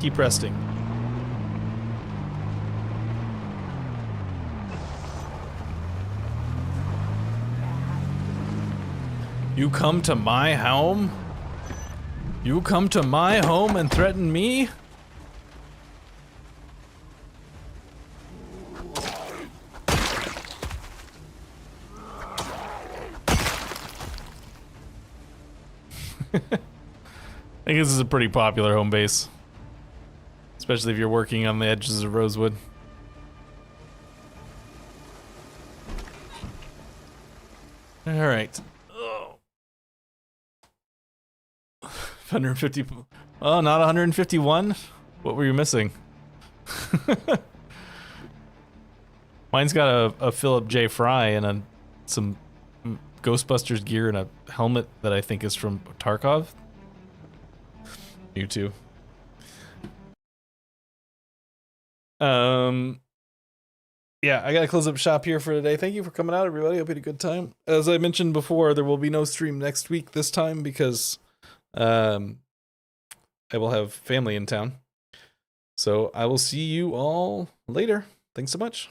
[SPEAKER 1] Keep resting. You come to my home? You come to my home and threaten me? I think this is a pretty popular home base. Especially if you're working on the edges of Rosewood. Alright. Oh. 150. Oh, not 151? What were you missing? Mine's got a Philip J. Fry and some Ghostbusters gear and a helmet that I think is from Tarkov. You too. Yeah, I gotta close up shop here for today. Thank you for coming out, everybody. Hope you had a good time. As I mentioned before, there will be no stream next week this time because I will have family in town. So I will see you all later. Thanks so much.